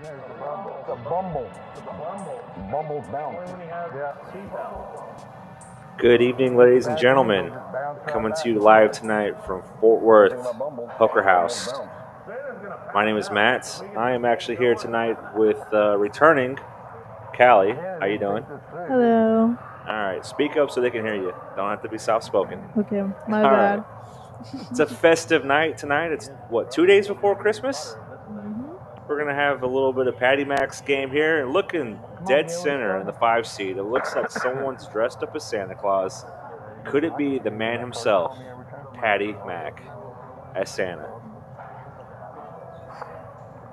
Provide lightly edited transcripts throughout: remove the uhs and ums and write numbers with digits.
It's a bumble. Bumble's bounce. Yeah. Good evening, ladies and gentlemen. Coming to you live tonight from Fort Worth Poker House. My name is Matt. I am actually here tonight with returning Callie. How you doing? Hello. All right, speak up so they can hear you. Don't have to be soft-spoken. Okay, my All bad. right. It's a festive night tonight. It's, what, 2 days before Christmas? We're going to have a little bit of Patty Mac's game here. And looking dead center in the 5 seed, it looks like someone's dressed up as Santa Claus. Could it be the man himself, Patty Mac, as Santa?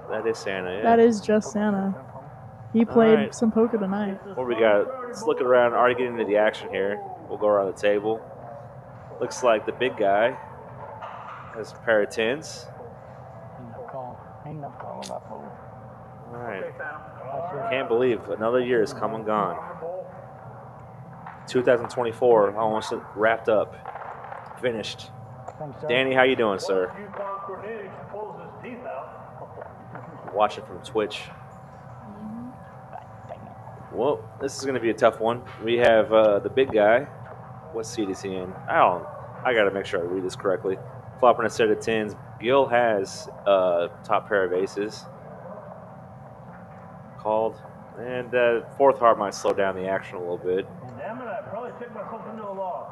That is Santa, yeah. That is just Santa. He played some poker tonight. What we got? Let's look around, already getting into the action here. We'll go around the table. Looks like the big guy has a pair of tens. All right. Can't believe another year has come and gone. 2024 almost wrapped up, finished. Danny, how you doing, sir? Watching from Twitch. Well, this is going to be a tough one. We have the big guy. What seed is he in? I got to make sure I read this correctly. Flopping a set of tens. Gil has top pair of aces. Called. And fourth heart might slow down the action a little bit. Damn it, I probably took myself into a loss.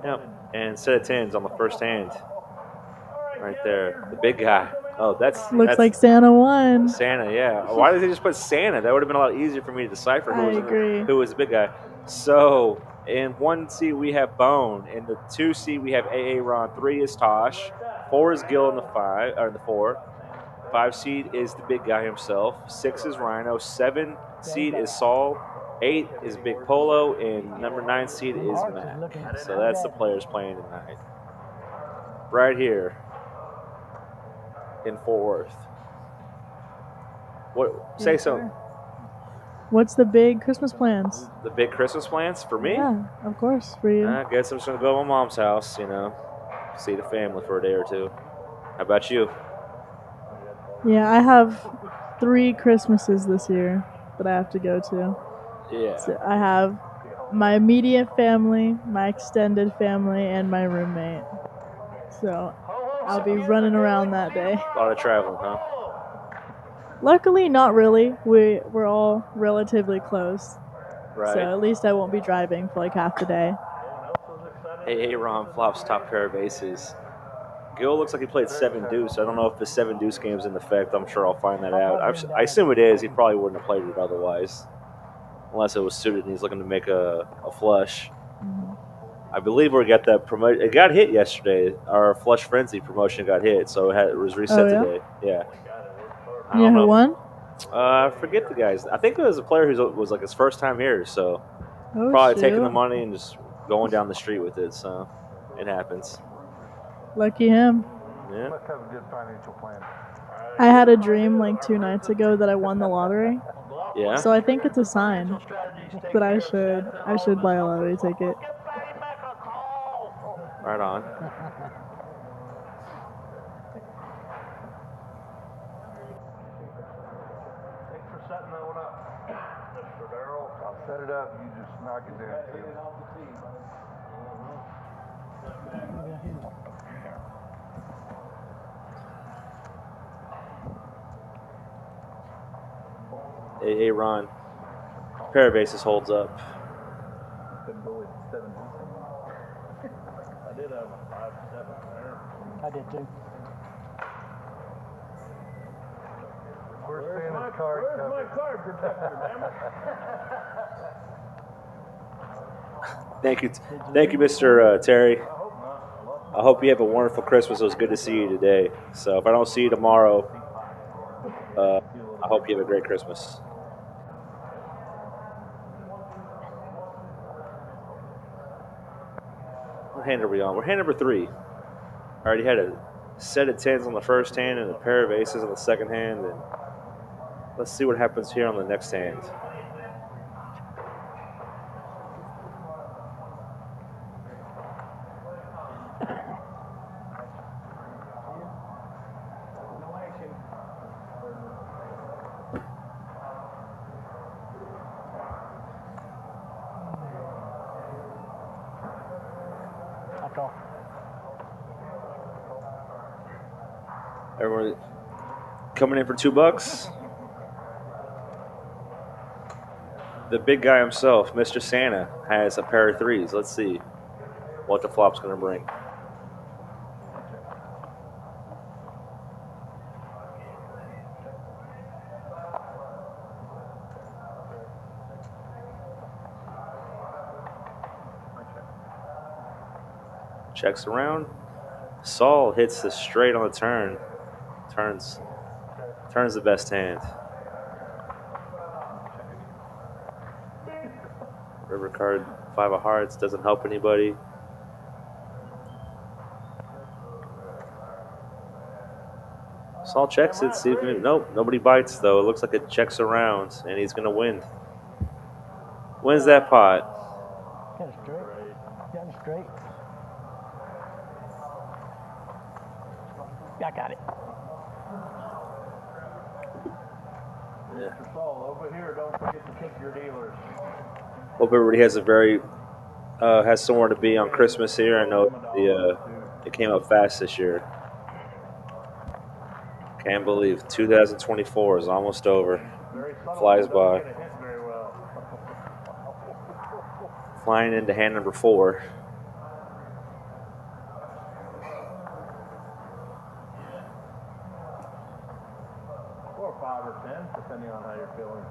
Yep. And set of tens on the first hand. Right there. The big guy. Oh, that's looks like Santa won. Santa, yeah. Why did they just put Santa? That would have been a lot easier for me to decipher who was the big guy. So in 1 seed we have Bone. In the 2 seed we have AA Ron. 3 is Tosh. 4 is Gil in the 4. 5 seed is the big guy himself. 6 is Rhino. 7 seed is Saul. 8 is Big Polo, and number 9 seed is Matt. So that's the players playing tonight. Right here in Fort Worth. Say something. What's the big Christmas plans? The big Christmas plans for me? Yeah, of course, for you. I guess I'm just going to go to my mom's house, see the family for a day or two. How about you? Yeah, I have 3 Christmases this year that I have to go to. Yeah. So I have my immediate family, my extended family, and my roommate. So I'll be running around that day. A lot of traveling, huh? Luckily, not really. We're all relatively close. Right. So at least I won't be driving for like half the day. Hey, Ron flops top pair of aces. Gil looks like he played 7 deuce. I don't know if the 7 deuce game's in effect. I'm sure I'll find that out. I assume it is. He probably wouldn't have played it otherwise, unless it was suited and he's looking to make a flush. I believe we got that promotion. It got hit yesterday. Our Flush Frenzy promotion got hit, so it was reset today. Yeah. You know who won? I forget the guys. I think it was a player who was like his first time here, so probably taking the money and just going down the street with it. So it happens. Lucky him. Yeah. Must have a good financial plan. I had a dream like 2 nights ago that I won the lottery. Yeah. So I think it's a sign that I should buy a lottery ticket. Right on. Thanks for setting that one up, Mr. Darrell. I'll set it up. You just knock it down. Hey, Ron. Pair of aces holds up. I did have a 5-7 there. I did too. Where's my card protector, damn it? Thank you, Mr. Terry. I hope you have a wonderful Christmas. It was good to see you today. So if I don't see you tomorrow, I hope you have a great Christmas. What hand are we on? We're hand number 3. I already had a set of tens on the first hand and a pair of aces on the second hand. And let's see what happens here on the next hand. Everyone coming in for $2. The big guy himself, Mr. Santa, has a pair of threes. Let's see what the flop's going to bring. Checks around. Saul hits the straight on the turn. Turns the best hand. River card, 5 of hearts, doesn't help anybody. Saul checks it, see if nope, nobody bites though. It looks like it checks around, and he's gonna win. Wins that pot. Getting straight. I got it. Yeah. Mr. Saul, over here, don't forget to tip your dealers. Hope everybody has a very has somewhere to be on Christmas here. I know it came up fast this year. Can't believe 2024 is almost over. Flies by. Flying into hand number 4. Or 5 or 10, depending on how you're feeling.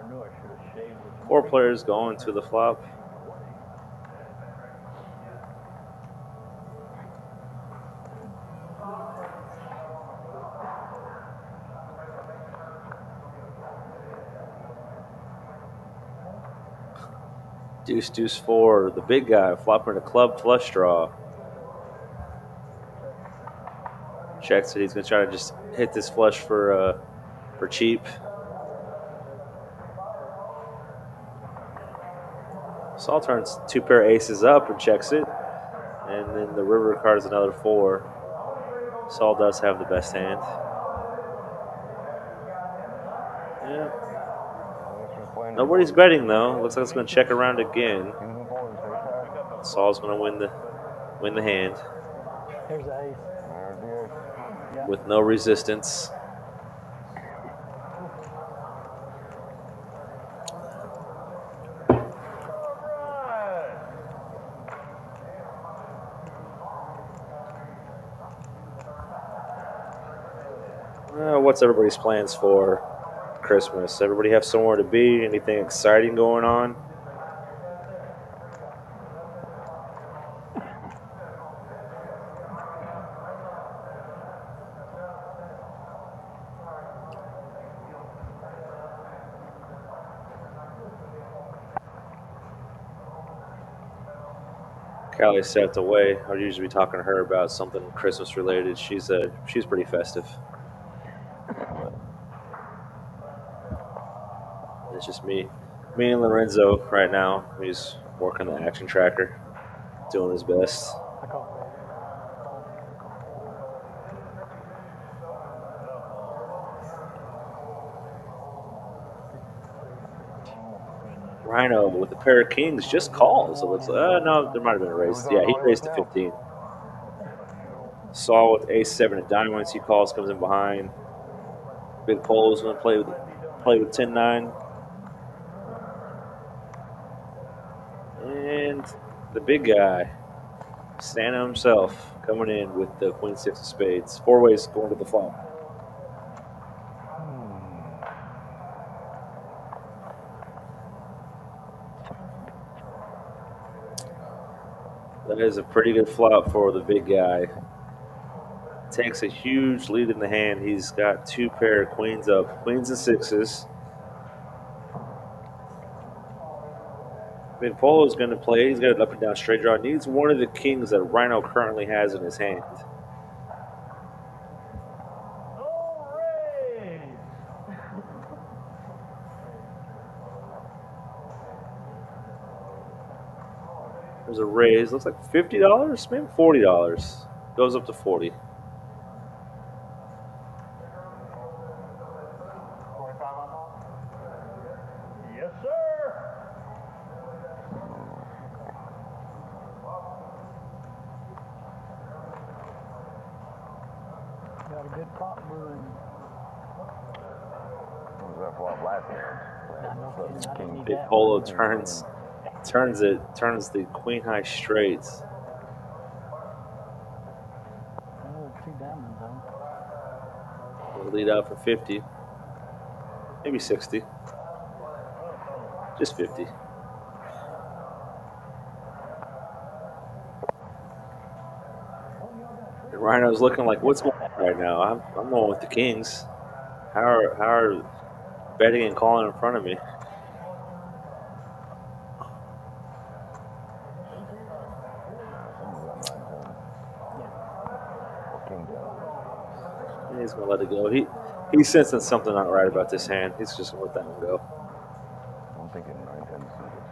knew I should have shaved this 4 players going to the flop. Deuce, deuce, 4. The big guy flopping a club flush draw. Checks it. He's going to try to just hit this flush for cheap. Saul turns 2 pair of aces up and checks it. And then the river card is another 4. Saul does have the best hand. Yeah. Nobody's betting though. Looks like it's going to check around again. Saul's going to win the hand. Here's the ace. With no resistance. What's everybody's plans for Christmas? Everybody have somewhere to be? Anything exciting going on? Callie stepped away. I'll usually be talking to her about something Christmas related. She's pretty festive. It's just me and Lorenzo right now. He's working the action tracker, doing his best. Rhino with a pair of kings just calls. So it looks like, no, there might have been a raise. Yeah, he raised to 15. Saul with ace 7 of diamonds. He calls, comes in behind. Big Pole's going to play with 10-9. And the big guy, Santa himself, coming in with the queen 6 of spades. 4 ways going to the flop. That is a pretty good flop for the big guy. Takes a huge lead in the hand. He's got 2 pair of queens up, queens and 6s. Big Polo's going to play. He's got an up and down straight draw. Needs one of the kings that Rhino currently has in his hand. There's a raise. Looks like $50, maybe $40. Goes up to 40. Yes, sir. Got a good pot brewing. What was that flop last hand? Big Polo turns the queen high straights. Oh, 2 diamonds, huh? We'll lead out for 50, maybe 60, just 50. And Rhino's looking like, what's going on right now? I'm going with the kings. How are betting and calling in front of me? He's gonna let it go. He's sensing something not right about this hand. He's just gonna let that one go. I'm thinking 9, 10 suited.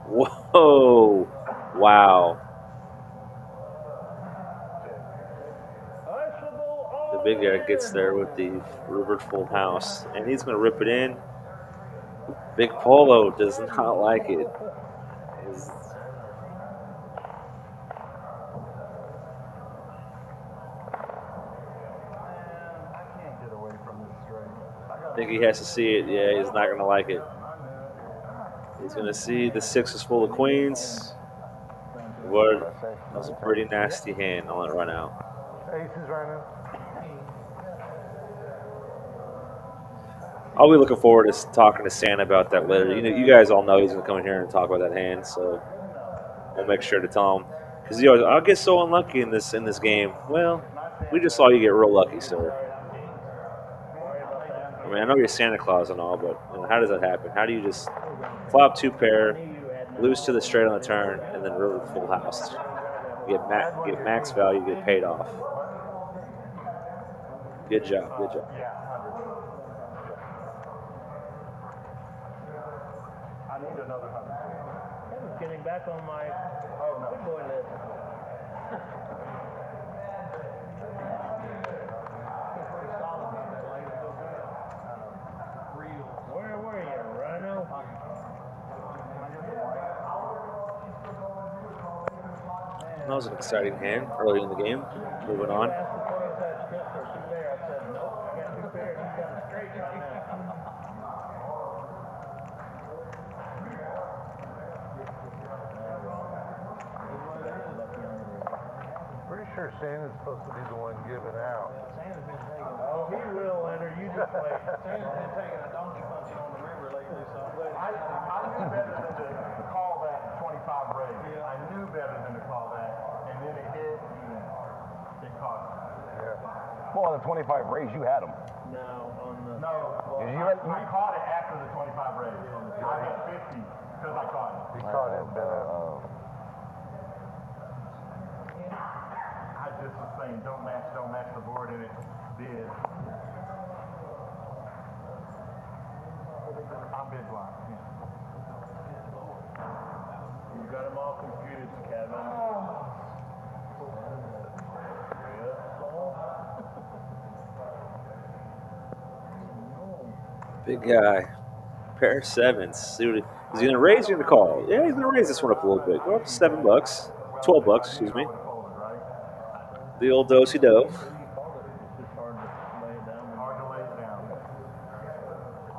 Whoa! Wow. The big guy gets there with the reverse full house, and he's gonna rip it in. Big Polo does not like it. I think he has to see it. Yeah, he's not going to like it. He's going to see the 6 is full of queens. What? That was a pretty nasty hand. I'll let it run out. Aces right now. I'll be looking forward to talking to Santa about that later. You know, you guys all know he's going to come in here and talk about that hand, so we'll make sure to tell him. Because I'll get so unlucky in this game. Well, we just saw you get real lucky, sir. I mean, I know you're Santa Claus and all, but you know, how does that happen? How do you just flop 2 pair, lose to the straight on the turn, and then river full house? Get max value, get paid off. Good job, good job. I need another 100. I'm getting back on my good boy list. Where were you, Rhino? That was an exciting hand early in the game. Moving on. Pretty sure Santa's supposed to be the one giving out. Santa's been taking. Oh, he will, Leonard. You just wait. Santa's been taking a donkey punching on the river lately, so I'm glad. I knew better than to call that 25 raise. Yeah. I knew better than to call that, and then it hit. It caught. Yeah. Well, on the 25 raise, you had him. No, on the. No. Well, I caught it after the 25 raise. I hit 50 because I caught it. He caught it. I just was saying, don't match the board, and it did. I'm bid blind. You got them all confused, Kevin. Big guy. Pair of 7s. Suited. Is he going to raise or going to call? Yeah, he's going to raise this one up a little bit. Go up to $7. $12, excuse me. The old do-si-do. It's just hard to lay it down. Hard to lay it down.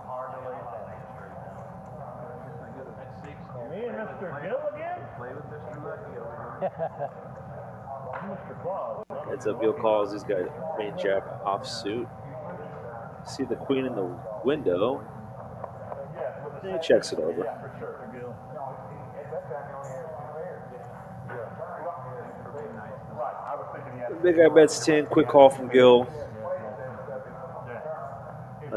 Hard to lay it down. Me and Mr. Gill again? Play with Mr. Lucky over here. Mr. Claus. Heads up, Bill calls. He's got main jab off suit. See the queen in the window. He checks it over. Yeah, for sure. Gill. Right, I was thinking he had. Big guy bets 10. Quick call from Gil.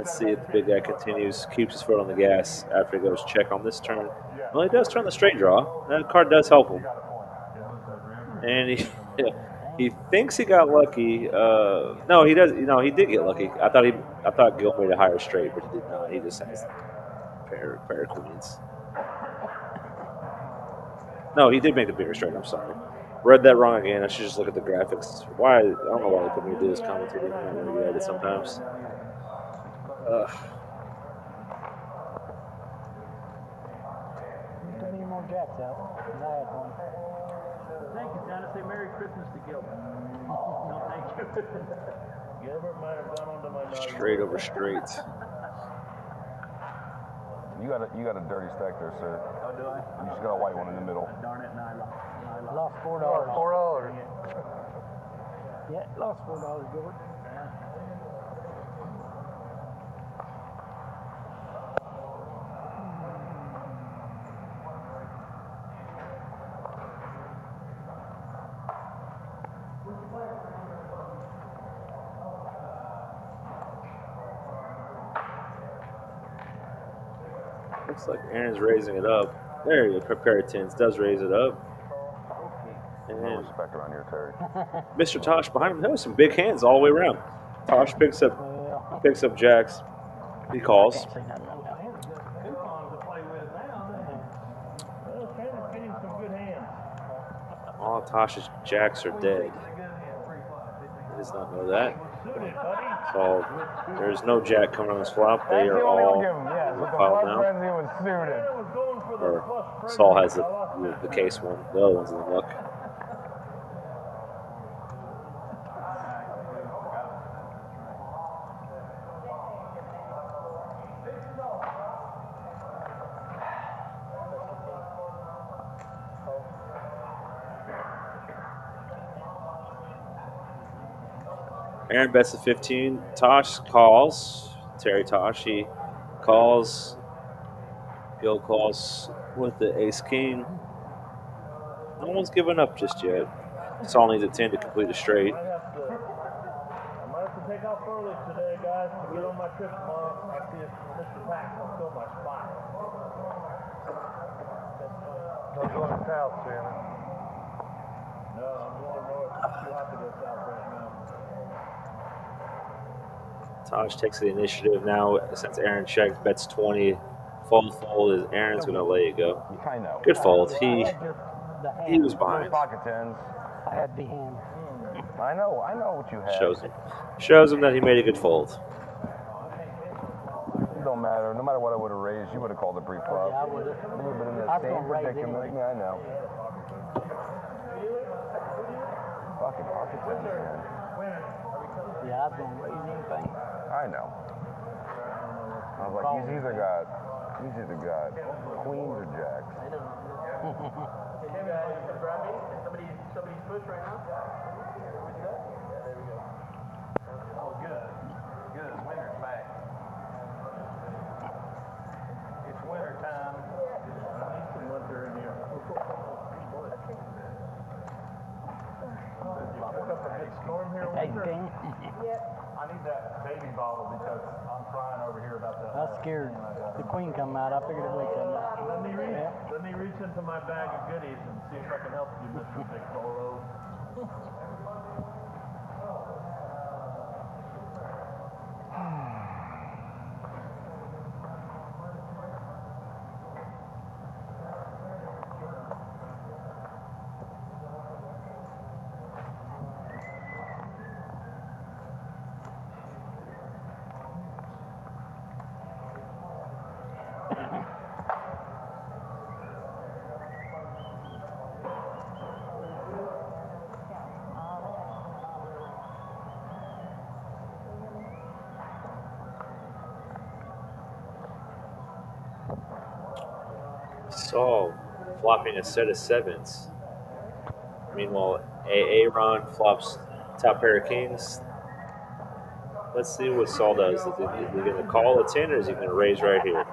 Let's see if the big guy continues, keeps his foot on the gas after he goes check on this turn. Well, he does turn the straight draw. That card does help him. And he thinks he got lucky. No, he does. No, he did get lucky. I thought Gil made a higher straight, but he did not. He just has pair of queens. No, he did make the bigger straight. I'm sorry. Read that wrong again. I should just look at the graphics. Why? I don't know why they put me to do this commentary. I'm not really good at it sometimes. Don't need more jacks out. I had one. Thank you, John. Say Merry Christmas to Gilbert. No, thank you. Gilbert might have gone onto my dog. Straight over straight. You got a dirty stack there, sir. Oh, do I? You just got a white one in the middle. Darn it, no, I lost. Lost $4. $4. Yeah, lost $4, Gilbert. Looks like Aaron's raising it up. There you go. Pair of tens does raise it up. No And respect around here, Terry. Mr. Tosh behind him. That was some big hands all the way around. Tosh picks up jacks. He calls. Coupons to play with now. Well, Tanner's getting some good hands. All Tosh's jacks are dead. He does not know that. Suited, buddy. So there's no jack coming on this flop. They are all filed now. was suited. Tanner was going for the Or plus Saul has frenzy. the case one. The other one's in the muck. Aaron bets at 15. Tosh calls. Terry Tosh, he calls. Gil calls with the ace king. No one's given up just yet. Saul needs a 10 to complete a straight. I might have to take off early today, guys, to get on my trip tomorrow. I see if Mr. Pack will fill my spot. I'm going south, Shannon. No, I'm going north. It's too hot to go south right now. Tosh takes the initiative now since Aaron checked, bets 20. Fold is Aaron's going to let it go. I know. Good fold. He was Those behind. pocket tens. I had the hand. I know what you have. Shows him that he made a good fold. It don't matter. No matter what I would have raised, you would have called it pre-flop. Yeah, I would have. You would have been in the I was same gonna raise predicament. anyway. Yeah, I know. Fucking pocket tens, man. Yeah, I was going to raise anything. I know. I was like, he's either got queens or jacks. Somebody's push right now? Oh, good. Good. Winter's back. It's winter time. I need some winter in here. Pick up a big storm here, winter. 18. I need that baby bottle because I'm crying over here about that. I was scared. The queen come out. I figured it would come out. Let me reach into my bag of goodies and see if I can help you, Mr. Piccolo. Saul flopping a set of sevens. Meanwhile, Aaron flops top pair of kings. Let's see what Saul does. Is he going to call a 10 or is he going to raise right here?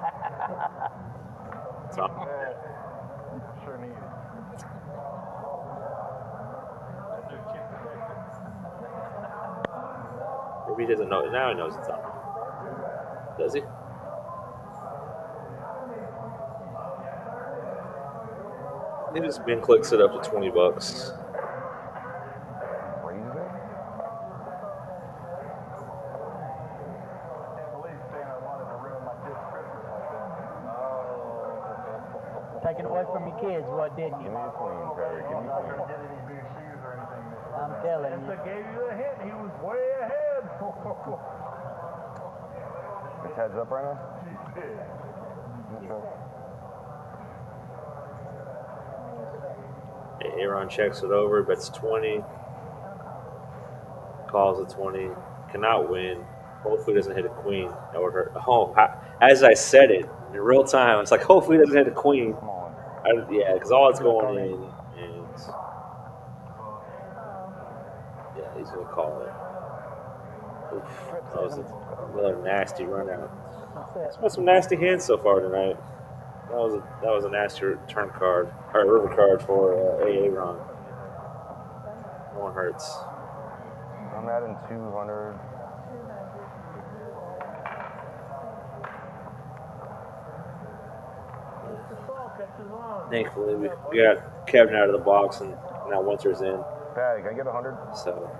Tom. Sure need it. Maybe he doesn't know. Now he knows it's on. Does he? I think his bin clicks it up to $20. Raise it? Taking away from your kids, what did Give you? me a queen, Perry. Give me a queen. I'm telling you. I gave you a hint. He was way ahead. It's heads up right now? Okay. Aaron checks it over, bets 20. Calls a 20. Cannot win. Hopefully doesn't hit a queen. That would hurt. Oh, as I said it in real time, it's like hopefully doesn't hit a queen. Come on. Yeah, because all it's going in, and yeah, he's gonna call it. Oof, that was another nasty run out. It's been some nasty hands so far tonight. That was a nasty turn card or river card for AA Ron. One hurts. I'm adding 200. Thankfully, we got Kevin out of the box, and now Winter's in. Patty, can I get 100? So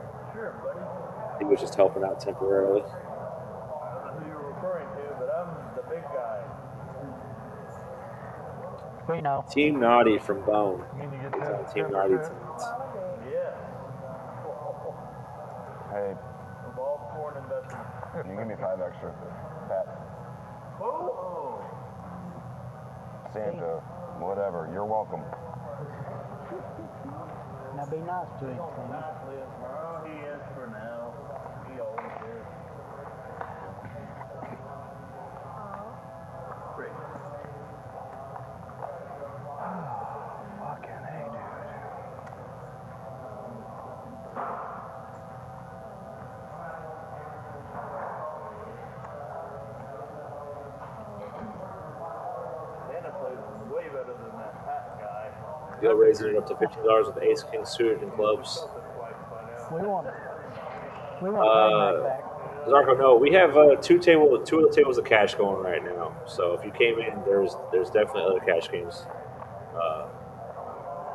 he was just helping out temporarily. I don't know who you're referring to, but I'm the big guy. We know. Team Naughty from Bone. You need to get He's on 10%. Team Naughty tonight. Yeah. Hey, Of all foreign investments. you give me 5 extra. Pat, Oh. Santa, whatever. You're welcome. Now be nice to him. Nicely, well, he is for now. He always is. Great. Fucking hey, dude. Santa plays way better than that Pat guy. Go raising it up to $15 with the Ace King suited and clubs. We want it. We want Frank back. Zarko, no, we have two of the tables of cash going right now. So if you came in, there's definitely other cash games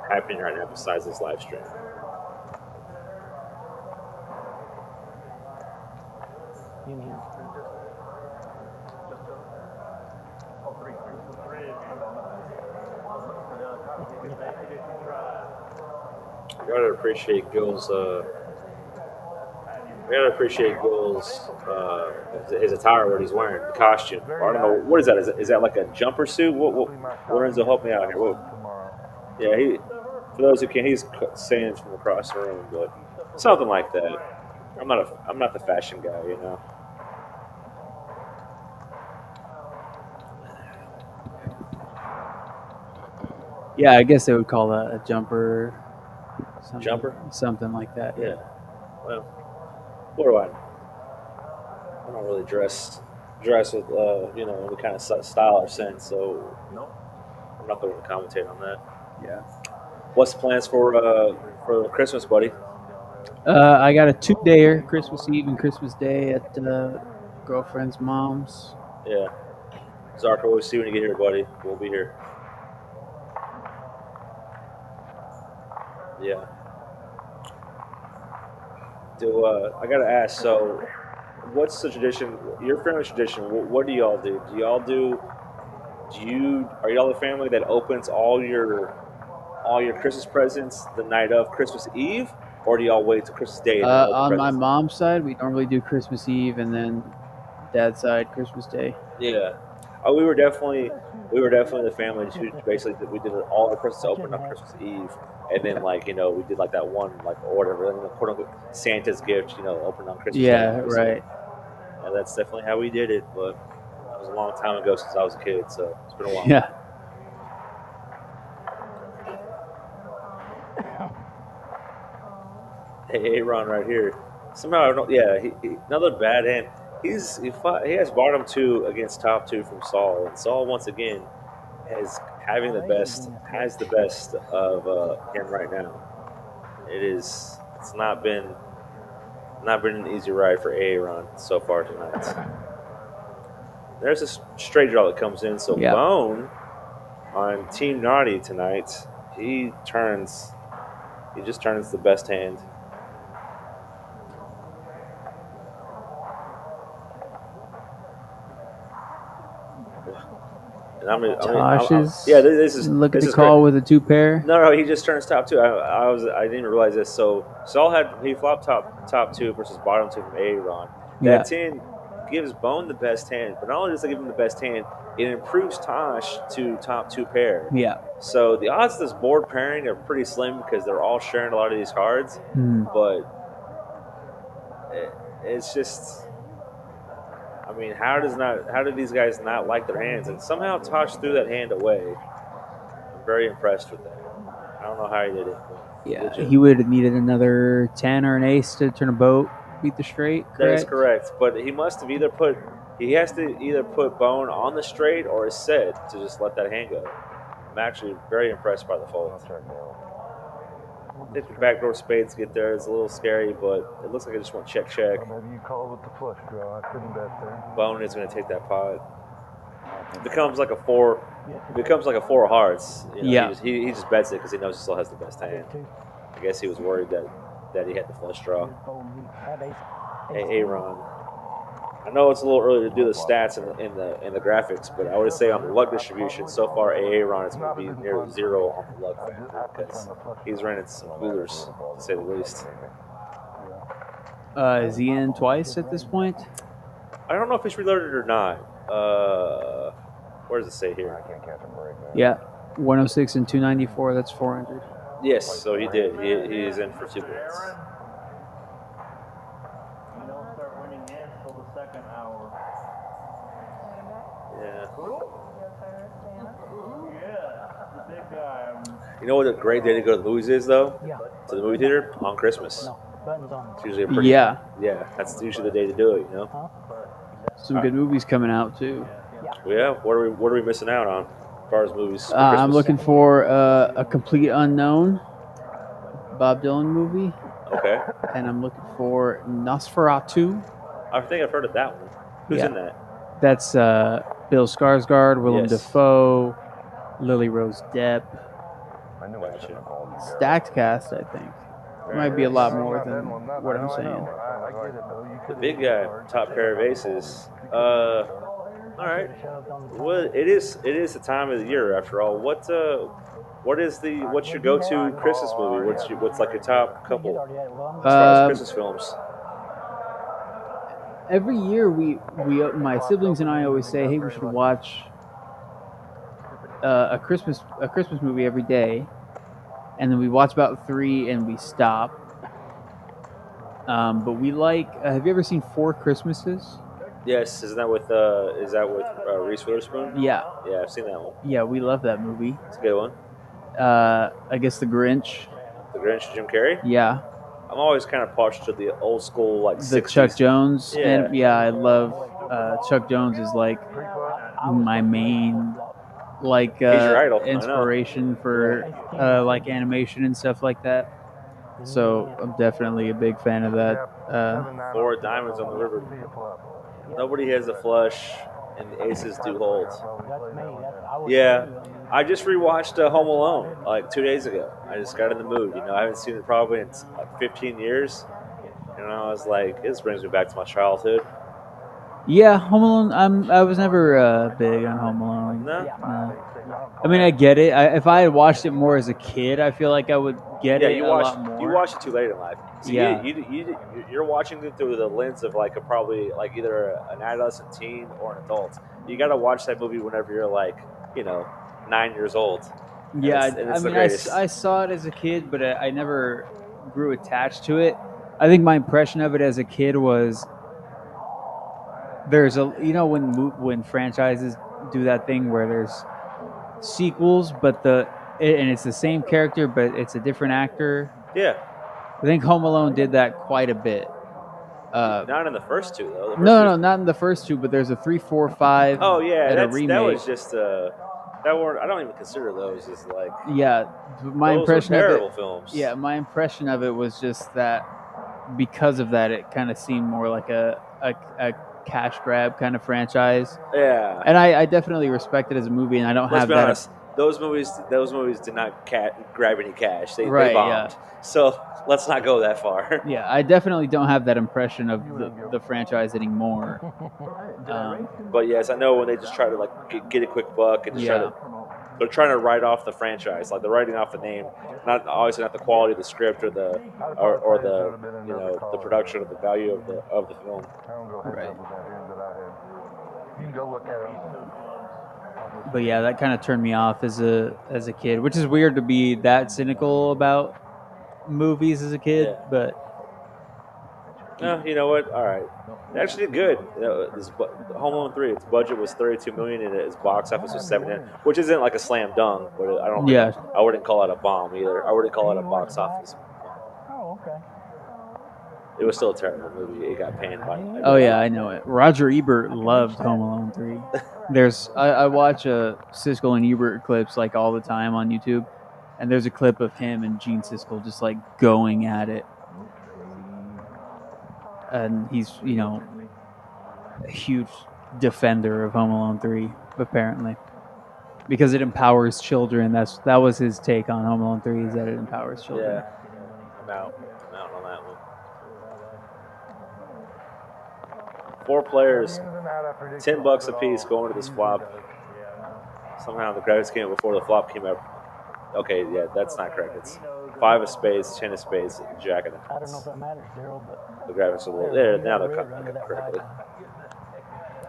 happening right now besides this live stream. You mean? I gotta appreciate Gil's. His attire, what he's wearing, the costume. I don't know what is that. Is that like a jumper suit? What Lorenzo, help me out here. Yeah, for those who can't, he's saying from across the room, but something like that. I'm not the fashion guy, you know. Yeah, I guess they would call that a jumper. Something like that. Yeah. Well, what do I don't really dress with any kind of style or sense, so I'm not going to commentate on that. Yeah. What's the plans for Christmas, buddy? I got a 2-dayer, Christmas Eve and Christmas Day at girlfriend's mom's. Yeah. Zarko, we'll see you when you get here, buddy. We'll be here. Yeah. I gotta ask. So, what's the tradition? Your family tradition. What do y'all do? Are y'all the family that opens all your Christmas presents the night of Christmas Eve, or do y'all wait till Christmas Day? And On my mom's side, we normally do Christmas Eve, and then dad's side Christmas Day. Yeah. Oh, we were definitely the family who basically we did all our presents open on Christmas Eve, and then we did like that one or whatever, quote unquote Santa's gift, opened on Christmas Day. Yeah, right. And that's definitely how we did it, but that was a long time ago since I was a kid, so it's been a while. Yeah. Hey, Ron, right here. Somehow I don't. Yeah, he another bad hand. He has bottom 2 against top 2 from Saul, and Saul once again has the best of him right now. It's not been an easy ride for Aaron so far tonight. there's a straight draw that comes in. So Yeah. Bone on Team Naughty tonight, he just turns the best hand. And Tosh is this is look at this the is call great. with a 2 pair. No, he just turns top 2. I didn't even realize this. So Saul he flopped top 2 versus bottom 2 from Aaron. That 10 gives Bone the best hand, but not only does it give him the best hand, it improves Tosh to top 2 pair. Yeah. So the odds of this board pairing are pretty slim because they're all sharing a lot of these cards. But it's just, I mean, how do these guys not like their hands? And somehow Tosh threw that hand away. I'm very impressed with that. I don't know how he did it. Yeah, he would have needed another 10 or an ace to turn a boat, beat the straight. Correct? That is correct. But he must have he has to either put Bone on the straight or is set to just let that hand go. I'm actually very impressed by the fold. I think the backdoor spades get there. It's a little scary, but it looks like I just want check. Maybe you call with the flush draw. I couldn't bet there. Bone is going to take that pot. It becomes like a 4. It becomes like a 4 of hearts. You know, he just bets it because he knows he still has the best hand. I guess he was worried that he had the flush draw. Aaron. I know it's a little early to do the stats in the graphics, but I would say on the luck distribution so far, Aaron is going to be near 0 on the luck factor because he's running some coolers to say the least. Is he in twice at this point? I don't know if he's reloaded or not. Where does it say here? I can't catch him right now. Yeah, 106 and 294. That's 400. Yes, so he did. He is in for 2 points. You don't start winning hands till the second hour. Yeah. Yeah, the big guy. You know what a great day to go to the movies is, though? Yeah. To the movie theater? On Christmas. No, buttons on. It's usually a pretty... Yeah. Yeah, that's usually the day to do it, you know? Some good movies coming out, too. Well, yeah, what are we missing out on as far as movies? For I'm Christmas? looking for A Complete Unknown, Bob Dylan movie. Okay. And I'm looking for Nosferatu. I think I've heard of that one. Who's in that? That's Bill Skarsgård, Willem Yes. Dafoe, Lily Rose Depp. I knew I should have called you. Stacked cast, I think. Might be a lot more than what I'm saying. I get it, though. You The big guy, top pair of aces. All right. Well, it is the time of the year after all. What's your go-to Christmas movie? What's like your top couple as far as Christmas films? Every year, we my siblings and I always say, "Hey, we should watch a Christmas movie every day," and then we watch about 3 and we stop. But we like. Have you ever seen 4 Christmases? Yes, is that with Reese Witherspoon? Yeah, Yeah, I've seen that one. yeah, we love that movie. It's a good one. I guess The Grinch. The Grinch, Jim Carrey. Yeah, I'm always kind of partial to the old school like the 60s. Chuck Jones. Yeah. And yeah, I love Chuck Jones is like my main He's your idol. I know. inspiration for like animation and stuff like that. So I'm definitely a big fan of that. 4 diamonds on the river. Nobody has a flush, and the aces do hold. Yeah, I just rewatched Home Alone like 2 days ago. I just got in the mood. You know, I haven't seen it probably in like 15 years. And I was like, this brings me back to my childhood. Yeah, Home Alone. I was never big on Home Alone. No? I mean, I get it. If I had watched it more as a kid, I feel like I would get Yeah, it you a watched lot more. you watched it too late in life. So Yeah. you're watching it through the lens of like probably like either an adolescent, teen, or an adult. You got to watch that movie whenever you're like 9 years old. Yeah, And it's I the mean, greatest. I saw it as a kid, but I never grew attached to it. I think my impression of it as a kid was there's when franchises do that thing where there's sequels, but and it's the same character, but it's a different actor. Yeah, I think Home Alone did that quite a bit. not in the first 2 though. The first No, two- not in the first 2, but there's a 3, 4, 5. Oh yeah, and a that remake. was just that were I don't even consider those as like Yeah, my those impression were of terrible it. films. Yeah, my impression of it was just that because of that, it kind of seemed more like a cash grab kind of franchise. Yeah. And I definitely respect it as a movie, and I don't Let's have be that. honest. Those movies did not grab any cash. They Right, bombed. yeah. So let's not go that far. Yeah, I definitely don't have that impression of the franchise anymore. But yes, I know when they just try to like get a quick buck and just they're trying to write off the franchise, like they're writing off the name, obviously not the quality of the script or the the production or the value of the film. Right. You can go look at it. But yeah, that kind of turned me off as a kid, which is weird to be that cynical about movies as a kid. Yeah. But no, you know what? All right, it actually did good. Home Alone 3, its budget was $32 million and its box office was $7 million, which isn't like a slam dunk, but I don't. Yeah. I wouldn't call it a bomb either. I wouldn't call it a box office. Oh, okay. It was still a terrible movie. It got panned by. Oh yeah, I know it. Roger Ebert loved Home Alone 3. I watch Siskel and Ebert clips like all the time on YouTube, and there's a clip of him and Gene Siskel just like going at it, and he's a huge defender of Home Alone 3 apparently, because it empowers children. That was his take on Home Alone 3, is that it empowers children. Yeah, I'm out on that one. 4 players, $10 a piece going to this flop. Somehow the graphics came out before the flop came out. Okay, yeah, that's not correct. It's 5 of spades, 10 of spades, jack of the I don't know if that matters, Daryl, but The graphics are a little there. Now they're coming correctly.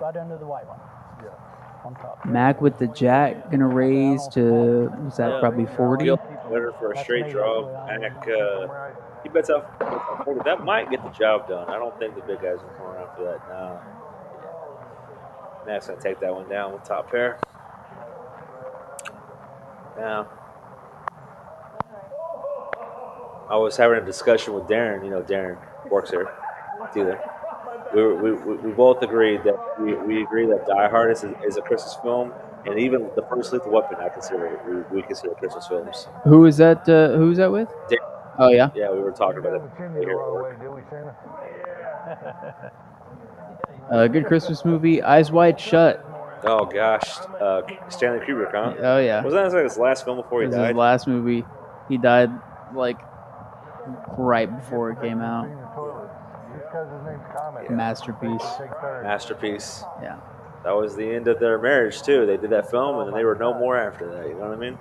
right under the white one. Yeah. On top. Mac with the jack gonna raise to, was that probably 40? Winner for a straight draw. Mac, he bets out 40. That might get the job done. I don't think the big guys will come around for that. No. Mac's gonna take that one down with top pair. Now, I was having a discussion with Darren. You know, Darren works here, dealer. We both agreed that we agree that Die Hard is a Christmas film, and even the first Lethal Weapon we consider Christmas films. Who is that? Who is that with? Darren. Oh yeah. Yeah, we were talking about it. Good Christmas movie, Eyes Wide Shut. Oh gosh, Stanley Kubrick, huh? Oh yeah. Wasn't that like his last film before he It was died? his last movie. He died like right before it came out. Masterpiece. Masterpiece. Yeah. That was the end of their marriage too. They did that film, and then they were no more after that. You know what I mean?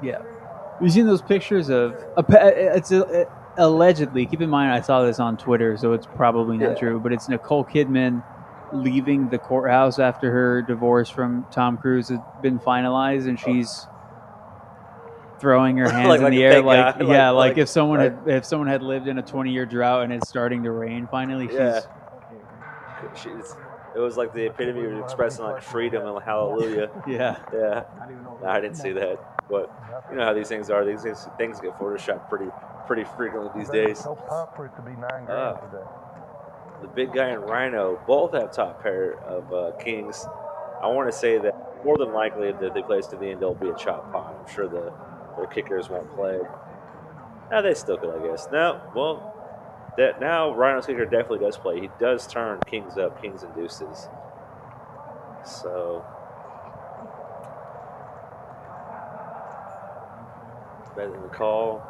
Yeah. You seen those pictures of? Allegedly. Keep in mind, I saw this on Twitter, so it's probably not true. But it's Nicole Kidman leaving the courthouse after her divorce from Tom Cruise had been finalized, and she's throwing her hands in the air, like if someone had lived in a 20-year drought and it's starting to rain finally. It was like the epitome of expressing like freedom and hallelujah. Yeah. No, I didn't see that, but you know how these things are. These things get photoshopped pretty frequently these days. So pumped for it to be $9 grand today. The big guy and Rhino both have top pair of kings. I want to say that more than likely, if they place to the end, there'll be a chop pot. I'm sure their kickers won't play. Now they still could, I guess. No, well, now Rhino's kicker definitely does play. He does turn kings up, kings and deuces. So better than the call.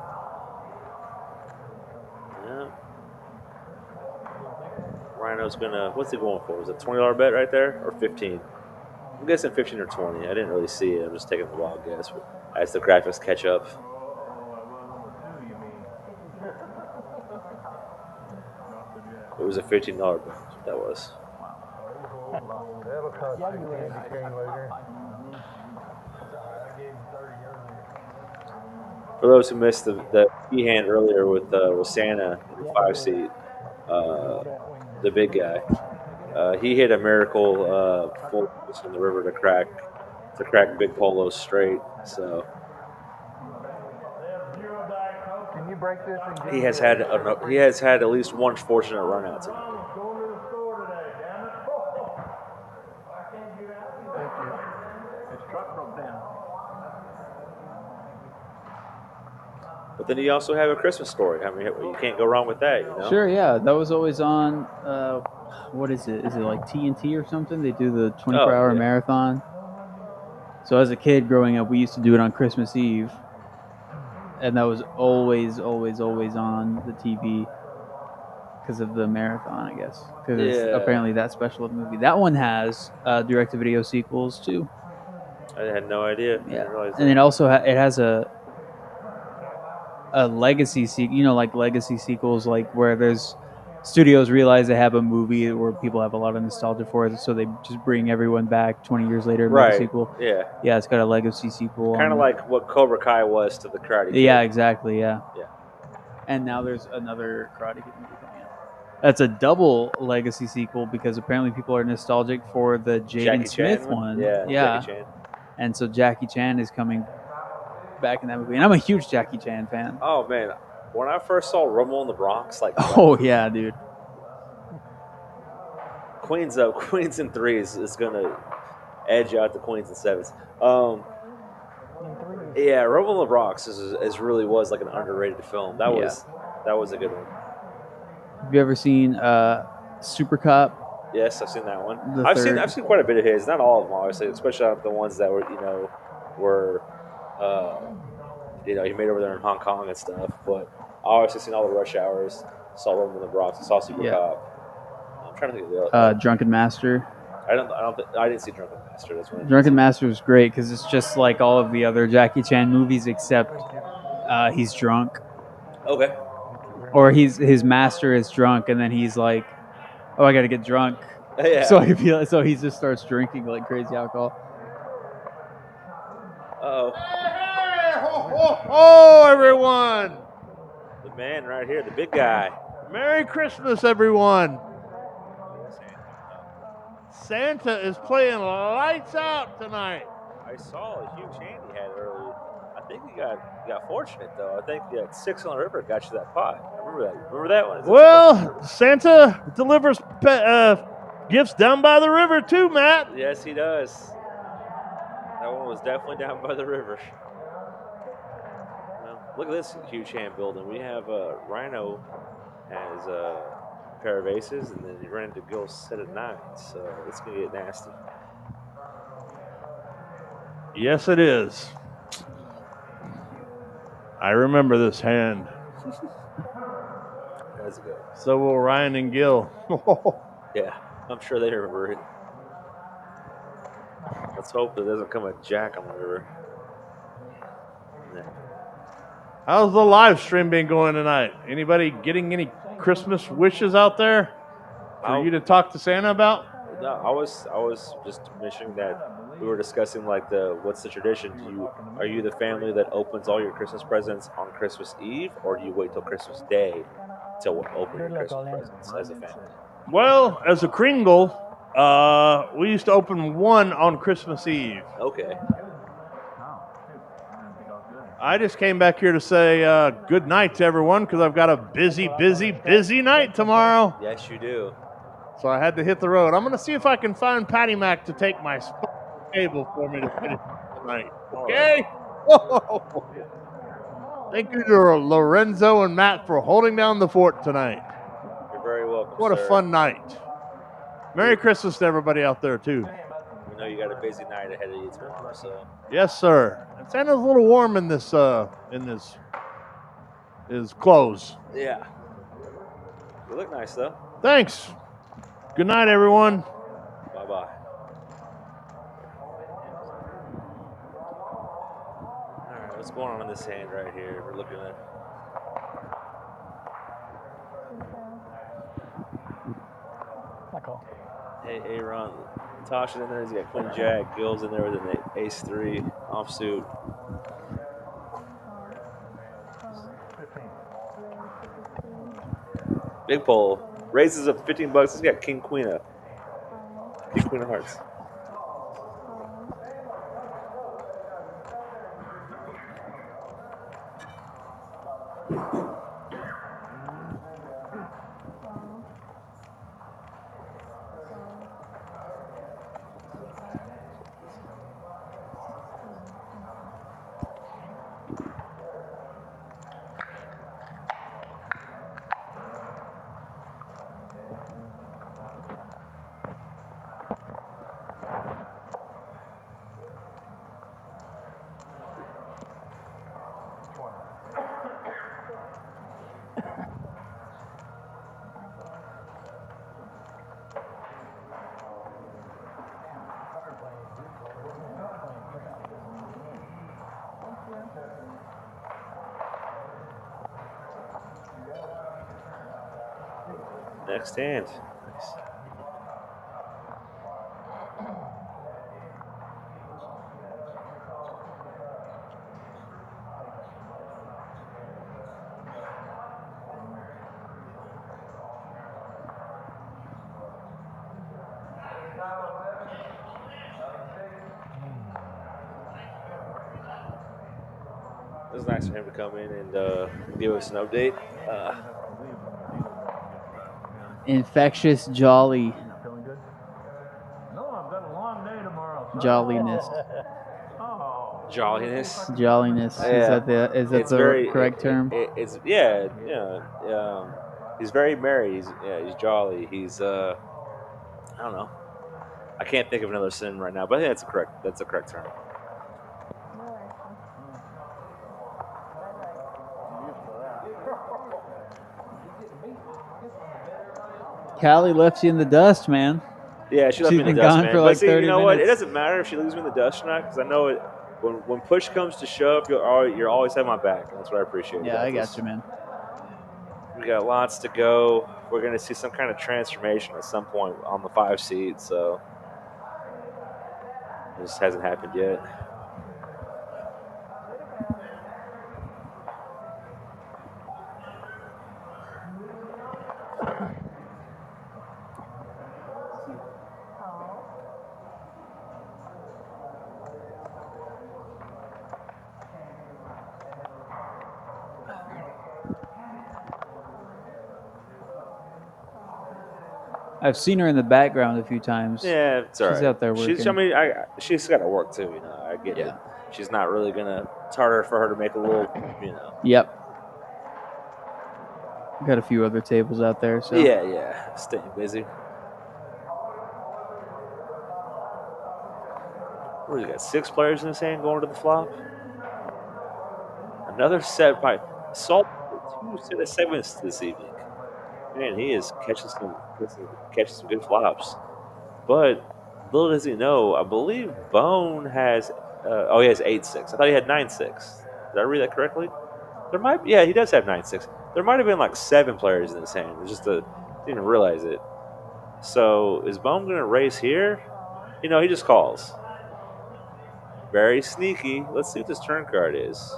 Yeah. Rhino's gonna, what's he going for? Was it a $20 bet right there or 15? I'm guessing 15 or 20. I didn't really see it. I'm just taking a wild guess as the graphics catch up. It was a $15 bet. That was. That'll cost you candy cane later. For those who missed the key hand earlier with Santa in the 5-seat, the big guy, he hit a miracle full in the river to crack Big Polo straight. So Can you break this? And he has had at least one fortunate run out tonight. But then you also have A Christmas Story. I mean, you can't go wrong with that, you know? Sure, yeah. That was always on what is it? Is it like TNT or something? They do the 24-hour marathon. So as a kid growing up, we used to do it on Christmas Eve, and that was always on the TV because of the marathon, I guess. Because it's apparently that special of a movie. That one has direct-to-video sequels too. I had no idea. Yeah, I didn't realize and that. it also it has a legacy sequel. Like legacy sequels, like where there's studios realize they have a movie where people have a lot of nostalgia for it, so they just bring everyone back 20 years later and make a sequel. Yeah. Yeah, it's got a legacy sequel. Kind of like what Cobra Kai was to the Karate Kid. Yeah, exactly. Yeah. Yeah. And now there's another Karate Kid movie coming out. That's a double legacy sequel because apparently people are nostalgic for the Jaden Smith one. Yeah. Jackie Chan. And so Jackie Chan is coming back in that movie, and I'm a huge Jackie Chan fan. Oh man, when I first saw Rumble in the Bronx, like oh yeah, dude. Queens in 3s is gonna edge out the Queens in 7s. Yeah, Rumble in the Bronx is really was like an underrated film. That was a good one. Have you ever seen Super Cop? Yes, I've seen that one. I've seen quite a bit of his. Not all of them, obviously, especially the ones that were he made over there in Hong Kong and stuff. But I obviously seen all the Rush Hours, saw Rumble in the Bronx, saw Super Cop. I'm trying to think of the other. Drunken Master. I didn't see Drunken Master. That's one. Drunken Master was great because it's just like all of the other Jackie Chan movies, except he's drunk. Okay. Or his master is drunk, and then he's like, "Oh, I got to get drunk." Yeah. So I feel so he just starts drinking like crazy alcohol. Uh-oh. Hey, ho, everyone! The man right here, the big guy. Merry Christmas, everyone! Santa is playing lights out tonight. I saw a huge hand he had earlier. I think he got fortunate though. I think 6 on the river got you that pot. I remember that. Remember that one? Well, Santa delivers gifts down by the river too, Matt. Yes, he does. That one was definitely down by the river. Well, look at this huge hand building. We have Rhino has a pair of aces, and then he ran into Gil's set of 9s, so it's gonna get nasty. Yes, it is. I remember this hand. That's good. So will Ryan and Gil. Yeah, I'm sure they remember it. Let's hope there doesn't come a jack on the river. Yeah. How's the live stream been going tonight? Anybody getting any Christmas wishes out there for you to talk to Santa about? No, I was just mentioning that we were discussing like what's the tradition? Are you the family that opens all your Christmas presents on Christmas Eve, or do you wait till Christmas Day to open your Christmas presents as a family? Well, as a Kringle, we used to open one on Christmas Eve. Okay. I just came back here to say good night to everyone because I've got a busy night tomorrow. Yes, you do. So I had to hit the road. I'm going to see if I can find Patty Mac to take my table for me to finish tonight. Okay? Thank you to Lorenzo and Matt for holding down the fort tonight. You're very welcome. What a fun night. Merry Christmas to everybody out there, too. We know you got a busy night ahead of you tomorrow, so. Yes, sir. And Santa's a little warm in his clothes. Yeah. You look nice, though. Thanks. Good night, everyone. Bye-bye. All right, what's going on in this hand right here? We're looking at. Hey, Aaron. Tasha's in there. He's got Queen Jack. Gil's in there with an ace-3 offsuit. Big pole. Raises up $15. He's got King Queen of Hearts. Next hand. Nice. It was nice for him to come in and give us an update. Infectious jolly. Feeling good? No, I've got a long day tomorrow. So. Jolliness. Oh. Jolliness. Jolliness. Yeah. Is that the correct term? It's he's very merry. He's jolly. He's I don't know. I can't think of another synonym right now, but I think that's the correct term. Callie left you in the dust, man. Yeah, she left She's me in been the dust, gone man. for But like see, 30 you know what? It minutes. doesn't matter if she leaves me in the dust or not, because I know it. When push comes to shove, you're always have my back. And that's what I appreciate. Yeah, I got you, man. We got lots to go. We're going to see some kind of transformation at some point on the 5 seed, so it just hasn't happened yet. I've seen her in the background a few times. Yeah, it's all right. She's out there working. She's got to work too. You know, I get it. She's not really gonna. It's harder for her to make a little. You know. Yep. Got a few other tables out there. So Yeah, staying busy. What, you got 6 players in this hand going to the flop. Another set by Salt. 2 set of segments this evening. Man, he is catching some good flops. But little does he know, I believe Bone has. He has 8-6. I thought he had 9-6. Did I read that correctly? He does have 9-6. There might have been like 7 players in this hand. It's just didn't realize it. So is Bone going to race here? You know, he just calls. Very sneaky. Let's see what this turn card is.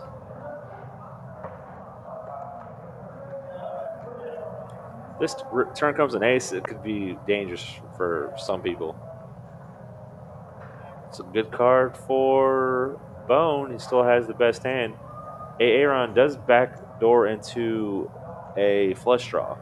This turn comes an ace. It could be dangerous for some people. It's a good card for Bone. He still has the best hand. Aaron does backdoor into a flush draw.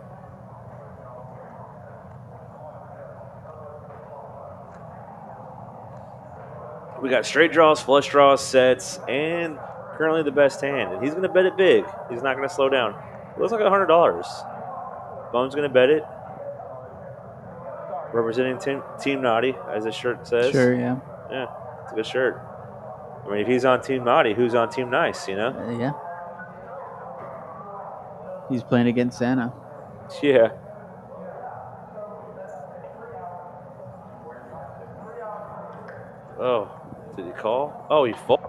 We got straight draws, flush draws, sets, and currently the best hand. And he's going to bet it big. He's not going to slow down. It looks like $100. Bone's going to bet it. Representing Team Naughty, as his shirt says. Sure, yeah. Yeah, it's a good shirt. I mean, if he's on Team Naughty, who's on Team Nice, you know? Yeah. He's playing against Santa. Yeah. Oh, did he call? Oh, he folds.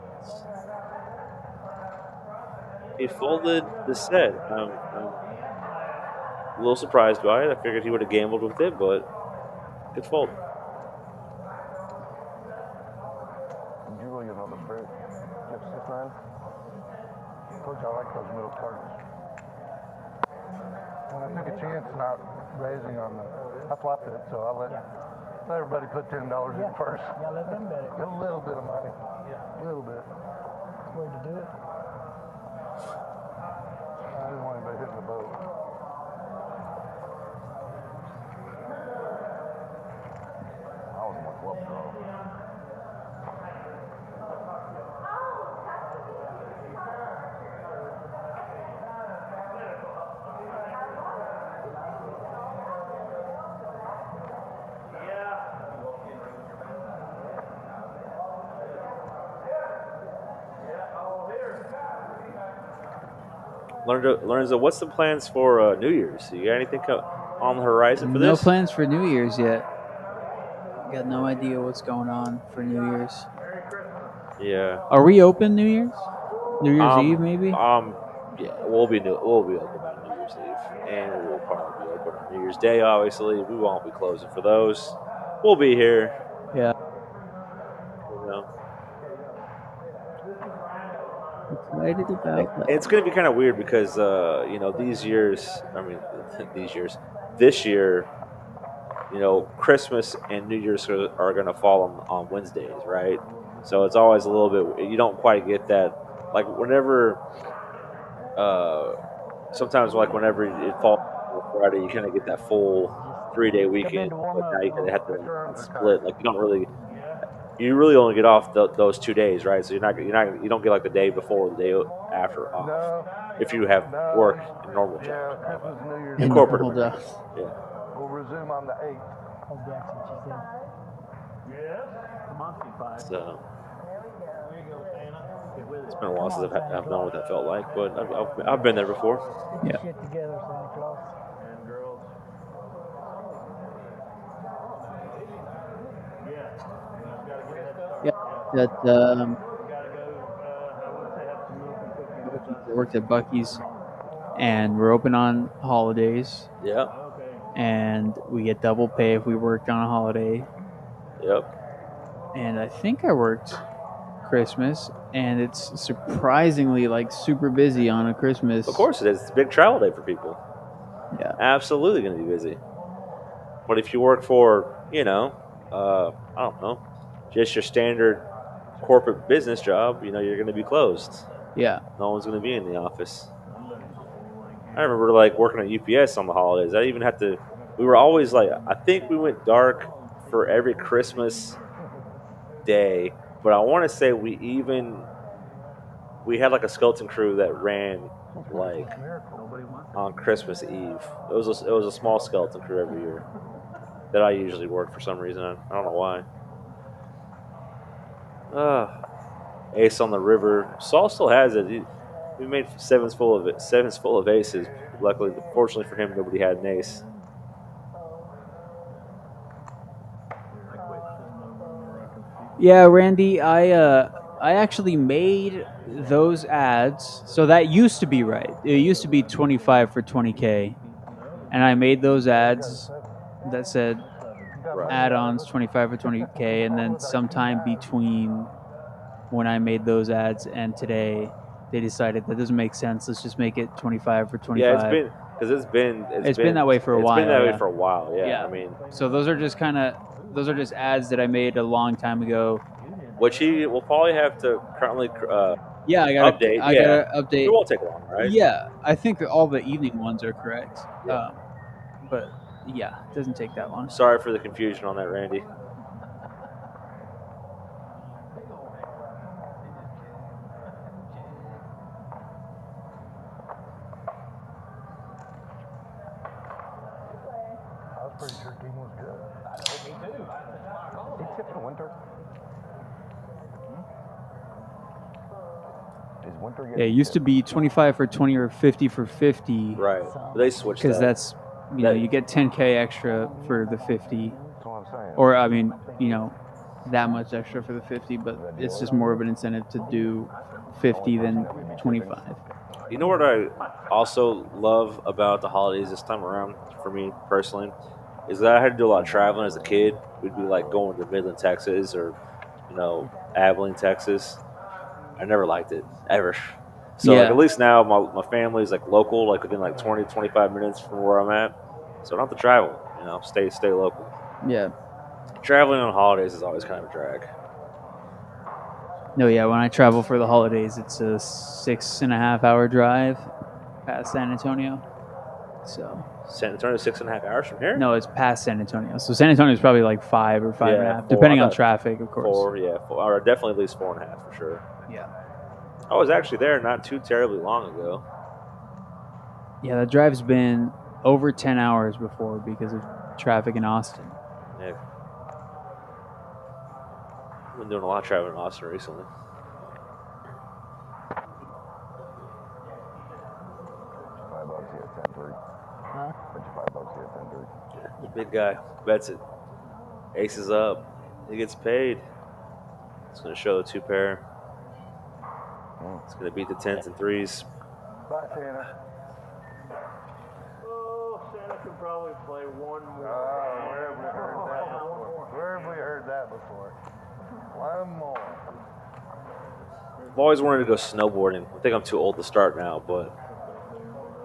He folded the set. I'm a little surprised by it. I figured he would have gambled with it, but good fold. Did you really another break? Just this man? Told you I like those middle targets. When I took a chance not raising on I flopped it, so I let everybody put $10 in first. Yeah, let them bet it. Get a little bit of money. A little bit. Way to do it. I didn't want anybody hitting the boat. I was my club draw. Lorenzo, what's the plans for New Year's? You got anything on the horizon for this? No plans for New Year's yet. Got no idea what's going on for New Year's. Yeah. Are we open New Year's? New Year's Eve, maybe? Yeah, we'll be open on New Year's Eve, and we'll probably be open on New Year's Day, obviously, we won't be closing for those. We'll be here. Yeah. You know. Excited about that. It's going to be kind of weird because, this year, Christmas and New Year's are going to fall on Wednesdays, right? So it's always a little bit, you don't quite get that. Like whenever, sometimes like whenever it falls on Friday, you kind of get that full 3-day weekend. But now you kind of have to split. Like you really only get off those 2 days, right? So you don't get like the day before or the day after off if you have work in normal jobs. In corporate normal America. jobs. Yeah. We'll resume on the 8th. Oh, Jackson, she said. Yes. Monkey pie. So There you go, Santa. Get with it's it. been a while since I've known what that felt like, but I've been there before. Get Yeah. your shit together, Santa Claus. And girls. Yeah. Gotta get that stuff. Yeah. That Gotta go, I would say have some milk and cookies. I worked at Buc-ee's, and we're open on holidays, Yeah. Okay. and we get double pay if we worked on a holiday. Yep. And I think I worked Christmas, and it's surprisingly like super busy on a Christmas. Of course it is. It's a big travel day for people. Yeah. Absolutely going to be busy. But if you work for, I don't know, just your standard corporate business job, you're going to be closed. Yeah. No one's going to be in the office. I remember like working at UPS on the holidays. We were always like, I think we went dark for every Christmas day, but I want to say we had like a skeleton crew that ran like on Christmas Eve. It was a small skeleton crew every year that I usually work for some reason. I don't know why. Ace on the river. Saul still has it. We made sevens full of aces. Luckily, fortunately for him, nobody had an ace. Yeah, Randy, I actually made those ads. So that used to be right. It used to be 25 for 20K. And I made those ads that said add-ons 25 for 20K, and then sometime between when I made those ads and today, they decided that doesn't make sense. Let's just make it 25 for 25. Yeah, it's been that way for a while. It's been that way yeah. for a while. Yeah. Yeah. I mean, So those are just ads that I made a long time ago. which he will probably have to currently Yeah, I gotta update. gotta update. It won't take long, right? Yeah, I think all the evening ones are correct. But yeah, it doesn't take that long. Sorry for the confusion on that, Randy. I was pretty sure King was good. Me too. He tipped in winter. Is winter Yeah, it used to be 25 for 20 or 50 for 50. Right. They switched Because that. that's, you get 10K extra for the 50. That's what I'm saying. Or, I mean, that much extra for the 50, but it's just more of an incentive to do 50 than 25. You know what I also love about the holidays this time around, for me personally, is that I had to do a lot of traveling as a kid. We'd be like going to Midland, Texas, or Abilene, Texas. I never liked it ever. So Yeah. like, at least now my family is like local, like within like 20, 25 minutes from where I'm at. So I don't have to travel. Stay local. Yeah. Traveling on holidays is always kind of a drag. No, yeah, when I travel for the holidays, it's a 6.5 hour drive past San Antonio. So San Antonio, 6.5 hours from here? no, it's past San Antonio. So San Antonio is probably like 5 or 5.5, Yeah, 4. depending I on thought traffic, of course. 4, yeah. 4, or definitely at least 4.5 for sure. Yeah. I was actually there not too terribly long ago. Yeah, the drive's been over 10 hours before because of traffic in Austin. Yeah. I've been doing a lot of traveling in Austin recently. $5 here at 10:30. Huh? Bet you $5 here at 10:30. The big guy bets it. Aces up. He gets paid. It's going to show the 2 pair. It's going to beat the 10s and 3s. Bye, Santa. Oh, Santa can probably play one more. Where have we heard that before? Where have we heard that before? One more. I've always wanted to go snowboarding. I think I'm too old to start now, but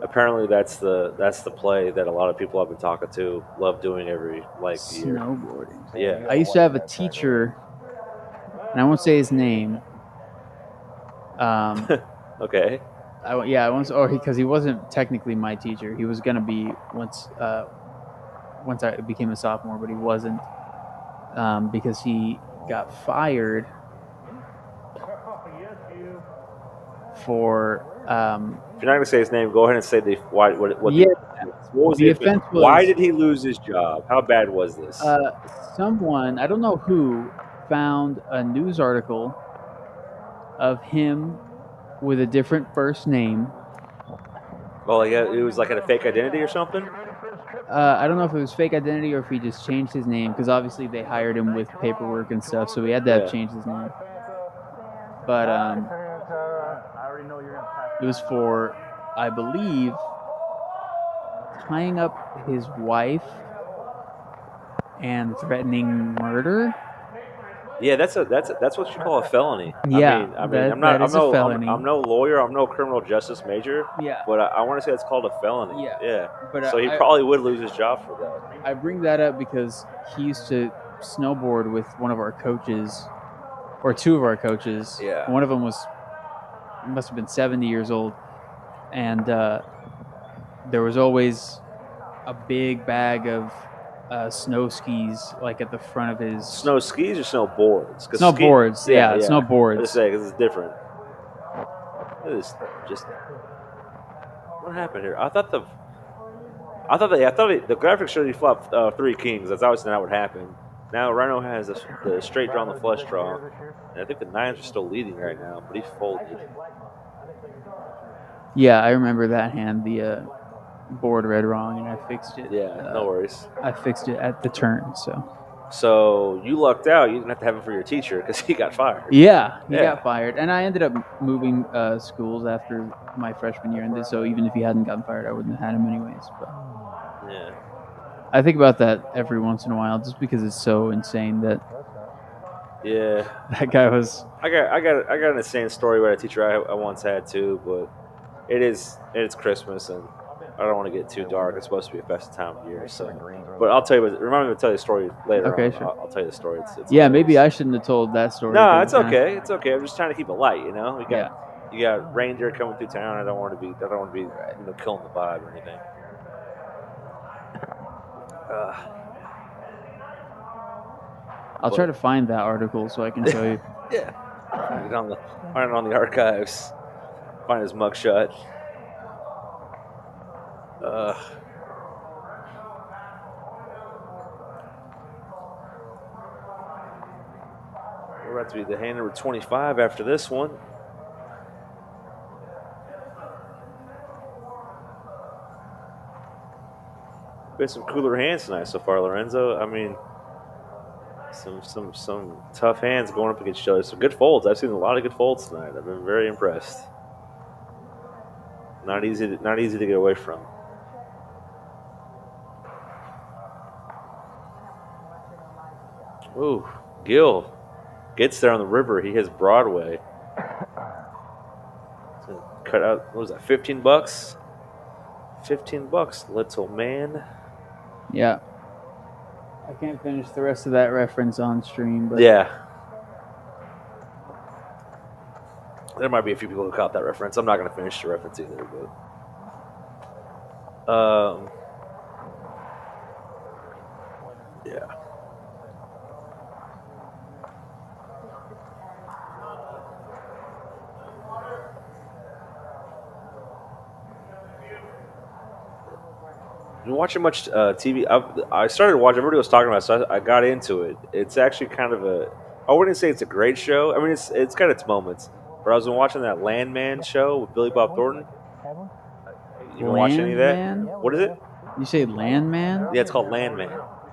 apparently that's the play that a lot of people I've been talking to love doing every year. Snowboarding. Yeah. I used to have a teacher, and I won't say his name. Okay. Because he wasn't technically my teacher. He was gonna be once I became a sophomore, but he wasn't because he got fired for. If you're not gonna say his name, go ahead and say why. What was the offense was? Why did he lose his job? How bad was this? Someone, I don't know who, found a news article of him with a different first name. Well, yeah, it was like a fake identity or something. I don't know if it was fake identity or if he just changed his name, because obviously they hired him with paperwork and stuff, so he had to have changed his name. But it was for, I believe, tying up his wife and threatening murder. Yeah, that's what you call a felony. Yeah, I mean, I'm no lawyer. I'm no criminal justice major. Yeah, but I want to say it's called a felony. Yeah. But so he probably would lose his job for that. I bring that up because he used to snowboard with one of our coaches, or two of our coaches. Yeah. One of them must have been 70 years old, and there was always a big bag of snow skis, like at the front of his. Snow skis or snowboards? Snowboards, snowboards. Let's say because it's different. It is just. What happened here? I thought the graphics showed he flopped 3 kings. That's obviously not what happened. Now Rhino has the straight draw and the flush draw, and I think the 9s are still leading right now, but he folded. Yeah, I remember that hand. The board read wrong, and I fixed it. Yeah, no worries. I fixed it at the turn, so. So you lucked out. You didn't have to have him for your teacher because he got fired. Yeah, he got fired, and I ended up moving schools after my freshman year ended. So even if he hadn't gotten fired, I wouldn't have had him anyways. But yeah, I think about that every once in a while, just because it's so insane that. Yeah, that guy was. I got an insane story about a teacher I once had too, but it's Christmas and I don't want to get too dark. It's supposed to be a festive time of year, so. But I'll tell you. Remind me to tell you the story later. Okay, on. sure. I'll tell you the story. It's maybe I shouldn't have told that story. No, it's okay. It's okay. I'm just trying to keep it light. You know, you got Yeah. you got reindeer coming through town. I don't want to be killing the vibe or anything. I'll try to find that article so I can show you. Yeah. Find it on the archives. Find his mugshot. We're about to be the hand number 25 after this one. Been some cooler hands tonight so far, Lorenzo. I mean, some tough hands going up against each other. Some good folds. I've seen a lot of good folds tonight. I've been very impressed. Not easy to get away from. Ooh, Gil gets there on the river. He has Broadway. So cut out. What was that? $15. $15, little man. Yeah. I can't finish the rest of that reference on stream, but yeah. There might be a few people who caught that reference. I'm not going to finish the reference either, but yeah. You watching much TV? I started watching. Everybody was talking about it, so I got into it. It's actually kind of I wouldn't say it's a great show. I mean, it's got its moments. But I was watching that Landman show with Billy Bob Thornton. You been watching any of that? Landman? What is it? You say Landman? Yeah, it's called Landman.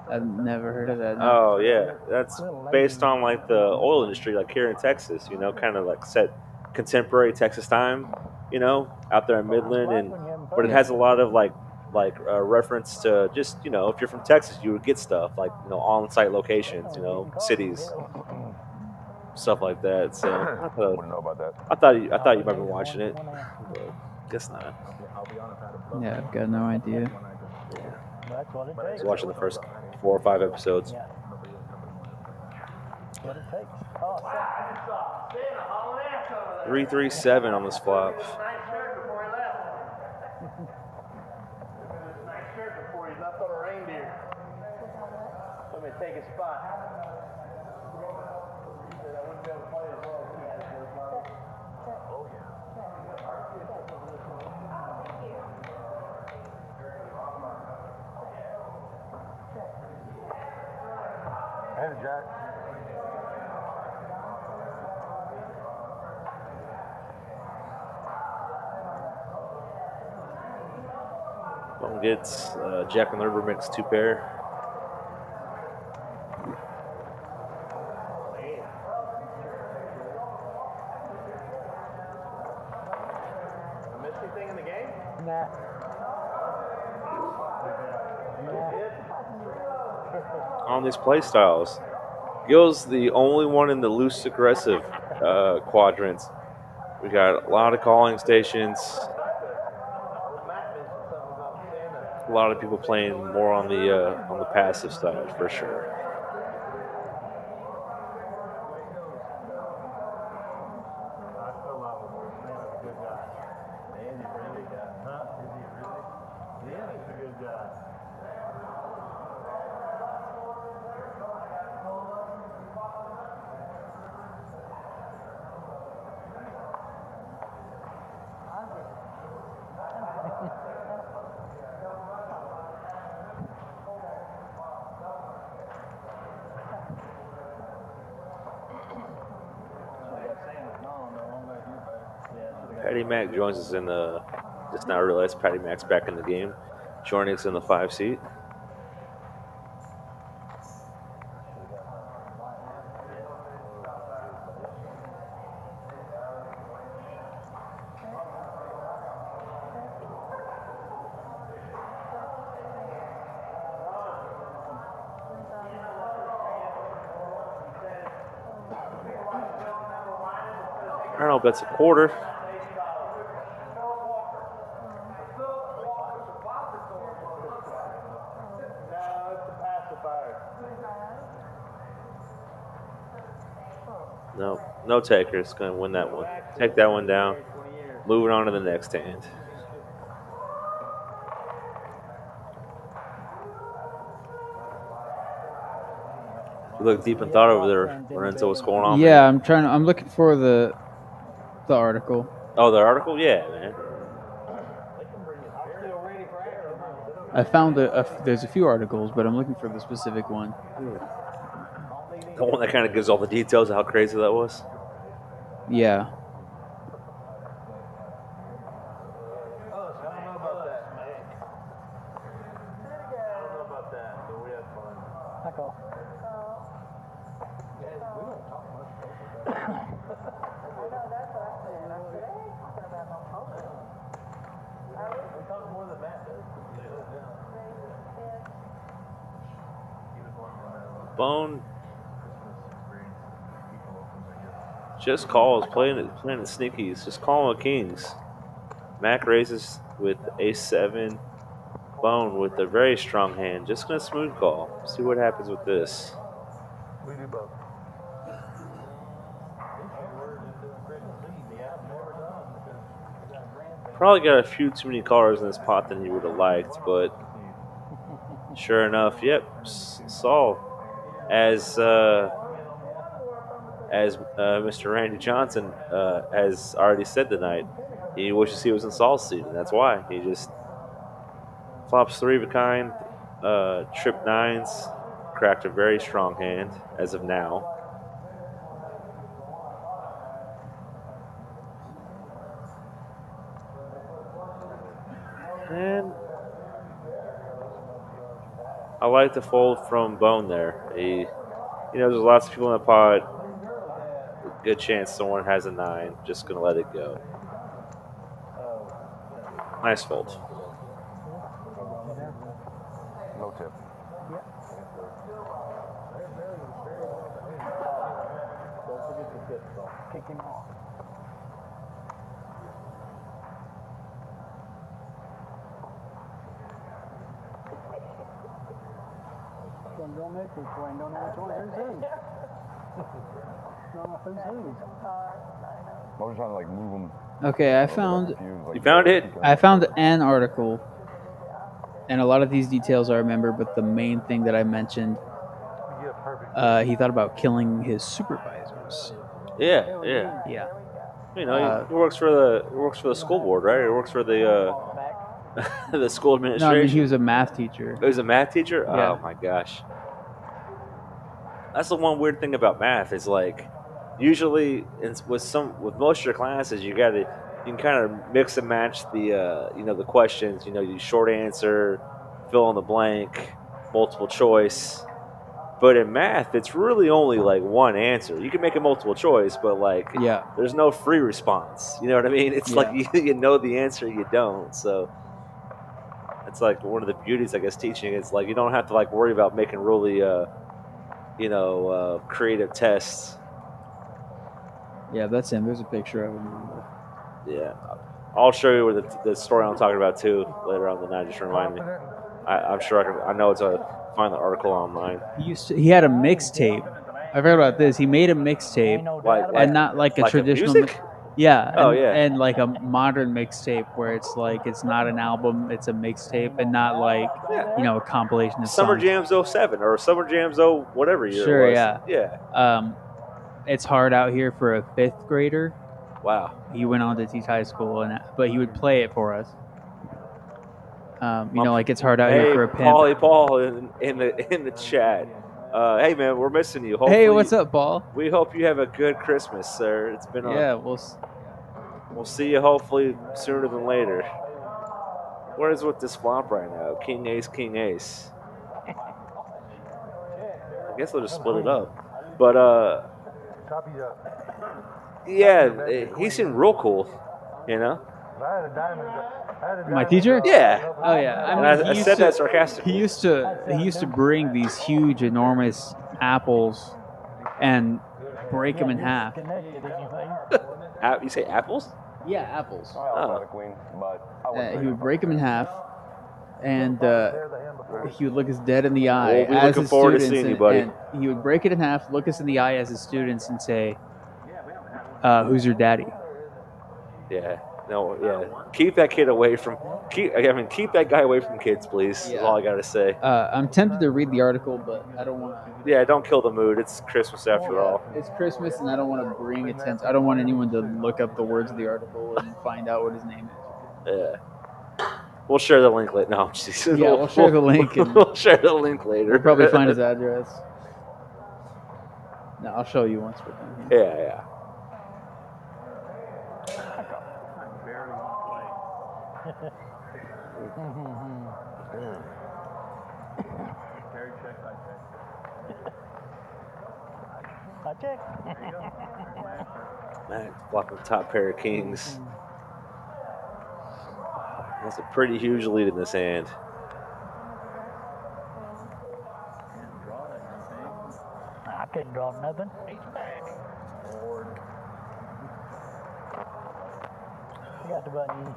I've never heard of that. Oh yeah, that's based on like the oil industry, like here in Texas. You know, kind of like set contemporary Texas time. You know, out there in Midland, but it has a lot of like like a reference to just if you're from Texas, you would get stuff like on-site locations, cities, stuff like that. So I wouldn't know about that. I thought you might have been watching it, but guess not. Yeah, I've got no idea. That's what it I takes. was watching the first 4 or 5 episodes. That's what it takes. Oh, 337 on this flop. Nice shirt before he left. Nice shirt before he left on a reindeer. Let me take his spot. He said I wouldn't be able to play as well. Oh, yeah. Hey, Jack. Bone gets Jack and the River mix 2 pair. Missed anything in the game? Nah. On these play styles, Gil's the only one in the loose aggressive quadrants. We got a lot of calling stations. A lot of people playing more on the passive side for sure. I still love him. Man, he's a good guy. Man, he's a really good guy. Huh? Is he really? Yeah, he's a good guy. Patty Mack joins us in the. Just now realized Patty Mack's back in the game, joining us in the 5 seat. Arnold bets a quarter. No takers. Going to win that one. Take that one down. Moving on to the next hand. You look deep in thought over there, Lorenzo. What's going on? Yeah, man? I'm looking for the article. Oh, the article? Yeah, man. I found there's a few articles, but I'm looking for the specific one. The one that kind of gives all the details of how crazy that was? Yeah. Bone just calls, playing the sneakies, just calling the kings. Mac raises with A7. Bone with a very strong hand, just gonna smooth call. See what happens with this. We do both. Probably got a few too many callers in this pot than he would have liked, but sure enough, yep, Saul, as Mr. Randy Johnson has already said tonight, he wishes he was in Saul's seat, and that's why he just flops 3 of a kind, trip 9s, cracked a very strong hand as of now. And I like the fold from Bone there. There's lots of people in the pot. Good chance someone has a 9. Just gonna let it go. Nice fold. Kick him off. Don't make this way. Don't know which one who's who. Don't know who's who. I was trying to like move them. Okay, I found You found it? I found an article, and a lot of these details I remember, but the main thing that I mentioned, he thought about killing his supervisors. Yeah, yeah. Yeah. You know, he works for the school board, right? He works for the the school No, I administration. mean, he was a math teacher. He was a math teacher? Yeah. Oh my gosh. That's the one weird thing about math is like usually with most of your classes you can kind of mix and match the the questions, you short answer, fill in the blank, multiple choice. But in math it's really only like one answer. You can make a multiple choice, but like Yeah. there's no free response. You know what I mean? It's like you know the answer, you don't. So it's like one of the beauties, I guess, teaching. It's like you don't have to like worry about making really, creative tests. Yeah, that's him. There's a picture of him. Yeah, I'll show you where the story I'm talking about too later on the night. Just remind me. I'm sure I know it's find the article online. He had a mixtape. I forgot about this. He made a mixtape, and not like a traditional. Music? Yeah. Oh, and, yeah. And like a modern mixtape where it's like it's not an album, it's a mixtape, and not like a compilation of Summer songs. Jams 07 or Summer Jams whatever year Sure, it was. yeah. It's hard out here for a 5th grader. Wow. He went on to teach high school, but he would play it for us. Like it's hard out here for a pimp. Paul in the chat. Hey man, we're missing you. Hopefully, Hey, what's up, Paul? We hope you have a good Christmas, sir. It's been we'll see you hopefully sooner than later. What is with this flop right now? King Ace, King Ace. I guess they'll just split it up. But yeah, he seemed real cool. My teacher? Yeah. Oh yeah. And I said that sarcastically. He used to bring these huge, enormous apples and break them in half. You say apples? Yeah, apples. But He would break them in half, and he would look us dead in the eye We'll be as looking his forward to students, seeing you, buddy. and he would break it in half, look us in the eye as his students, and say, "Who's your daddy?" Yeah. No, yeah. Keep that kid away from. Keep that guy away from kids, please. That's all I gotta say. I'm tempted to read the article, but I don't want to. Yeah, don't kill the mood. It's Christmas after all. It's Christmas, and I don't want to bring attention. I don't want anyone to look up the words of the article and find out what his name is. Yeah. We'll share the link later. No, jeez. Yeah, we'll share the link. And we'll share the link later. we'll probably find his address. No, I'll show you once we're done here. Yeah. I check. Man, blocking the top pair of kings. That's a pretty huge lead in this hand. I couldn't draw nothing. I got the button.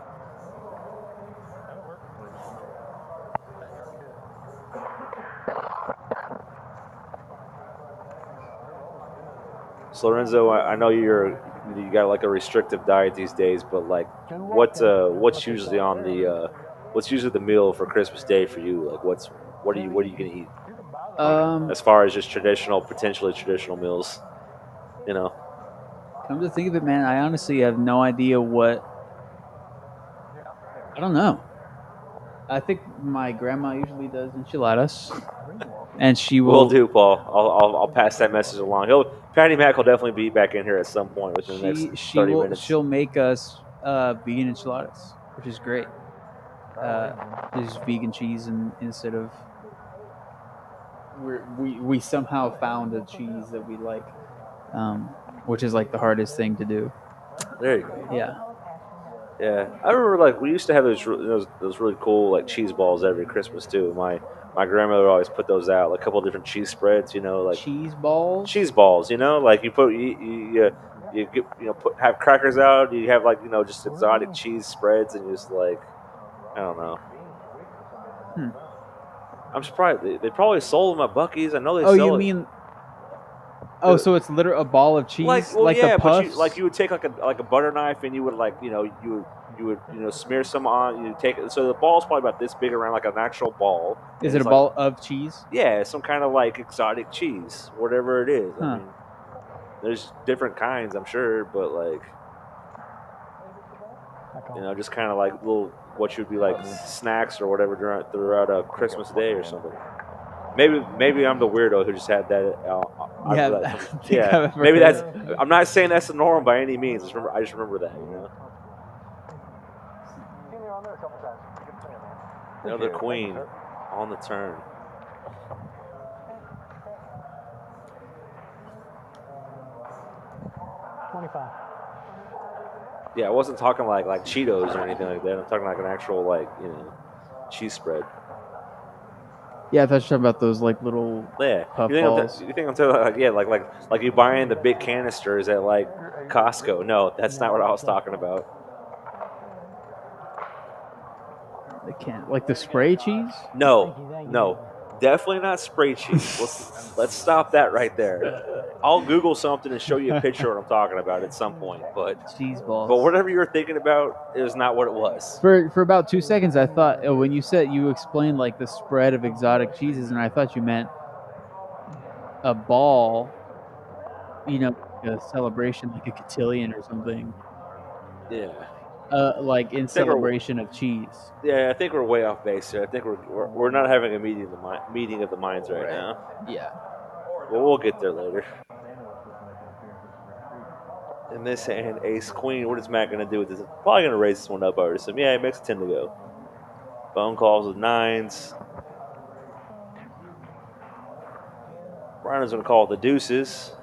So Lorenzo, I know you got like a restrictive diet these days, but like, what's usually on the what's usually the meal for Christmas Day for you? Like, what are you gonna eat? As far as just potentially traditional meals, Come to think of it, man, I honestly have no idea what. I don't know. I think my grandma usually does enchiladas, and she will. Will do, Paul. I'll pass that message along. Patty Mac will definitely be back in here at some point within the next 30 minutes. She'll make us vegan enchiladas, which is great. There's vegan cheese instead of. We somehow found a cheese that we like, which is like the hardest thing to do. There you go. Yeah. Yeah, I remember like we used to have those really cool like cheese balls every Christmas too. My grandmother always put those out, like a couple of different cheese spreads, like cheese balls. Cheese balls, like you you get have crackers out. You have like just exotic cheese spreads, and just like I don't know. I'm surprised they probably sold them at Buc-ee's. I know they. Oh, sell you it. mean? Oh, so it's literally a ball of cheese, the puffs. But you would take like a butter knife, and you would you would smear some on. You take it. So the ball's probably about this big around, like an actual ball. Is it a ball of cheese? Yeah, some kind of like exotic cheese, whatever it is. Huh. I mean, there's different kinds, I'm sure, but like just kind of like little what should be like snacks or whatever throughout Christmas Day or something. Maybe I'm the weirdo who just had that. Maybe that's. I'm not saying that's the norm by any means. I just remember that. Another queen on the turn. $25. Yeah, I wasn't talking like Cheetos or anything like that. I'm talking like an actual cheese spread. Yeah, I thought you were talking about those like little puff balls. You think I'm talking like you buying the big canisters at like Costco? No, that's not what I was talking about. They can't like the spray cheese. No, definitely not spray cheese. Let's stop that right there. I'll Google something and show you a picture of what I'm talking about at some point. But cheese balls. But whatever you're thinking about is not what it was. For about 2 seconds, I thought when you explained like the spread of exotic cheeses, and I thought you meant a ball, a celebration like a cotillion or something. Yeah. Like in celebration of cheese. Yeah, I think we're way off base here. I think we're not having a meeting of the minds right now. Yeah. Well, we'll get there later. In this hand, ace queen. What is Matt going to do with this? Probably going to raise this one up. I would assume. Yeah, it makes 10 to go. Phone calls with nines. Brian is going to call the deuces.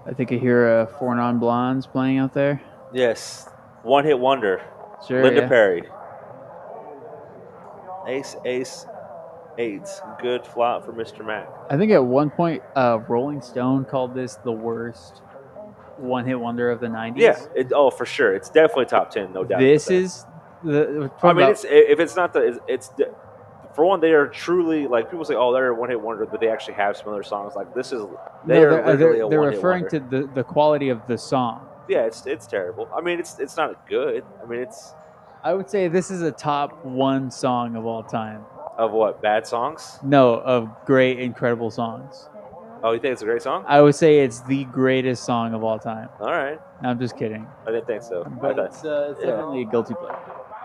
I think I hear 4 non-blondes playing out there. Yes. One-hit wonder. Sure, Linda Perry. Ace, ace, eights. Good flop for Mr. Mac. I think at one point, Rolling Stone called this the worst one-hit wonder of the 90s. Yeah. For sure. It's definitely top 10, no doubt. This is the. I mean, if it's not it's for one, they are truly like people say, oh, they're a one-hit wonder, but they actually have some other songs. Like this is they're referring to the quality of the song. Yeah, it's terrible. I mean, it's not good. I mean, I would say this is a top 1 song of all time. Of what? Bad songs? No, of great, incredible songs. Oh, you think it's a great song? I would say it's the greatest song of all time. All right. No, I'm just kidding. I didn't think so. But it's definitely a guilty pleasure.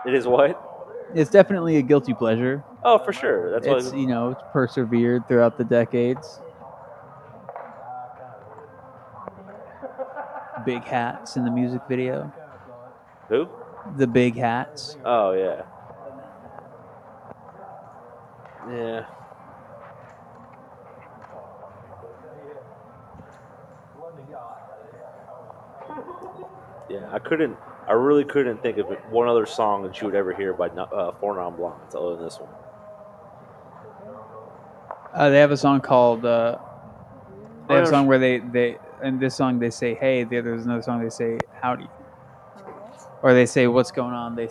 It is what? It's definitely a guilty pleasure. Oh, for sure. That's it's it's persevered throughout the decades. Big hats in the music video. Who? The big hats. Oh yeah. Yeah. Yeah, I really couldn't think of one other song that you would ever hear by 4 Non-Blondes other than this one. They have a song called. They have a song where they in this song they say hey. There's another song they say howdy. Or they say what's going on. They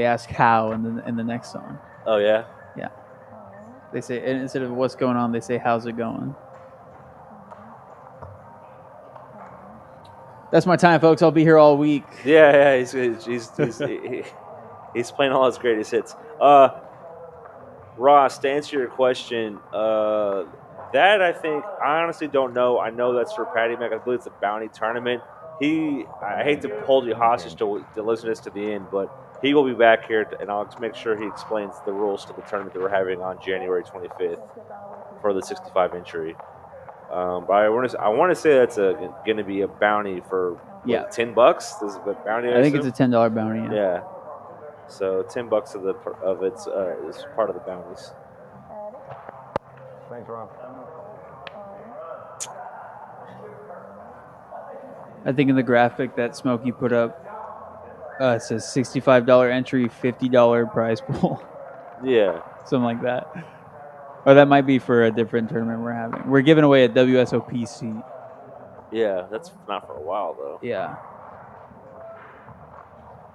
ask how in the next song. Oh yeah. Yeah. They say and instead of what's going on, they say how's it going. That's my time, folks. I'll be here all week. Yeah. He's playing all his greatest hits. Ross, to answer your question, that I honestly don't know. I know that's for Patty Mac. I believe it's a bounty tournament. I hate to hold you hostage to listen to this to the end, but he will be back here, and I'll make sure he explains the rules to the tournament that we're having on January 25th for the 65 entry. But I want to say that's going to be a bounty for $10. This is a bounty. I think it's a $10 bounty. Yeah. So $10 of it's is part of the bounties. Thanks, Ron. I think in the graphic that Smokey put up, it says $65 entry, $50 prize pool. Yeah. Something like that. Or that might be for a different tournament we're having. We're giving away a WSOP seat. Yeah, that's not for a while though. Yeah.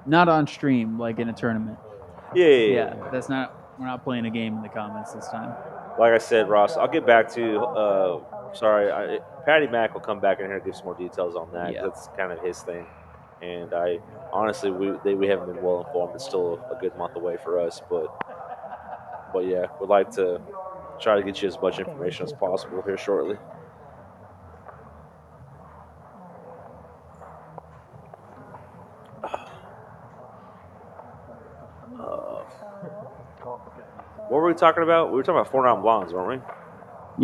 Not on stream, like in a tournament. Yeah. That's not. We're not playing a game in the comments this time. Like I said, Ross, I'll get back to you. Sorry, Patty Mack will come back in here and give some more details on that. Yeah. That's kind of his thing. And I honestly, we haven't been well informed. It's still a good month away for us, but yeah, we'd like to try to get you as much information as possible here shortly. What were we talking about? We were talking about 4 Non Blondes, weren't we?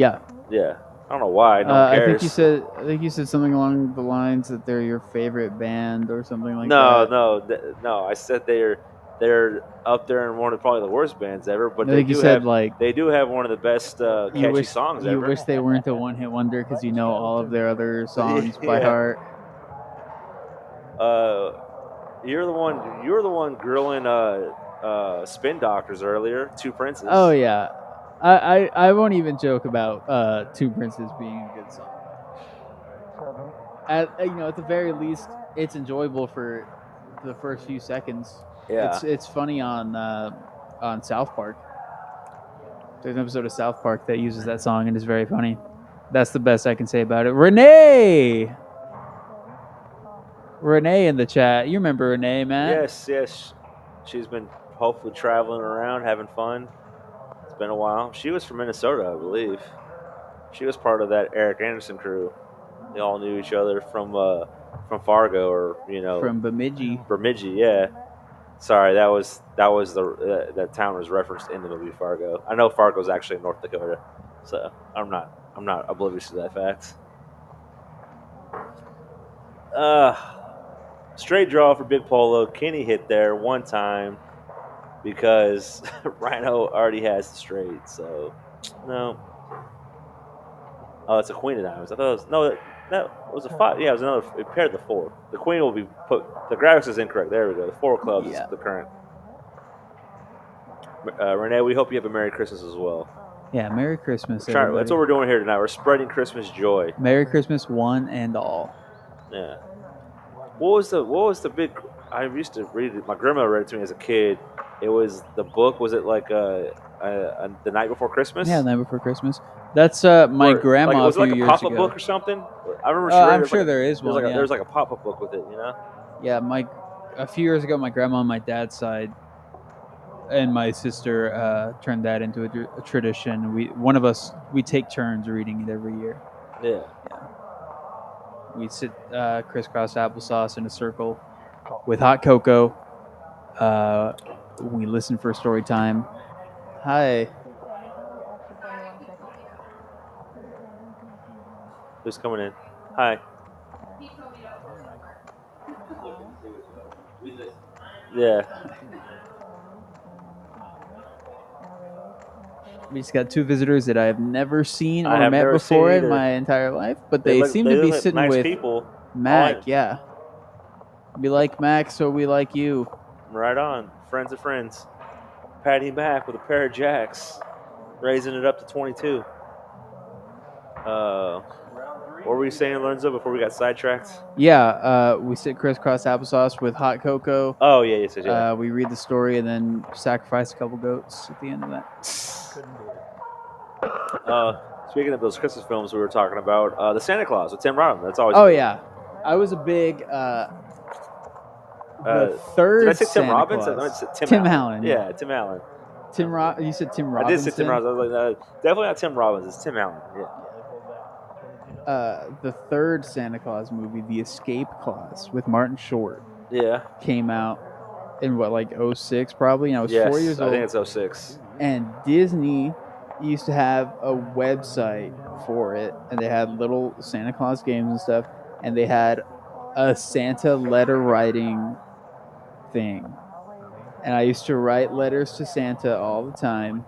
Yeah. Yeah. I don't know why. No one cares. I think you said something along the lines that they're your favorite band or something like that. No. I said they're up there in one of probably the worst bands ever. But I think you said like they do have one of the best catchy songs ever. You wish they weren't a one-hit wonder because you know all of their other songs by heart. You're the one grilling Spin Doctors earlier. Two Princes. Oh yeah. I won't even joke about Two Princes being a good song. At the very least, it's enjoyable for the first few seconds. Yeah, it's funny on South Park. There's an episode of South Park that uses that song and it's very funny. That's the best I can say about it. Renee in the chat. You remember Renee, man? Yes. She's been hopefully traveling around, having fun. It's been a while. She was from Minnesota, I believe. She was part of that Eric Anderson crew. They all knew each other from Fargo, or from Bemidji. Bemidji, yeah. Sorry, that was that town was referenced in the movie Fargo. I know Fargo's actually in North Dakota, so I'm not oblivious to that fact. Straight draw for Big Polo. Kenny hit there one time because Rhino already has the straight, so no. Oh, it's a queen of diamonds. I thought that was a 5. Yeah, it was another. It paired the 4. The queen will be put. The graphics is incorrect. There we go. The 4 of clubs is the current. Renee, we hope you have a Merry Christmas as well. Yeah, Merry Christmas. That's what we're doing here tonight. We're spreading Christmas joy. Merry Christmas, one and all. Yeah. What was the big? I used to read it. My grandma read it to me as a kid. It was the book. Was it like The Night Before Christmas? Yeah, The Night Before Christmas. That's my grandma was a few it like years a pop-up ago. book or something? I remember. I'm sure there is one. There's like a pop-up book with it, Yeah, a few years ago, my grandma on my dad's side and my sister turned that into a tradition. We take turns reading it every year. Yeah. We sit crisscross applesauce in a circle with hot cocoa. We listen for story time. Hi. Who's coming in? Hi. Yeah. We just got 2 visitors that I have never seen or met before in my entire life, but they seem to be sitting nice with people. Mac. Yeah. We like Mac, so we like you. Right on. Friends of friends. Patty Mac with a pair of jacks. Raising it up to 22. What were we saying, Lorenzo, before we got sidetracked? Yeah, we sit crisscross applesauce with hot cocoa. Oh, yeah, yes. We read the story and then sacrifice a couple goats at the end of that. Speaking of those Christmas films we were talking about, The Santa Claus with Tim Robbins. That's always. Oh, yeah. I was a big. The third. Did I say Tim Santa Robbins? Claus. Tim Allen. Yeah, Tim Allen. You said Tim Robbins. I did say Tim Robbins. I was like, definitely not Tim Robbins. It's Tim Allen. Yeah. The third Santa Claus movie, The Escape Clause, with Martin Short. Yeah. Came out in like 06 probably. And I was 4 years old. I think it's 06. And Disney used to have a website for it, and they had little Santa Claus games and stuff, and they had a Santa letter writing thing. And I used to write letters to Santa all the time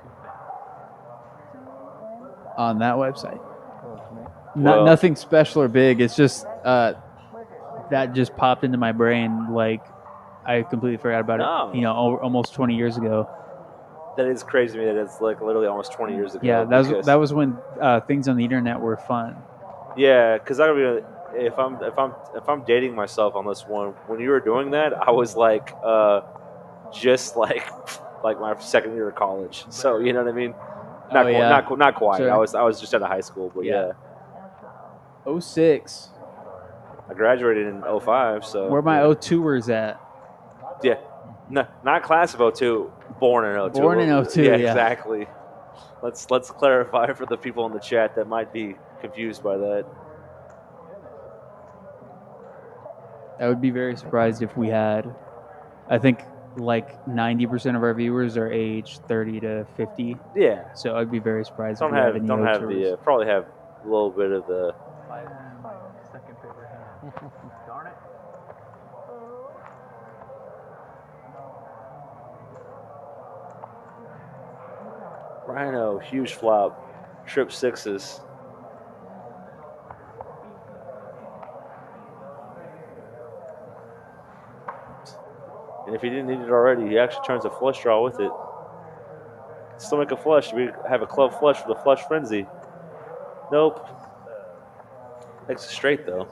on that website. Nothing special or big. It's just that just popped into my brain. Like I completely forgot about it. Almost 20 years ago. That is crazy to me that it's like literally almost 20 years ago. Yeah, that was when things on the internet were fun. Yeah, because if I'm dating myself on this one, when you were doing that, I was like just like my second year of college. So you know what I mean? Not quite. Sure. I was just out of high school, but yeah. 06. I graduated in 05, so Where my 02ers at? Yeah. No, not class of 02, born in 02. Born in 02, yeah. yeah. Exactly. Let's clarify for the people in the chat that might be confused by that. I would be very surprised if we had. I think like 90% of our viewers are age 30 to 50. Yeah. So I'd be very surprised Don't if we have had any don't have O2ers. the probably have a little bit of the. Second favorite hand. Darn it. Rhino, huge flop, trip sixes. And if he didn't need it already, he actually turns a flush draw with it. Still make a flush. We have a club flush for the flush frenzy. Nope. Makes it straight though.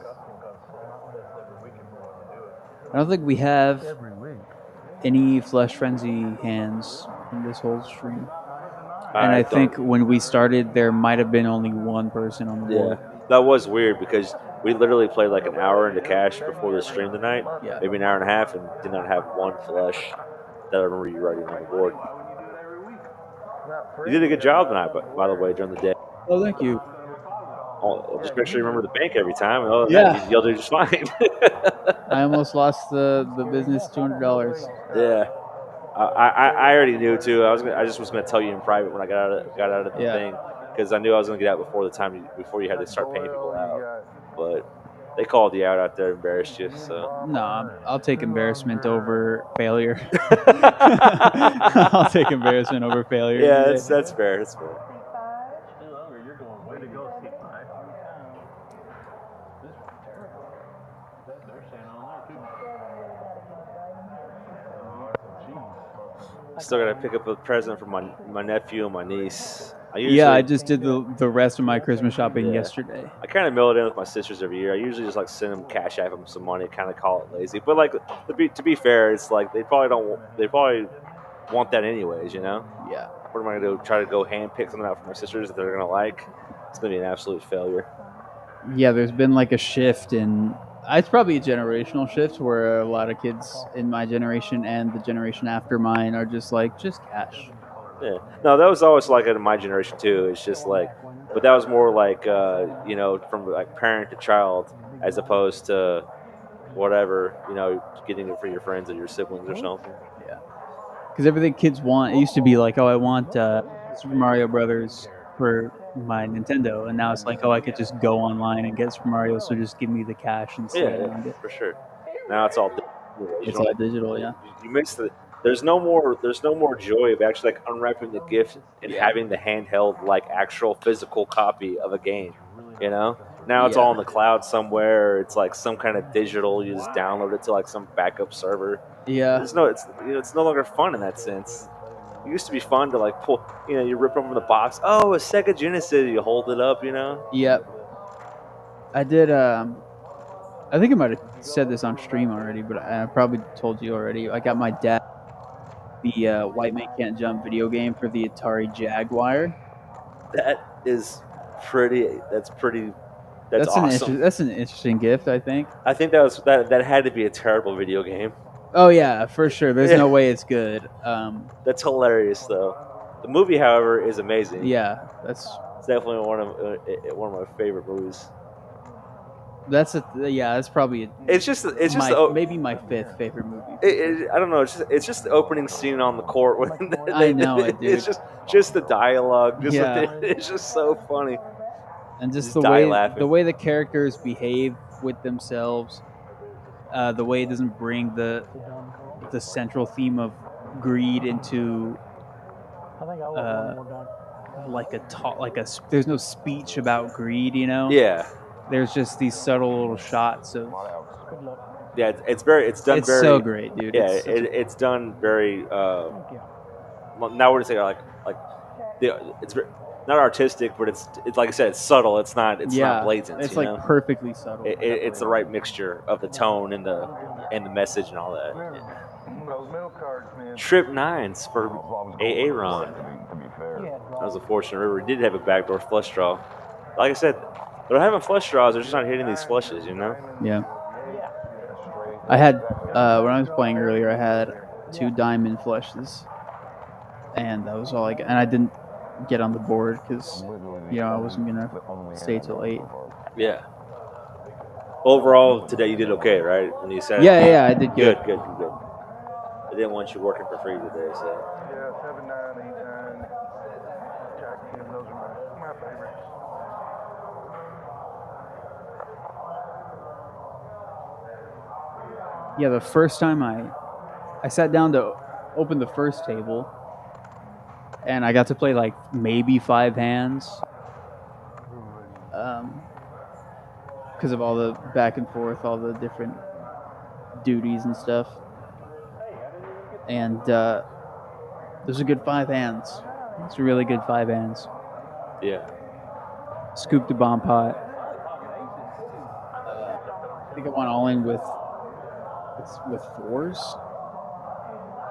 I don't think we have any flush frenzy hands in this whole stream. And I think when we started, there might have been only one person on the board. Yeah, that was weird because we literally played like an hour into cash before the stream tonight. Yeah. Maybe an hour and a half, and did not have one flush that I remember you writing on the board. You did a good job tonight, by the way, during the day. Oh, thank you. Just make sure you remember the bank every time. Oh, Yeah. You'll do just fine. I almost lost the business $200. Yeah. I already knew too. I just was gonna tell you in private when I got out of the thing, because I knew I was gonna get out before you had to start paying people out. But they called you out there, embarrassed you. So no, I'll take embarrassment over failure. I'll take embarrassment over failure. Yeah, that's fair. That's fair. Still over, you're going way to go, C5. They're staying on there too. Still gotta pick up a present for my nephew and my niece. I just did the rest of my Christmas shopping yesterday. I kind of mail it in with my sisters every year. I usually just like send them cash app them some money, kind of call it lazy. But like to be fair, it's like they probably want that anyways, you know? Yeah. What am I gonna do? Try to go hand pick something out for my sisters that they're gonna like? It's gonna be an absolute failure. Yeah, there's been like a shift in. It's probably a generational shift where a lot of kids in my generation and the generation after mine are just cash. Yeah. No, that was always like in my generation too. It's just like, but that was more like from like parent to child, as opposed to whatever, getting it for your friends or your siblings or something. Yeah. Because everything kids want, it used to be like, oh, I want Super Mario Brothers for my Nintendo, and now it's like, oh, I could just go online and get Super Mario, so just give me the cash instead. Yeah, for sure. Now it's all digital. It's all digital, yeah. You mix the. There's no more joy of actually like unwrapping the gift and having the handheld like actual physical copy of a game. Now it's all in the cloud somewhere. It's like some kind of digital. You just download it to like some backup server. Yeah. It's no longer fun in that sense. It used to be fun to like pull. You rip open the box. Oh, a Sega Genesis. You hold it up. Yep. I did. I think I might have said this on stream already, but I probably told you already. I got my dad the White Man Can't Jump video game for the Atari Jaguar. That's awesome. That's an interesting gift, I think. I think that had to be a terrible video game. Oh yeah, for sure. There's no way it's good. That's hilarious though. The movie, however, is amazing. Yeah, it's definitely one of my favorite movies. That's probably. Maybe my fifth favorite movie. I don't know. It's just the opening scene on the court when I know it, dude. It's just the dialogue. It's just so funny. And just the way the characters behave with themselves, the way it doesn't bring the central theme of greed into there's no speech about greed, Yeah. There's just these subtle little shots of. Yeah, it's done it's very. so great, dude. Yeah, it's done very now we're just saying it's not artistic, but it's like I said, it's subtle. It's not blatant. It's you like know? perfectly subtle. It's the right mixture of the tone and the message and all that. Those middle cards, man. Trip 9s for AA Ron. To be fair. That was a fortunate river. He did have a backdoor flush draw. Like I said, they're having flush draws. They're just not hitting these flushes, you know? Yeah. I had, when I was playing earlier, I had 2 diamond flushes. And that was all I got. And I didn't get on the board because, I wasn't going to stay till 8. Yeah. Overall, today you did okay, right? When you said Yeah, I did good. Good. I didn't want you working for free today, so. Yeah, 7, 9, 8, 9. Jack 10, those are my favorites. Yeah, the first time I sat down to open the first table, and I got to play like maybe 5 hands, because of all the back and forth, all the different duties and stuff. And there's a good 5 hands. It's a really good 5 hands. Yeah. Scooped a bomb pot. I think I went all in with 4s.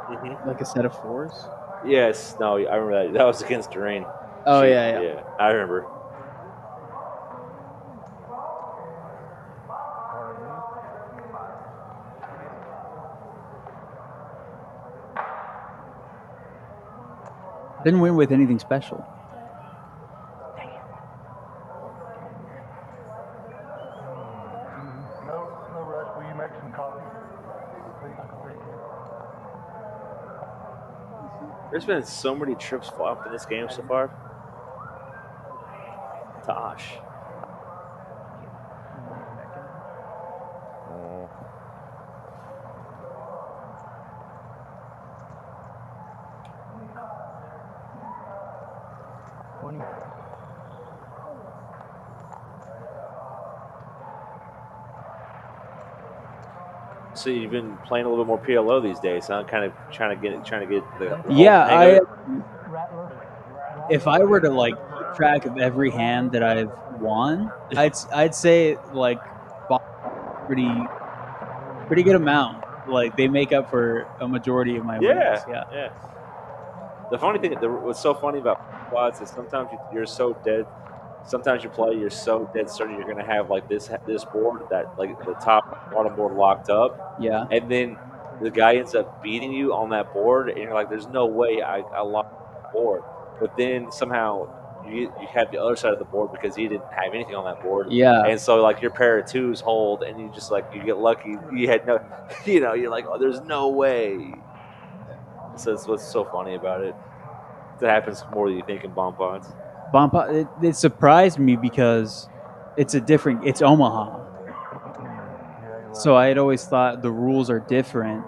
Mm-hmm. Like a set of 4s. Yes. No, I remember that. That was against Doreen. Oh, yeah. Yeah, I remember. Didn't win with anything special. No rush. Will you make some coffee? There's been so many trips flopped in this game so far. Tosh. So you've been playing a little bit more PLO these days, huh? Kind of trying to get the yeah. If I were to like keep track of every hand that I've won, I'd say like pretty good amount. Like they make up for a majority of my wins. Yeah. The funny thing, what's so funny about quads is sometimes you're so dead. Sometimes you're so dead certain you're gonna have like this board that like the top bottom board locked up. Yeah. And then the guy ends up beating you on that board, and you're like, "There's no way I locked the board." But then somehow you have the other side of the board because he didn't have anything on that board. Yeah. And so like your pair of 2s hold, and you just like you get lucky. You had no, you're like, "Oh, there's no way." So that's what's so funny about it. That happens more than you think in bomb pods. Bomb pot. It surprised me because it's Omaha. So I had always thought the rules are different.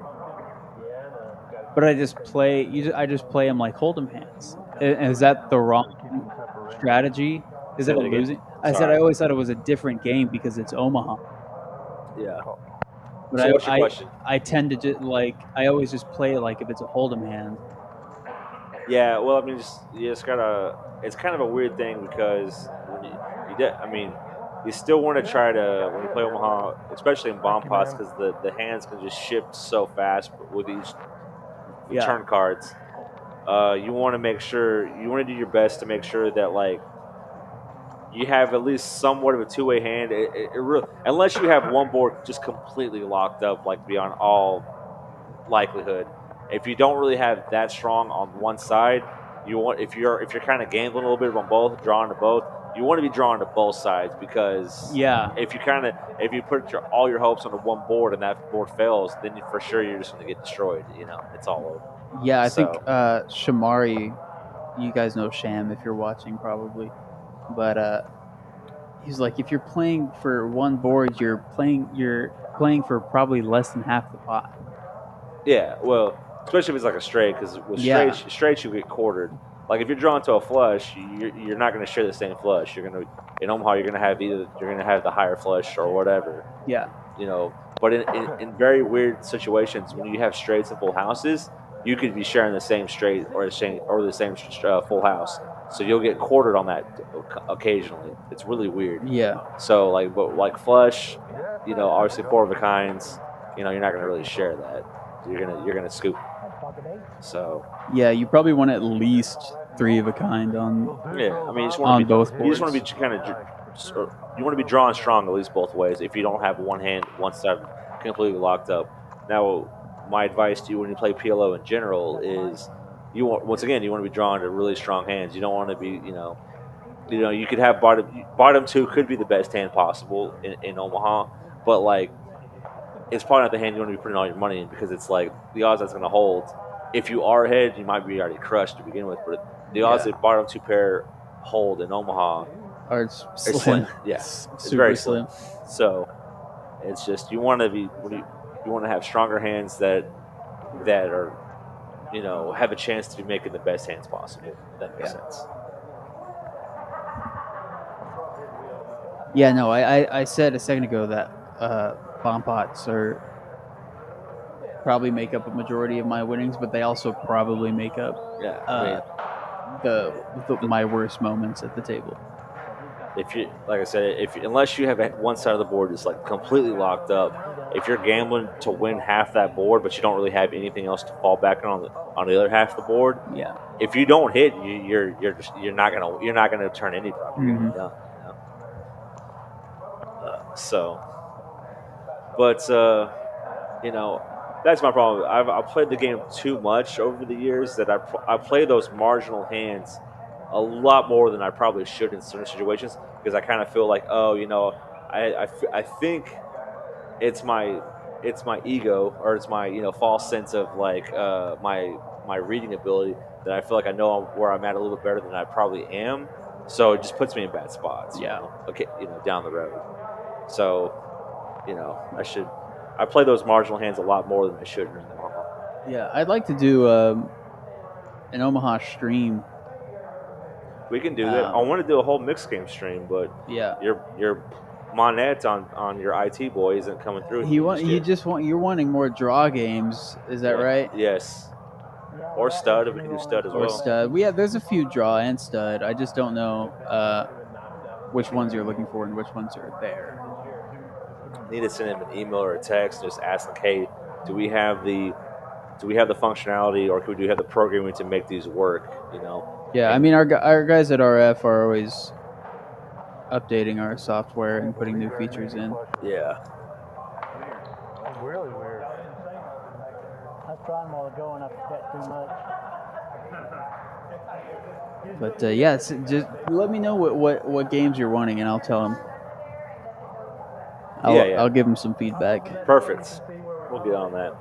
But I just play them like hold'em hands. Is that the wrong strategy? Is it a losing? I said I always thought it was a different game because it's Omaha. Yeah. But so what's your question? I tend to just I always just play it like if it's a hold'em hand. Yeah, well, I mean, it's kind of a weird thing because you still want to try to, when you play Omaha, especially in bomb pots, because the hands can just shift so fast with each turn cards. You want to do your best to make sure that like you have at least somewhat of a two-way hand. Unless you have one board just completely locked up, like beyond all likelihood. If you don't really have that strong on one side, if you're kind of gambling a little bit on both, drawing to both, you want to be drawing to both sides because if you put all your hopes on the one board and that board fails, then for sure you're just going to get destroyed. It's all over. Yeah, I think Shamari, you guys know Sham if you're watching probably, but he's like, if you're playing for one board, you're playing for probably less than half the pot. Yeah, well, especially if it's like a straight, because with straight you get quartered. Like if you're drawn to a flush, you're not going to share the same flush. You're going to in Omaha you're going to have the higher flush or whatever. Yeah. But in very weird situations when you have straights and full houses, you could be sharing the same straight or the same full house. So you'll get quartered on that occasionally. It's really weird. Yeah. So like flush, obviously 4 of a kinds. You're not gonna really share that. You're gonna scoop. So yeah, you probably want at least 3 of a kind on. Yeah, I mean, you just on want to be both You just want to boards. be kind of you want to be drawing strong at least both ways. If you don't have one side completely locked up. Now, my advice to you when you play PLO in general is you want to be drawing to really strong hands. You don't want to be you could have bottom 2 could be the best hand possible in Omaha, but like it's probably not the hand you want to be putting all your money in because it's like the odds that's going to hold. If you are ahead, you might be already crushed to begin with, but the odds that bottom 2 pair hold in Omaha are slim. slim. Yeah, It's it's super very slim. So it's just you want to have stronger hands that are have a chance to be making the best hands possible. If that makes sense. Yeah, no, I said a second ago that bomb pots are probably make up a majority of my winnings, but they also probably make up my worst moments at the table. If you, like I said, unless you have one side of the board just like completely locked up, if you're gambling to win half that board, but you don't really have anything else to fall back on the other half of the board, if you don't hit, you're not gonna turn any profit. You're gonna be done. That's my problem. I've played the game too much over the years that I play those marginal hands a lot more than I probably should in certain situations because I kind of feel like, I think it's my ego or it's my false sense of like my reading ability that I feel like I know where I'm at a little bit better than I probably am. So it just puts me in bad spots. Down the road. So I play those marginal hands a lot more than I should in Omaha. Yeah, I'd like to do an Omaha stream. We can do that. I want to do a whole mixed game stream, but your Monet on your IT boy isn't coming through. You're wanting more draw games, is that right? Yes. Or stud, if we can do stud as well. Or stud. There's a few draw and stud. I just don't know which ones you're looking for and which ones are there. Need to send him an email or a text, just asking, hey, do we have the functionality, or do we have the programming to make these work? Yeah, I mean our guys at RF are always updating our software and putting new features in. Yeah. It's really weird. I was trying while ago and I forgot too much. But just let me know what games you're wanting, and I'll tell them. I'll give them some feedback. Perfect. We'll get on that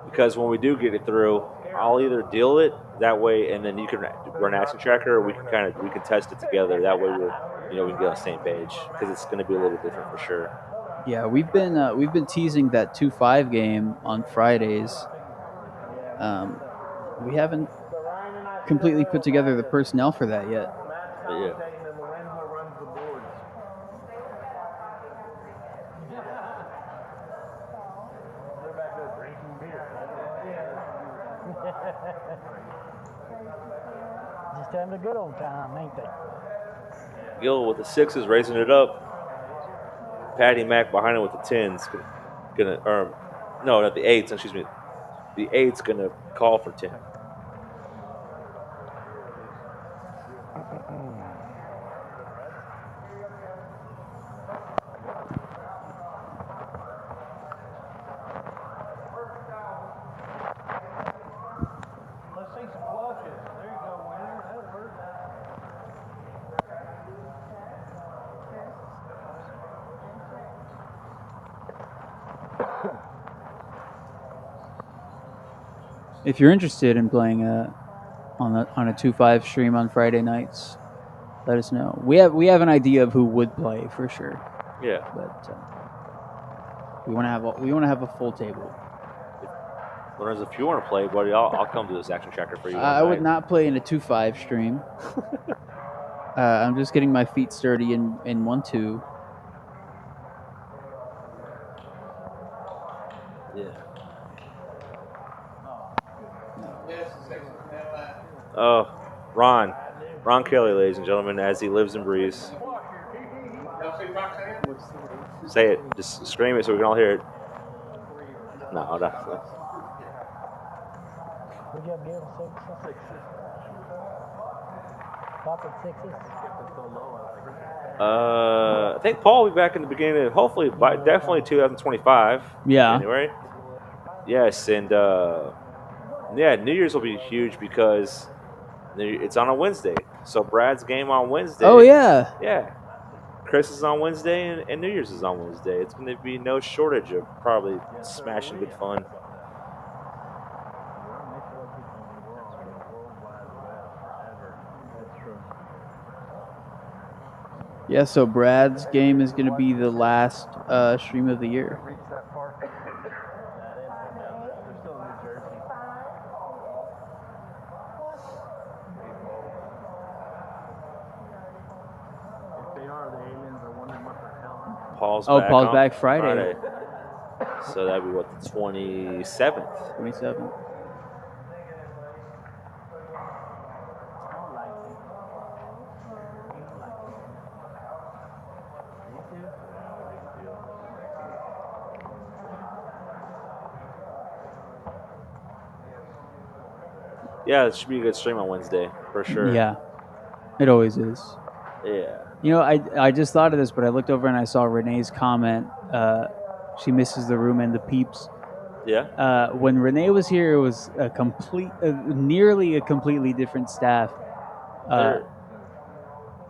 because when we do get it through, I'll either deal it that way, and then you can run action tracker, or we can test it together. That way we can get on the same page because it's going to be a little different for sure. Yeah, we've been teasing that 2-5 game on Fridays. We haven't completely put together the personnel for that yet. Yeah. Just having a good old time, ain't they? Gill with the 6s raising it up. Patty Mack behind him with the 10s. Not the 8s, excuse me. The 8's going to call for 10. Let's see some flushes. There you go, winner. That'll work. If you're interested in playing on a 2-5 stream on Friday nights, let us know. We have an idea of who would play for sure. Yeah, but we want to have a full table. Lorenzo, if you want to play, buddy, I'll come to this action tracker for you. I would not play in a 2-5 stream. I'm just getting my feet sturdy in 1-2. Yeah. No. Ron Kelly, ladies and gentlemen, as he lives and breathes. Say it. Just scream it so we can all hear it. No, definitely. Would you have given sixes? Top at sixes? I think Paul will be back in the beginning of, hopefully, by definitely 2025. Yeah. January. Yes, and yeah, New Year's will be huge because it's on a Wednesday. So Brad's game on Wednesday. Oh, yeah. Yeah. Chris is on Wednesday and New Year's is on Wednesday. It's going to be no shortage of probably smashing good fun. Yeah, so Brad's game is going to be the last stream of the year. Paul's back Friday. So that'd be what, the 27th? 27th. Yeah, it should be a good stream on Wednesday, for sure. Yeah, it always is. Yeah. You know, I just thought of this, but I looked over and I saw Renee's comment. She misses the room and the peeps. Yeah. When Renee was here, it was nearly a completely different staff.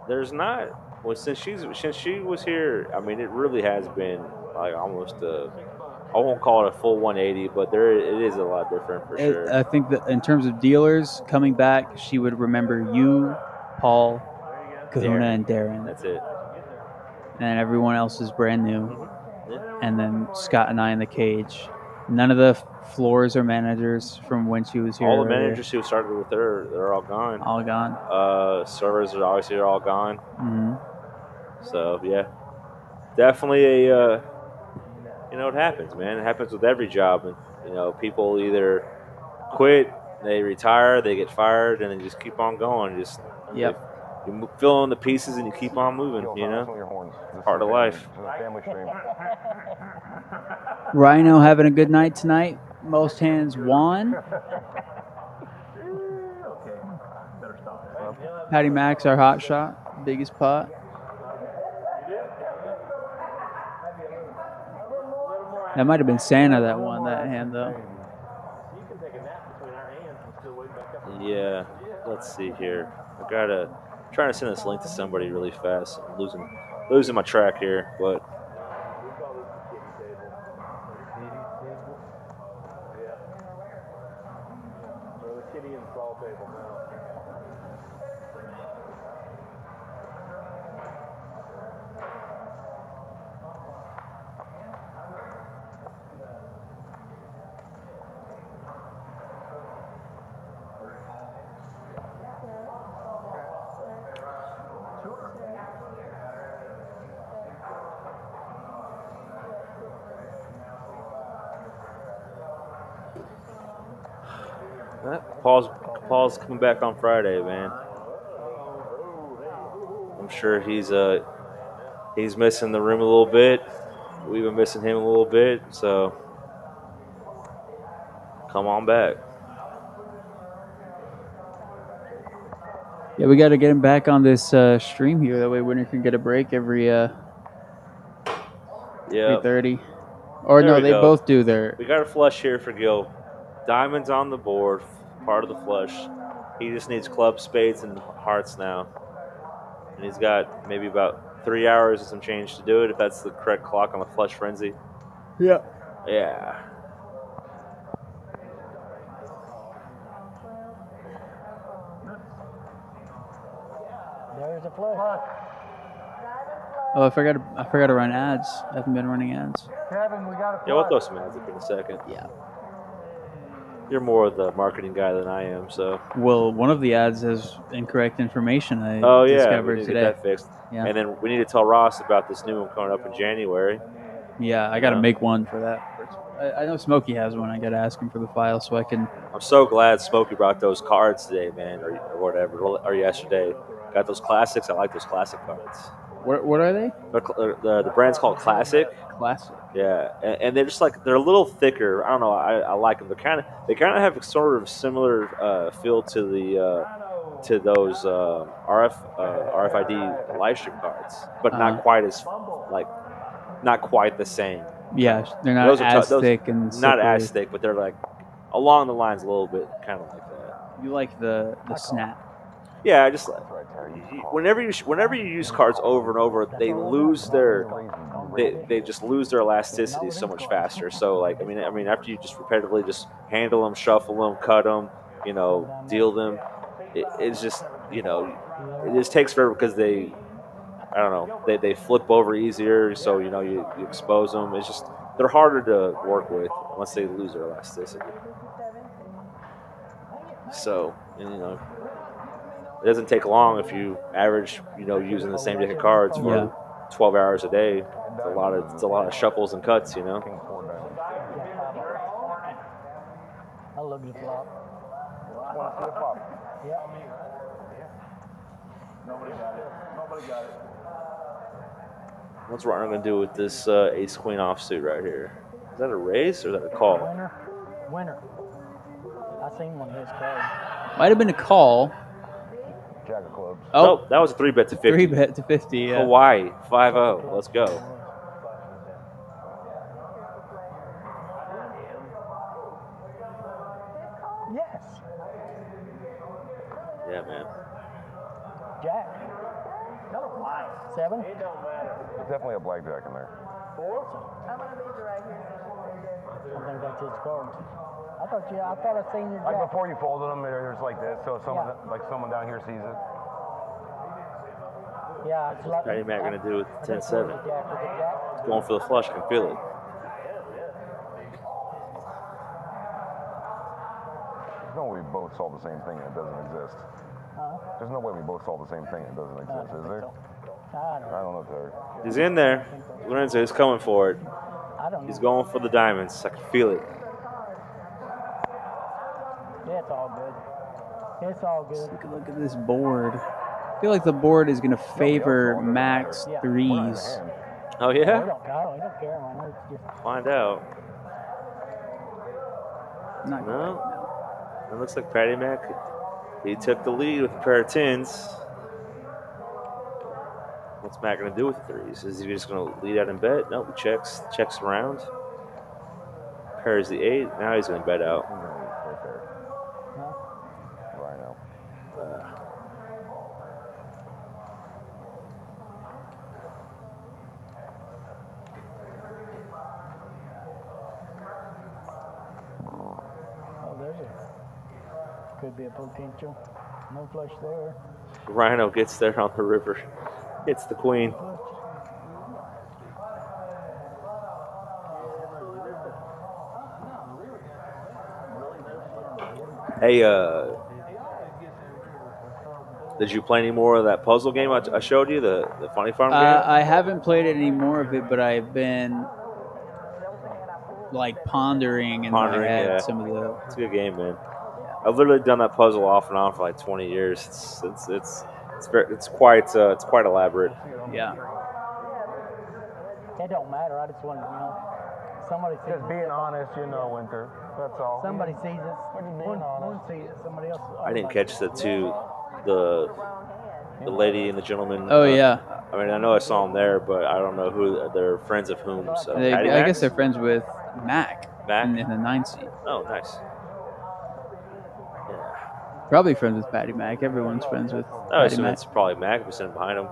There's not. Well, since she was here, I mean, it really has been like almost I won't call it a full 180, but it is a lot different for sure. I think that in terms of dealers coming back, she would remember you, Paul, Kahuna, and Darren. That's it. And everyone else is brand new. Mm-hmm. Yeah. And then Scott and I in the cage. None of the floors or managers from when she was here. All the managers who started with her, they're all gone. All gone. Servers are obviously all gone. Mm-hmm. So yeah, definitely a. You know, it happens, man. It happens with every job, and you know, people either quit, they retire, they get fired, and then just keep on going. Just you fill in the pieces and you keep on moving. You know, part of life. Rhino having a good night tonight. Most hands won. Patty Max, our hot shot, biggest pot. That might have been Santa that won that hand, though. Yeah, let's see here. Trying to send this link to somebody really fast. I'm losing my track here, but. Paul's coming back on Friday, man. I'm sure he's missing the room a little bit. We've been missing him a little bit, so come on back. Yeah, we got to get him back on this stream here. That way, winner can get a break every 3:30. Or there no, they both do their. We got a flush here for Gil. Diamonds on the board, part of the flush. He just needs clubs, spades, and hearts now. And he's got maybe about 3 hours and some change to do it, if that's the correct clock on the flush frenzy. Yeah. Yeah. There's a flush. Oh, I forgot to run ads. I haven't been running ads. Kevin, we got a flush. Yeah, we'll throw some ads up in a second. Yeah. You're more of the marketing guy than I am, so. Well, one of the ads has incorrect information. I we discovered need to today. get that fixed. Yeah. And then we need to tell Ross about this new one coming up in January. Yeah, I got to make one for that. I know Smokey has one. I got to ask him for the file so I can. I'm so glad Smokey brought those cards today, man, or whatever, or yesterday. Got those classics. I like those classic cards. What are they? The brand's called Classic. Classic. Yeah, and they're just like they're a little thicker. I don't know. I like them. They kind of have a sort of similar feel to those RFID live stream cards, but not quite as not quite the same. Yeah, they're not Those as those, thick and not slippery. as thick, but they're like along the lines a little bit, kind of like that. You like the snap. Yeah, I just whenever you use cards over and over, they lose they just lose their elasticity so much faster. So like I mean after you just repetitively just handle them, shuffle them, cut them, deal them, it's just it just takes forever because they flip over easier. So you expose them. It's just they're harder to work with once they lose their elasticity. So it doesn't take long if you average, using the same deck of cards for 12 hours a day. It's a lot of shuffles and cuts, I love you, flop. Yeah. Nobody got it. What's Ryan going to do with this ace queen offsuit right here? Is that a raise or is that a call? Winner. I seen one of his cards. Might have been a call. Jack of clubs. Oh, nope, that was a 3-bet to 50. 3-bet to 50, yeah. Hawaii, 5-0. Let's go. Yes. Yeah, man. Jack. 7. It don't matter. There's definitely a blackjack in there. 4? I think that's his card. I thought I seen your Like Jack. before you folded them, there's like this, so someone down here sees it. Yeah, it's like. Patty Mac going to do with 10-7. Jack. Going for the flush. I can feel it. There's no way we both saw the same thing and it doesn't exist. There's no way we both saw the same thing and it doesn't exist, is there? I don't know, Terry. He's in there. Lorenzo is coming for it. I don't know. He's going for the diamonds. I can feel it. Yeah, it's all good. It's all good. Take a look at this board. I feel like the board is going to favor Max threes. Oh, We yeah? don't care, man. It's just, Find out. Not No. It looks like Patty Mac, he took the lead with a pair of 10s. What's Mac going to do with the threes? Is he just going to lead out and bet? Nope, he checks around. Pairs the 8. Now he's going to bet out. Right there. Rhino. could be a potential. No flush there. Rhino gets there on the river. Hits the queen. Hey, did you play any more of that puzzle game I showed you, the Funny Farm game? I haven't played any more of it, but I've been like pondering in my head some of the. It's a good game, man. I've literally done that puzzle off and on for like 20 years. It's quite elaborate. Yeah. It don't matter. I just want somebody sees Just being honest, Winter. That's all. Somebody sees it. One sees it. Somebody else. I didn't catch the lady and the gentleman. Oh yeah. I mean, I know I saw them there, but I don't know who they're friends of whom. So I guess they're friends with Mac. In the 9 seat. Oh, nice. Probably friends with Patty Mac. Everyone's friends with I Patty assume Mac. it's probably Mac. We're sitting behind him.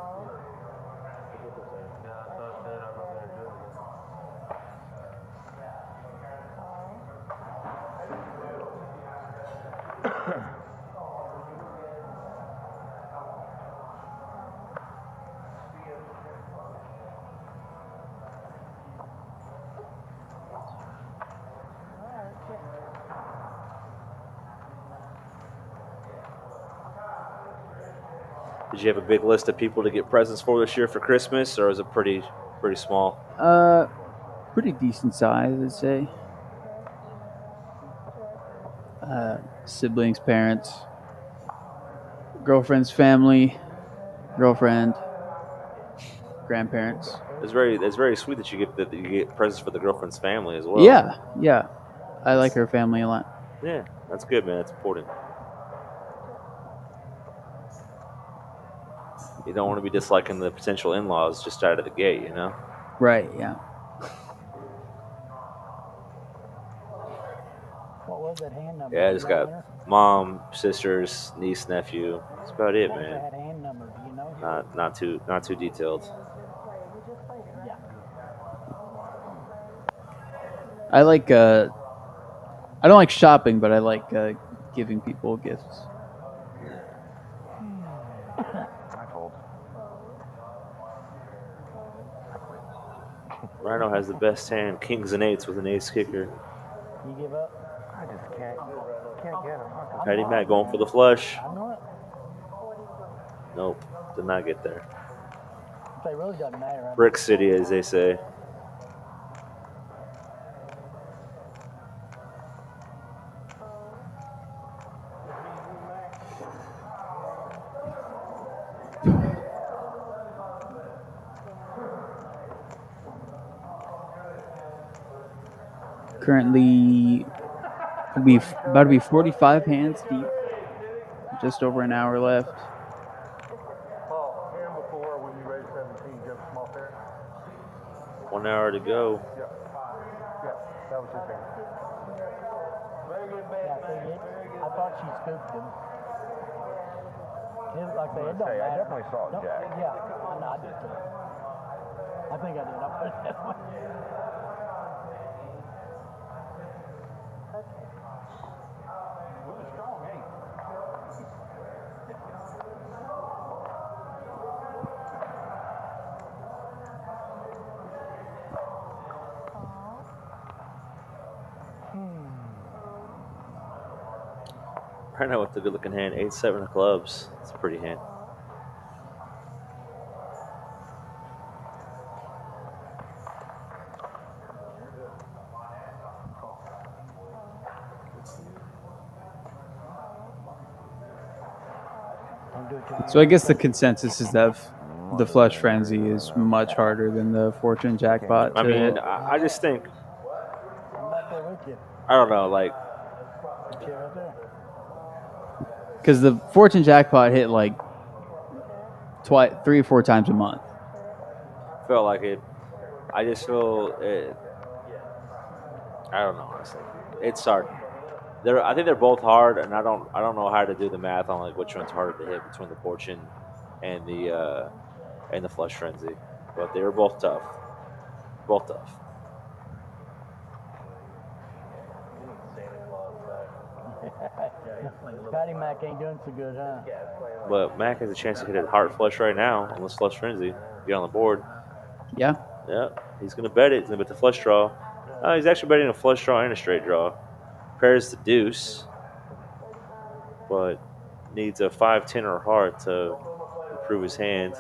Did you have a big list of people to get presents for this year for Christmas, or is it pretty small? Pretty decent size, I'd say. siblings, parents, girlfriend's family, girlfriend, grandparents. It's very sweet that you get presents for the girlfriend's family as well. Yeah. I like her family a lot. Yeah, that's good, man. That's important. You don't want to be disliking the potential in-laws just out of the gate, you know? Right, yeah. What was that hand number? Yeah, I just got mom, sisters, niece, nephew. That's about it, man. That hand number, do you know? Not too detailed. I like I don't like shopping, but I like giving people gifts. Rhino has the best hand, kings and eights with an ace kicker. You give up? I just can't get him. Patty Mac going for the flush. I know it. Nope, did not get there. It really doesn't matter. Right? Brick City, as they say. Currently, about to be 45 hands deep. Just over an hour left. Paul, hand before when you raise 17, give a small fair. 1 hour to go. Yeah, that was his hand. Very good, Yeah, man. see, I thought she scooped him. It, like I said, it don't I matter. definitely saw Don't- Jack. Yeah, I did too. I think I did. I put it that way. Really strong, ain't he? Right now with the good looking hand, 8-7 of clubs. It's a pretty hand. So I guess the consensus is that the flush frenzy is much harder than the fortune jackpot. I to mean, hit. I just think, I'm back there with you. I don't know, like, Chair right there. Because the fortune jackpot hit like 3 or 4 times a month. felt like it. I just feel it. I don't know, honestly. It's hard. I think they're both hard, and I don't know how to do the math on like which one's harder to hit between the fortune and the flush frenzy. But they were both tough. Both tough. Patty Mac ain't doing so good, huh? But Mac has a chance to hit a heart flush right now on this flush frenzy. Get on the board. Yeah. Yeah, he's gonna bet it. He's gonna bet the flush draw. He's actually betting a flush draw and a straight draw. Pairs the deuce, but needs a 5-10 or a heart to improve his hand.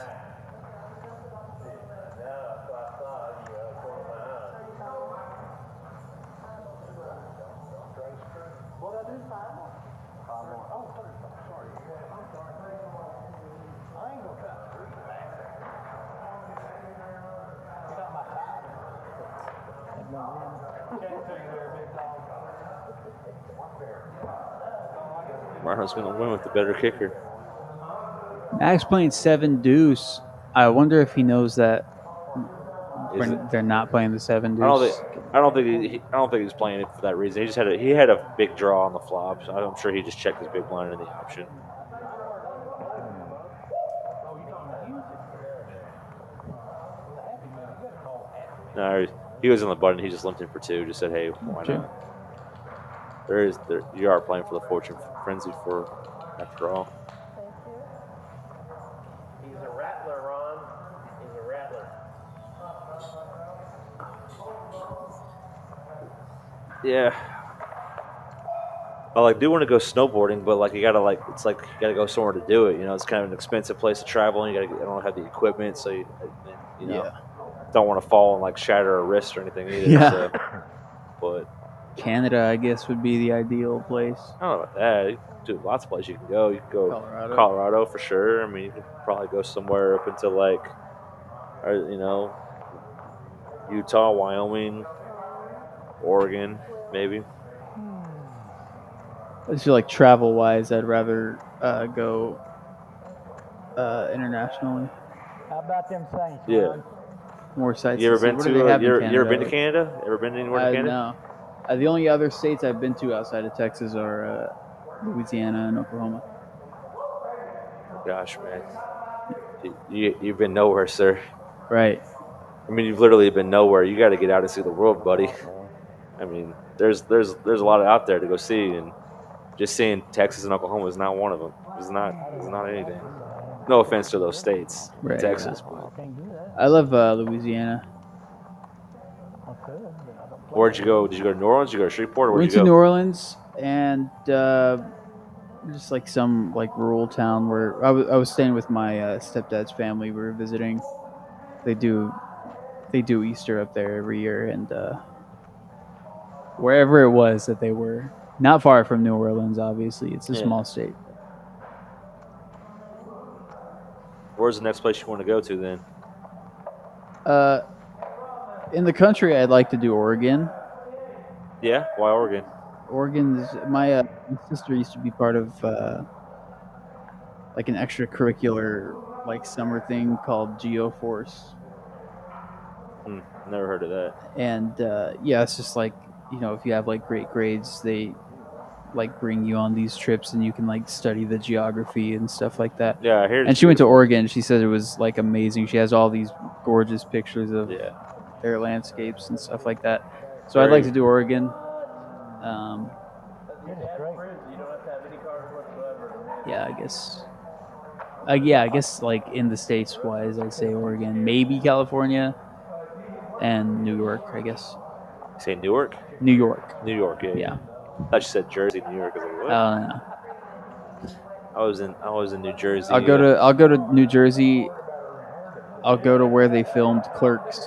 Marno's going to win with the better kicker. Max playing 7 deuce. I wonder if he knows that they're not playing the 7 deuce. I don't think he's playing it for that reason. He just had a big draw on the flop. So I'm sure he just checked his big blind in the option. No, he was on the button. He just limped in for 2. Just said, "Hey, why not?" You are playing for the fortune frenzy for after all. He's a rattler, Ron. He's a rattler. Yeah. I do want to go snowboarding, but you gotta go somewhere to do it. You know, it's kind of an expensive place to travel, and I don't have the equipment, so you know, don't want to fall and shatter a wrist or anything either. Yeah. So, but Canada, I guess, would be the ideal place. I don't know about that. You can do lots of places you can go. You can go Colorado for sure. I mean, you could probably go somewhere up until like, or, you know, Utah, Wyoming, Oregon, maybe. I just feel like travel-wise, I'd rather go internationally. How about them Saints? Yeah. Ron? More sites. You ever to see. been What do to? they have in You ever Canada? been to Canada? Ever been anywhere in Canada? No. The only other states I've been to outside of Texas are Louisiana and Oklahoma. Gosh, man, you've been nowhere, sir. Right. I mean, you've literally been nowhere. You got to get out and see the world, buddy. I mean, there's a lot out there to go see, and just seeing Texas and Oklahoma is not one of them. It's not anything. No offense to those states, Right, Texas. I love Louisiana. Where'd you go? Did you go to New Orleans? Did you go to Shreveport? Or where'd Went you to go? New Orleans and just like some like rural town where I was staying with my stepdad's family. We were visiting. They do Easter up there every year, and wherever it was that they were, not far from New Orleans. Obviously, it's a small state. Where's the next place you want to go to then? In the country, I'd like to do Oregon. Yeah, why Oregon? Oregon's my sister used to be part of like an extracurricular like summer thing called GeoForce. Never heard of that. And yeah, it's just like, you know, if you have like great grades, they like bring you on these trips and you can like study the geography and stuff like that. Yeah, I hear. And she went to Oregon. She said it was like amazing. She has all these gorgeous pictures of their landscapes and stuff like that. So I'd like to do Oregon. Yeah, I guess like in the states wise, I'd say Oregon, maybe California, and New York. I guess. You say Newark? New York. New York. Yeah. I thought you said Jersey, New York. I was like, what? No. I was in New Jersey. I'll go to New Jersey. I'll go to where they filmed Clerks,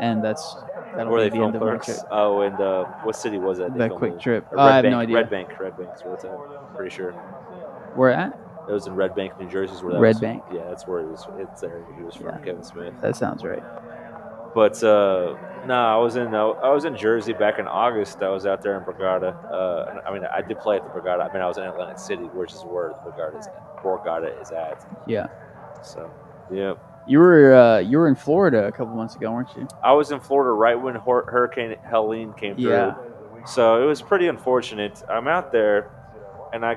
and that'll where be they the end filmed of my Clerks. trip. Oh, and what city was that? That quick trip. Red I have Bank, no idea. Red Bank is where it's at. I'm pretty sure. Where at? It was in Red Bank, New Jersey. Is where that Red was. Bank. Yeah, that's where it was. It's there. He was from Kevin Smith. That sounds right. But I was in Jersey back in August. I was out there in Borgata. I mean, I did play at the Borgata. I mean, I was in Atlantic City, which is where the Borgata is at. Yeah. So, yeah. You were in Florida a couple months ago, weren't you? I was in Florida right when Hurricane Helene came through. Yeah. So it was pretty unfortunate. I'm out there, and I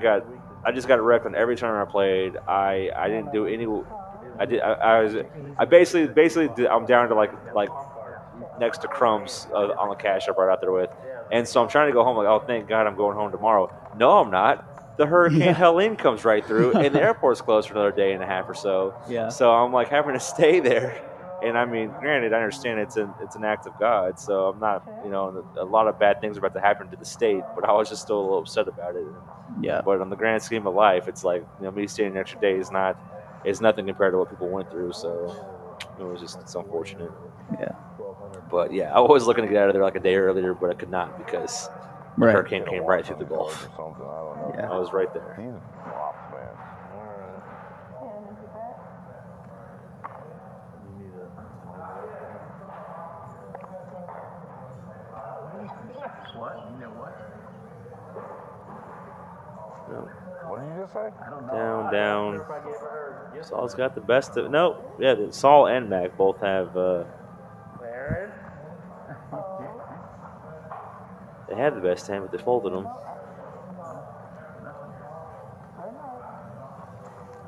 just got wrecked on every tournament I played. I didn't do any. I basically did, I'm down to like next to crumbs on the cash I brought out there with, and so I'm trying to go home like, oh, thank God I'm going home tomorrow. No, I'm not. The Hurricane Helene comes right through, and the airport's closed for another day and a half or so. Yeah. So I'm like having to stay there, and I mean, granted, I understand it's an act of God, so I'm not, you know, a lot of bad things are about to happen to the state, but I was just still a little upset about it. Yeah. But on the grand scheme of life, it's like, you know, me staying an extra day is nothing compared to what people went through. So it's unfortunate. Yeah. But yeah, I was looking to get out of there like a day earlier, but I could not because the hurricane came right through the Gulf. Yeah. I was right there. He's flops, man. What? You know what? What did you just say? I don't know. Down. Saul's got the best of no. Yeah, Saul and Mac both have. They had the best hand, but they folded them.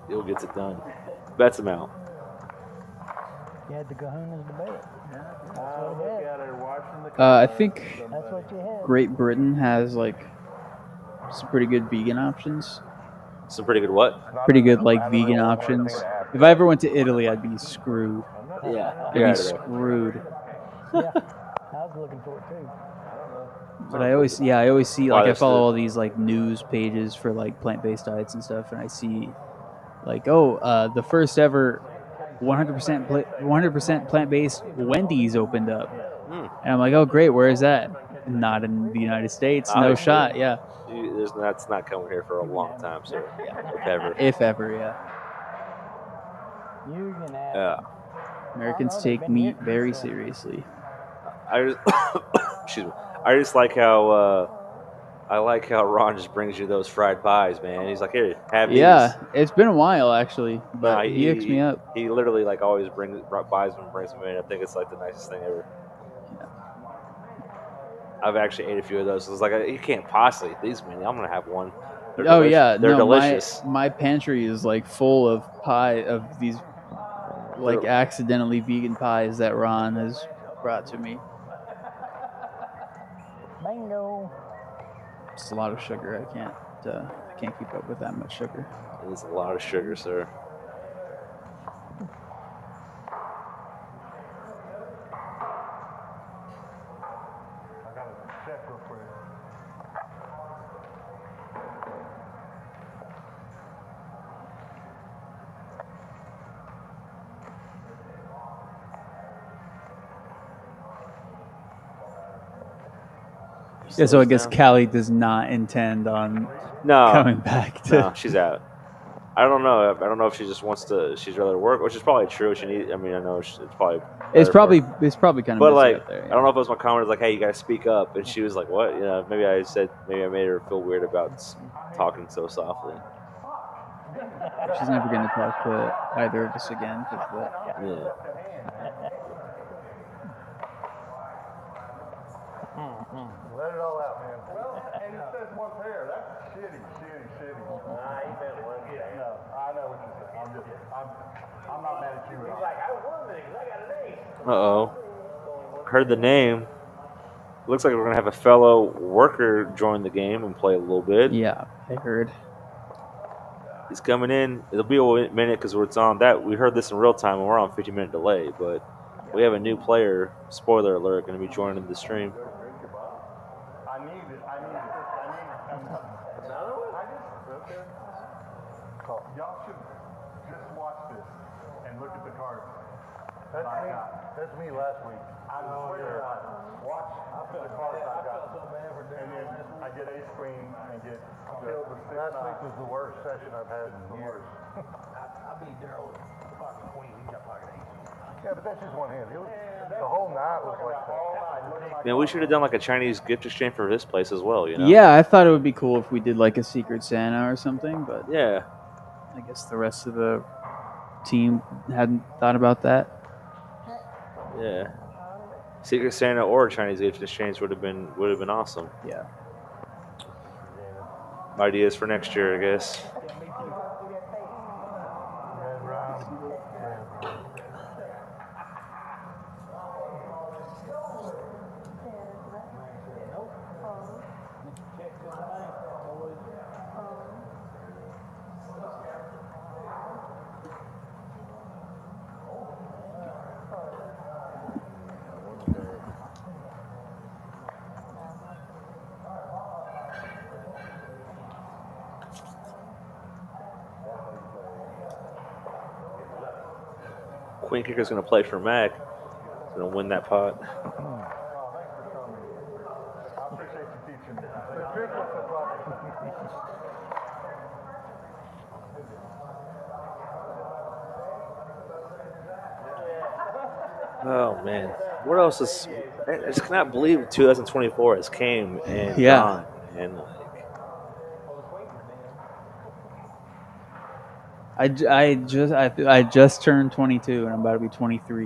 Bill gets it done. Bets him out. You had the kahunas to bet. I think That's what you had. Great Britain has like some pretty good vegan options. Some pretty good what? Pretty good like vegan options. If I ever went to Italy, I'd be screwed. Yeah. I'd be screwed. Yeah, I was looking for it too. But I always see like I that's follow the- all these like news pages for like plant-based diets and stuff, and I see like the first ever 100% plant-based Wendy's opened up, and I'm like, oh great, where is that? Not in the United States. No Obviously. shot. Yeah. That's not coming here for a long time, sir. If ever. If ever, yeah. You can have. Yeah. Americans take meat very seriously. I just, excuse me. I just like how Ron just brings you those fried pies, man. He's like, here, have these. Yeah, it's been a while actually, but Nah, he hooks me up. He literally like always buys them and brings them in. I think it's like the nicest thing ever. Yeah. I've actually ate a few of those. So it's like you can't possibly eat these, man. I'm gonna have one. They're yeah, they're delicious. My pantry is like full of these like accidentally vegan pies that Ron has brought to me. Bingo. It's a lot of sugar. I can't keep up with that much sugar. It's a lot of sugar, sir. I got to check real quick. Yeah, so I guess Callie does not intend on coming back to. No, she's out. I don't know. I don't know if she just wants to. She's rather work, which is probably true. She need. I mean, I know it's probably. It's probably kind of. But like, out there, yeah. I don't know if it was my comment. Like, hey, you gotta speak up, and she was like, "What?" You know, maybe I made her feel weird about talking so softly. She's never going to talk to either of us again. Yeah. Let it all out, man. Well, and it says one pair. That's shitty. Nah, he meant one pair. No, I know what you're saying. I'm not mad at you at all. He's like, I was wondering because I got a name. Uh-oh. Heard the name. Looks like we're going to have a fellow worker join the game and play a little bit. Yeah, I heard. He's coming in. It'll be a minute because it's on that. We heard this in real time and we're on 15-minute delay, but we have a new player, spoiler alert, going to be joining the stream. Y'all should just watch this and look at the cards. That's me last week. I swear, watch the cards I got. And then I get ace queen and get killed with 6-9. Last week was the worst session I've had in years. I beat Daryl with pocket queen. He got pocket ace. Yeah, but that's just one hand. The whole night was like that. Man, we should have done like a Chinese gift exchange for this place as well, you know? Yeah, I thought it would be cool if we did like a Secret Santa or something, but yeah, I guess the rest of the team hadn't thought about that. Yeah, Secret Santa or Chinese gift exchange would have been awesome. Yeah. Ideas for next year, I guess. Queen Kicker's going to play for Mac. He's going to win that pot. I appreciate you teaching me. Oh, man. What else is... I just cannot believe 2024 has came and gone. And I just turned 22 and I'm about to be 23.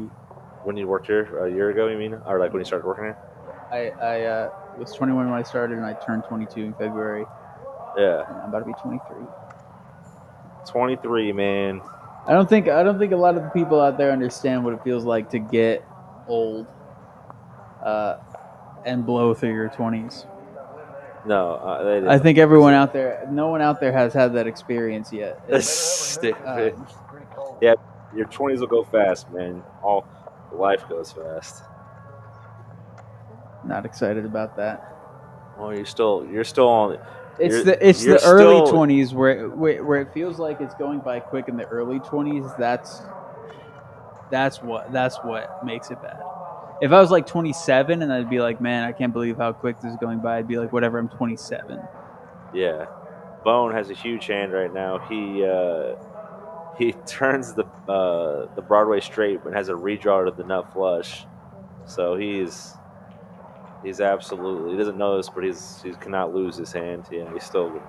When you worked here a year ago, you mean? Or like when you started working here? I was 21 when I started and I turned 22 in February. Yeah. And I'm about to be 23. 23, man. I don't think a lot of the people out there understand what it feels like to get old and blow through your 20s. No, I think no one out there has had that experience yet. Yeah, your 20s will go fast, man. All life goes fast. Not excited about that. Well, you're still on. It's the early 20s where it feels like it's going by quick in the early 20s. That's what makes it bad. If I was like 27 and I'd be like, man, I can't believe how quick this is going by, I'd be like, whatever, I'm 27. Yeah. Bone has a huge hand right now. He turns the Broadway straight but has a redraw to the nut flush. So he's absolutely, he doesn't know this, but he cannot lose his hand. Yeah, he's still good.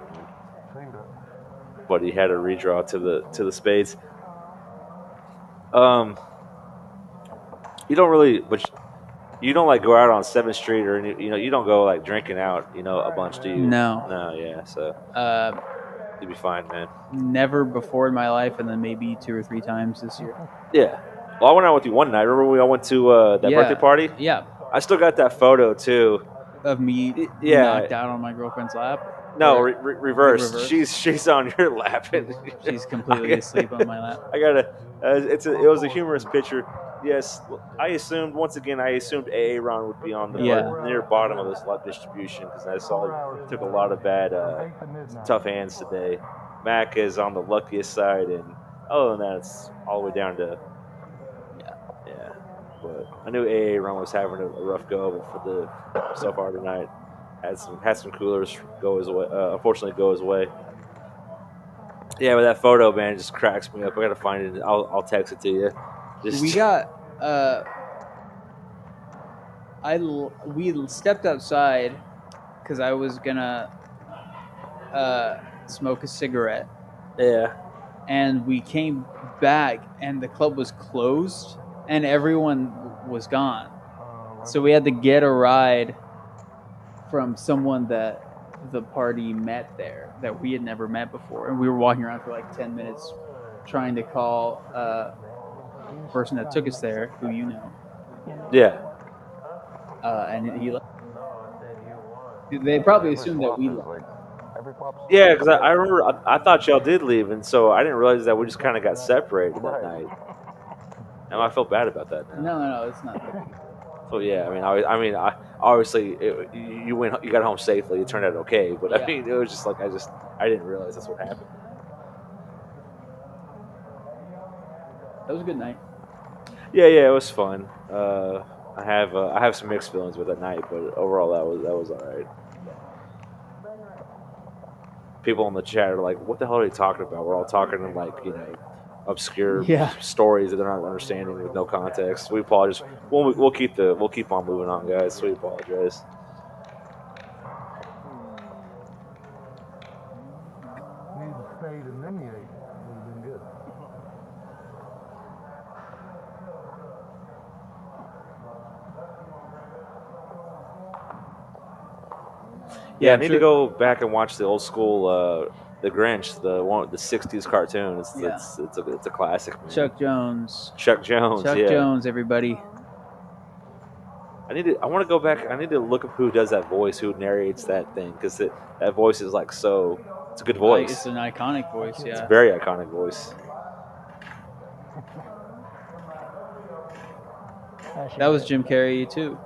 But he had a redraw to the spades. You don't really, but you don't like go out on 7th Street or you don't go like drinking out a bunch, do you? No. Yeah. So you'll be fine, man. Never before in my life, and then maybe 2 or 3 times this year. Yeah. Well, I went out with you one night. Remember when we all went to that birthday party? Yeah. I still got that photo too. Of me knocked out on my girlfirnd's lap. No, reverse. She's on your lap. And she's completely asleep on my lap. I gotta. It was a humorous picture. Yes, I assumed AA Ron would be on the near bottom of this lot distribution because I saw he took a lot of bad, tough hands today. Mac is on the luckiest side, and other than that, it's all the way down to yeah. But I knew AA Ron was having a rough go for the so far tonight. Had some coolers go his way. Unfortunately, go his way. Yeah, but that photo, man, it just cracks me up. I gotta find it. I'll text it to you. We got we stepped outside because I was gonna smoke a cigarette. Yeah. And we came back and the club was closed and everyone was gone. So we had to get a ride from someone that the party met there that we had never met before. And we were walking around for like 10 minutes trying to call person that took us there, who you know. Yeah. And they probably assumed that we left. Yeah, because I remember I thought y'all did leave, and so I didn't realize that we just kind of got separated that night. And I felt bad about that. No, it's not. So yeah, I obviously you got home safely. It turned out okay, but I mean, it was just like I didn't realize that's what happened. That was a good night. Yeah, it was fun. I have some mixed feelings with that night, but overall that was all right. People in the chat are like, "What the hell are they talking about?" We're all talking in like obscure stories that they're not understanding with no context. We apologize. We'll keep on moving on, guys. We apologize. Yeah, I need to go back and watch the old school, The Grinch, the '60s cartoon. It's a classic. Man. Chuck Jones, everybody. I want to go back. I need to look up who does that voice, who narrates that thing, because that voice is like so. It's a good voice. It's an iconic voice. Yeah, it's a very iconic voice. That was Jim Carrey too.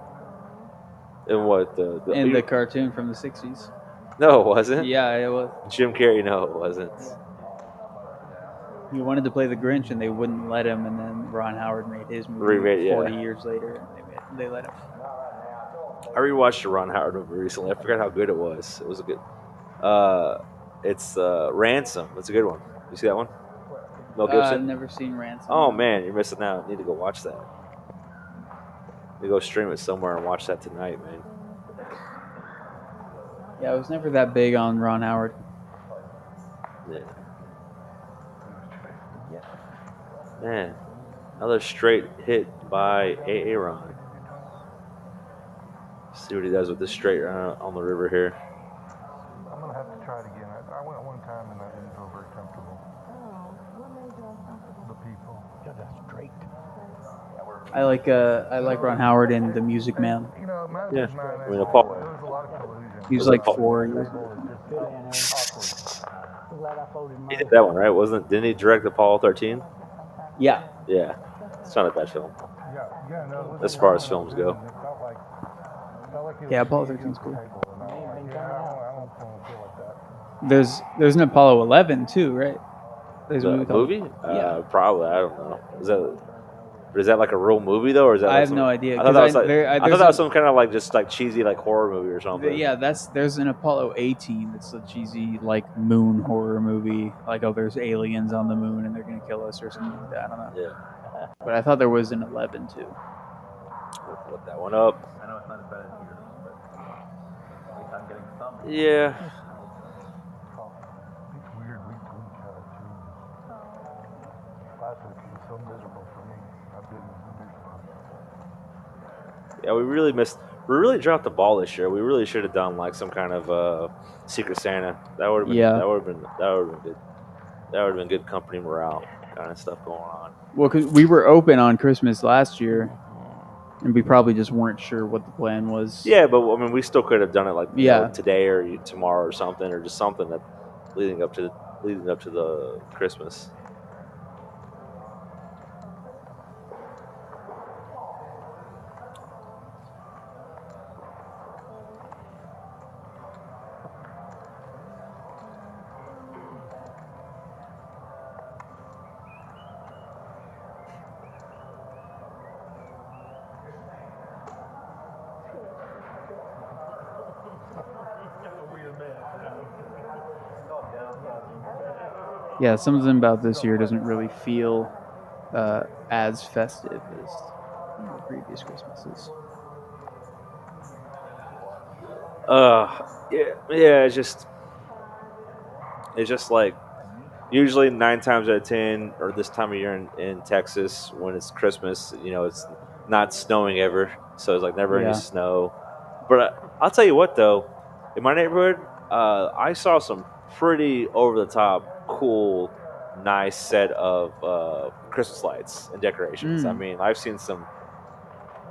In what in the cartoon from the '60s? No, it wasn't. Yeah, it was. Jim Carrey, no, it wasn't. He wanted to play the Grinch, and they wouldn't let him. And then Ron Howard made his movie 40 years later, and they let him. I rewatched the Ron Howard movie recently. I forgot how good it was. It was a good. It's Ransom. It's a good one. You see that one? Mel Gibson. I've never seen Ransom. Oh man, you're missing out. You need to go watch that. You go stream it somewhere and watch that tonight, man. Yeah, I was never that big on Ron Howard. Yeah. Man, another straight hit by AA Ron. See what he does with this straight on the river here. I'm gonna have to try it again. I went one time and I didn't feel very comfortable. The people. Got that straight. I like Ron Howard in The Music Man. Yeah, I mean, Paul. He was like 4 years old. He did that one, right? Didn't he direct Apollo 13? Yeah. Yeah. It's not a bad film. As far as films go. Yeah, Apollo 13's cool. There's an Apollo 11 too, right? There's a movie? Yeah. Probably. I don't know. Is that? But is that like a real movie though, or is that? Like I have no idea. I thought that was like I I thought that was some kind of like just like cheesy like horror movie or something. Yeah, there's an Apollo 18 that's a cheesy like moon horror movie. Like, oh, there's aliens on the moon and they're gonna kill us or something like that. I don't know. Yeah. But I thought there was an 11 too. We'll put that one up. I know it's not as bad as yours, but at least I'm getting some. Yeah. It's weird. We kind of changed. Last week was so miserable for me. I've been miserable. Yeah, we really dropped the ball this year. We really should have done like some kind of Secret Santa. That would have been Yeah. that would have been good. That would have been good company morale kind of stuff going on. Well, because we were open on Christmas last year, and we probably just weren't sure what the plan was. Yeah, but I mean, we still could have done it like you Yeah. know, today or tomorrow or something, or just something that leading up to the Christmas. Yeah, something about this year doesn't really feel as festive as the previous Christmases. Yeah, it's just like usually 9 times out of 10, or this time of year in Texas when it's Christmas, you know, it's not snowing ever, so it's like never any snow. But I'll tell you what, though, in my neighborhood, I saw some pretty over-the-top, cool, nice set of Christmas lights and decorations. I mean, I've seen some.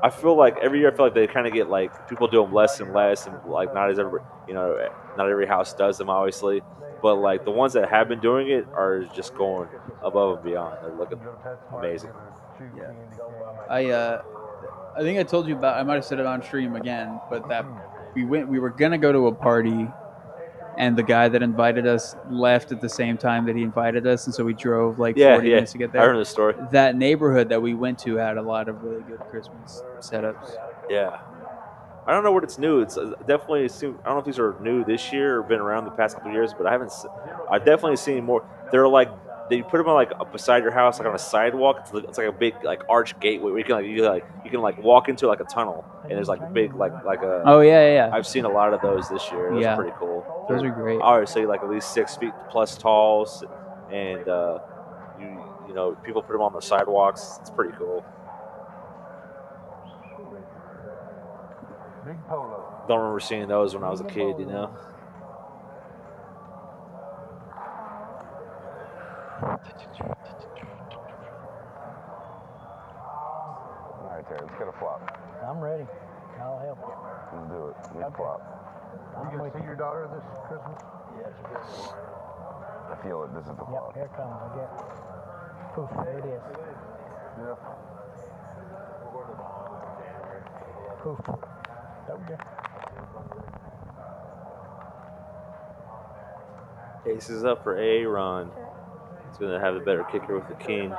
I feel like every year, I feel like they kind of get like people do them less and less, and like not every house does them, obviously. But like the ones that have been doing it are just going above and beyond. They're looking amazing. I think I told you about. I might have said it on stream again, but that we were gonna go to a party, and the guy that invited us left at the same time that he invited us, and so we drove like 40 minutes to get there. I remember the story. That neighborhood that we went to had a lot of really good Christmas setups. Yeah. I don't know what it's new. It's definitely. I don't know if these are new this year or been around the past couple of years, but I've definitely seen more. They're like they put them on like beside your house, like on a sidewalk. It's like a big like arch gateway where you can walk into like a tunnel, and there's like a big like a. Oh yeah. I've seen a lot of those this year. Those are pretty cool. Those are great. I would say like at least 6 feet plus tall, and you know people put them on the sidewalks. It's pretty cool. Big polo. Don't remember seeing those when I was a kid, you know. All right, Terry, let's get a flop. I'm ready. I'll help you. Let's do it. Need a flop. You gonna see your daughter this Christmas? I feel it. This is the Yep, flop. here it comes. I get. Poof, there it is. Yeah. Poof. Okay. Ace is up for A Ron. He's going to have a better kicker with the king.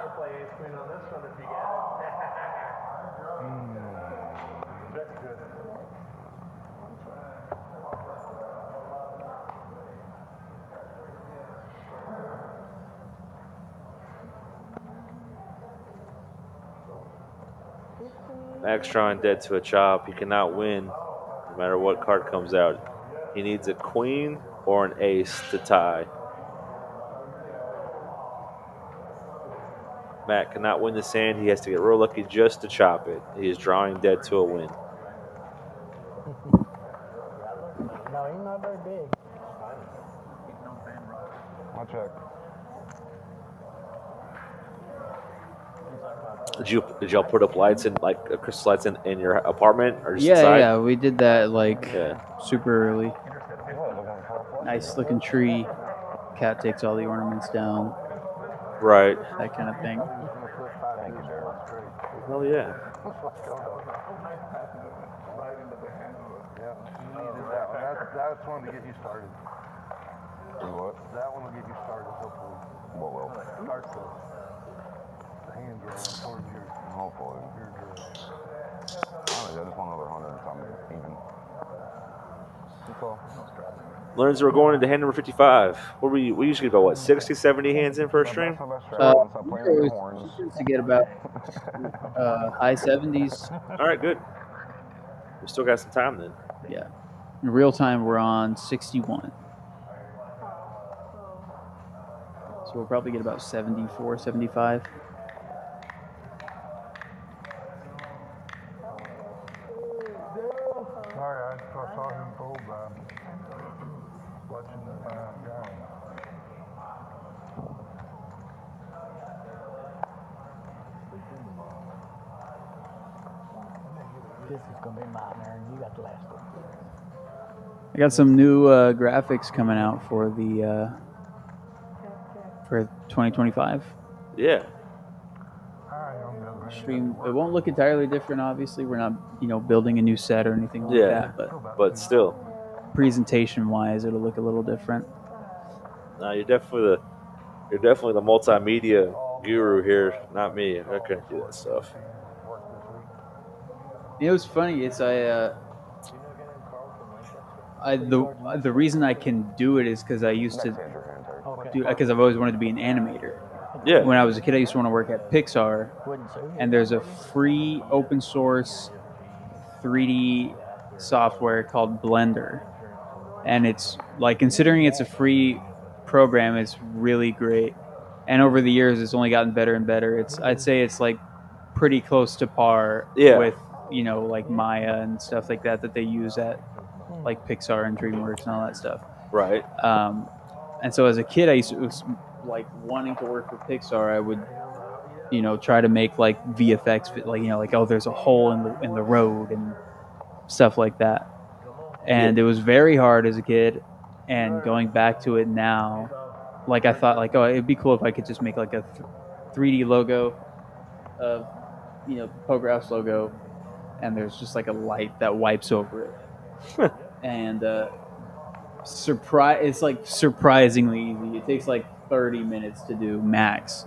Max drawing dead to a chop. He cannot win no matter what card comes out. He needs a queen or an ace to tie. Matt cannot win this hand. He has to get real lucky just to chop it. He is drawing dead to a win. No, he's not very big. I'll check. Did y'all put up lights in like Christmas lights in your apartment or just inside? Yeah, we did that like Yeah. super early. Nice looking tree. Cat takes all the ornaments down. Right. That kind of thing. Thank you, Daryl. Hell yeah. That's one to get you started. Do what? That one will get you started, hopefully. What will? Start the Hopefully. I just want another 100 or something, even. That's all. Learns we're going into hand number 55. We usually get about, what, 60, 70 hands in per stream? To get about high 70s. All right, good. We still got some time then. Yeah. In real time, we're on 61. So we'll probably get about 74, 75. Sorry, I saw him pulled by watching the guy. This is going to be mine, Aaron. You got the last one. I got some new graphics coming out for the for 2025 Yeah. stream. It won't look entirely different. Obviously, we're not building a new set or anything like that. But still, presentation-wise, it'll look a little different. No, you're definitely the multimedia guru here, not me. I couldn't do that stuff. It was funny. It's the reason I can do it is because I used to do because I've always wanted to be an animator. Yeah. When I was a kid, I used to want to work at Pixar, and there's a free open source 3D software called Blender, and it's like, considering it's a free program, it's really great. And over the years, it's only gotten better and better. I'd say it's like pretty close to par with like Maya and stuff like that they use at like Pixar and DreamWorks and all that stuff. Right. And so as a kid, I used to, like, wanting to work for Pixar, I would, try to make like VFX, like oh, there's a hole in the road and stuff like that. And it was very hard as a kid. And going back to it now, like, I thought, like, oh, it'd be cool if I could just make like a 3D logo of, Pograph's logo, and there's just like a light that wipes over it. And it's like surprisingly easy. It takes like 30 minutes to do max.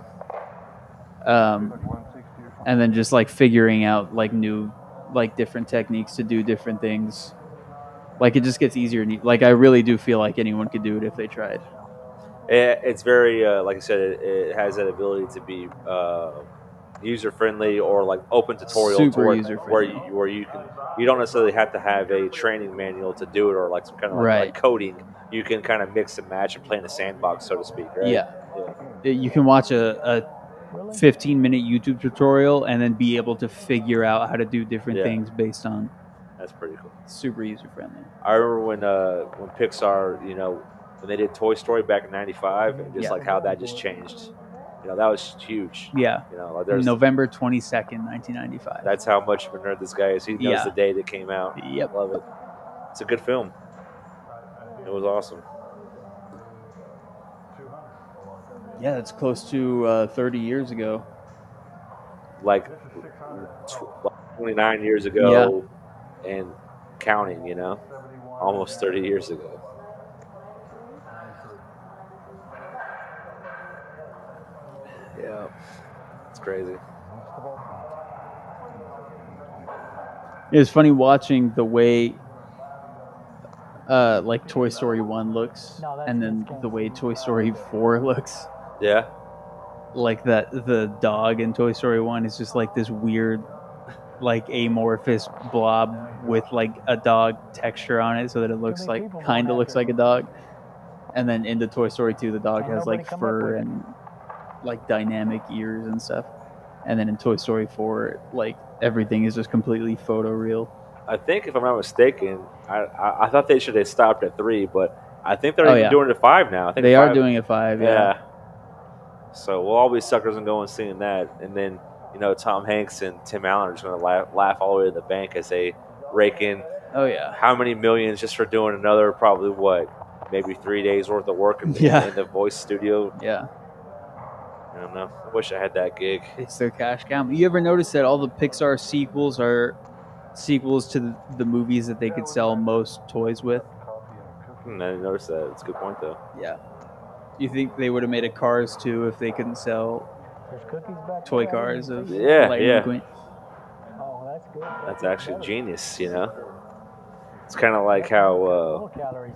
And then just like figuring out like new, like different techniques to do different things. Like, it just gets easier. Like, I really do feel like anyone could do it if they tried. It's very, like I said, it has that ability to be user friendly, or like open tutorial. Super user friendly. Where you don't necessarily have to have a training manual to do it, or like some kind of like coding. You can kind of mix and match and play in a sandbox, so to speak. Right? Yeah. You can watch a 15-minute YouTube tutorial and then be able to figure out how to do different things based on. That's pretty cool. Super user friendly. I remember when Pixar, when they did Toy Story back in '95, and just like how that just changed. That was huge. Yeah. Like November 22nd, 1995. That's how much of a nerd this guy is. He knows the day that came out. Yep. Love it. It's a good film. It was awesome. Yeah, that's close to 30 years ago. Like 29 years ago and counting, almost 30 years ago. Yeah, it's crazy. It was funny watching the way like Toy Story 1 looks, and then the way Toy Story 4 looks. Yeah. Like the dog in Toy Story 1 is just like this weird, like amorphous blob with like a dog texture on it, so that it looks like looks like a dog. And then into Toy Story 2, the dog has like fur and like dynamic ears and stuff. And then in Toy Story 4, like everything is just completely photoreal. I think, if I'm not mistaken, I thought they should have stopped at 3, but I think they're even doing it at 5 now. I think they are doing it 5. Yeah. So we'll all be suckers and go and seeing that, and then Tom Hanks and Tim Allen are just going to laugh all the way to the bank as they rake in. Oh yeah. How many millions just for doing another probably maybe 3 days worth of work in the voice studio? Yeah. I don't know. I wish I had that gig. It's their cash cow. You ever notice that all the Pixar sequels are sequels to the movies that they could sell most toys with? I didn't notice that. It's a good point, though. Yeah. You think they would have made a Cars 2 if they couldn't sell There's cookies back toy there. cars of Yeah, Lightning yeah. McQueen. Oh, that's good. That's actually genius, you know? It's kind of like how, Low calories.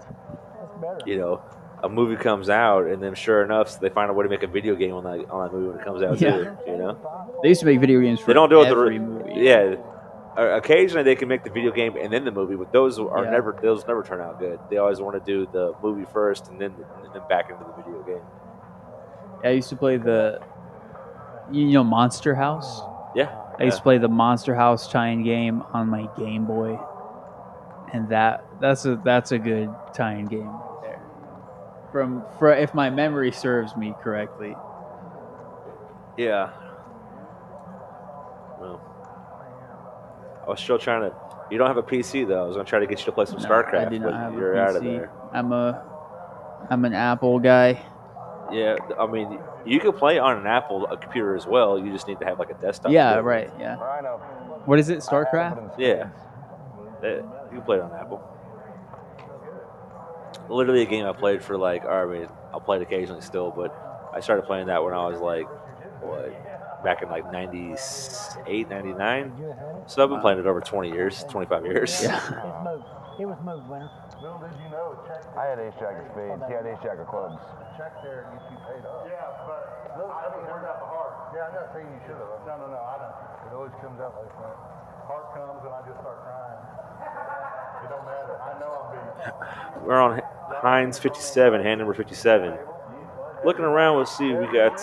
That's better. you know, a movie comes out, and then sure enough, they find a way to make a video game on that movie when it comes out, Yeah. too, you know? They used to make video games for They don't do it every movie. Yeah. Occasionally they can make the video game and then the movie, but those Yeah. never turn out good. They always want to do the movie first and then back into the video game. I used to play Monster House. Yeah. I used to play the Monster House tie-in game on my Game Boy, and that's a good tie-in game right there. If my memory serves me correctly. Yeah. Well, I was still trying to. You don't have a PC though. I was gonna try to get you to play some StarCraft, I do not but have you're a PC. out of there. I'm an Apple guy. Yeah, I mean, you can play on an Apple computer as well. You just need to have like a desktop. Yeah, computer. right. Yeah. I know. What is it? StarCraft? Yeah. You can play it on Apple. Literally a game I played for I'll play it occasionally still, but I started playing that when I was back in 98, 99. So I've been playing it over 20 years, 25 years. Yeah. It was moved, winner. Bill, did you know? I had ace jack of spades. He had ace jack of clubs. Check there and get you paid up. Yeah, but I haven't heard that the heart. Yeah, I'm not saying you should have. No, I don't. It always comes out like that. Heart comes and I just start crying. It don't matter. I know I'm beat. We're on Heinz 57, hand number 57. Looking around, we'll see. We got,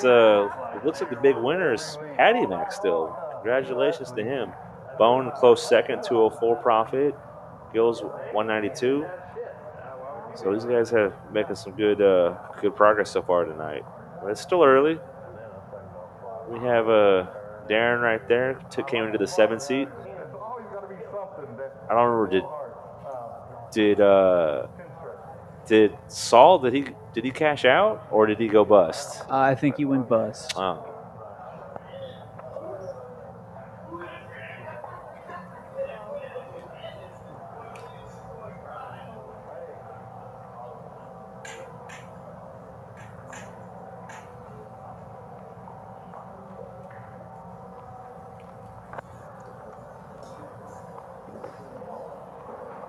it looks like the big winner is Patty Mac still. Congratulations to him. Bone, close second, 204 profit. Gills, 192. So these guys have making some good progress so far tonight. But it's still early. We have Darren right there. Came into the 7th seat. I don't remember. Did Saul? Did he cash out or did he go bust? I think he went bust. Oh.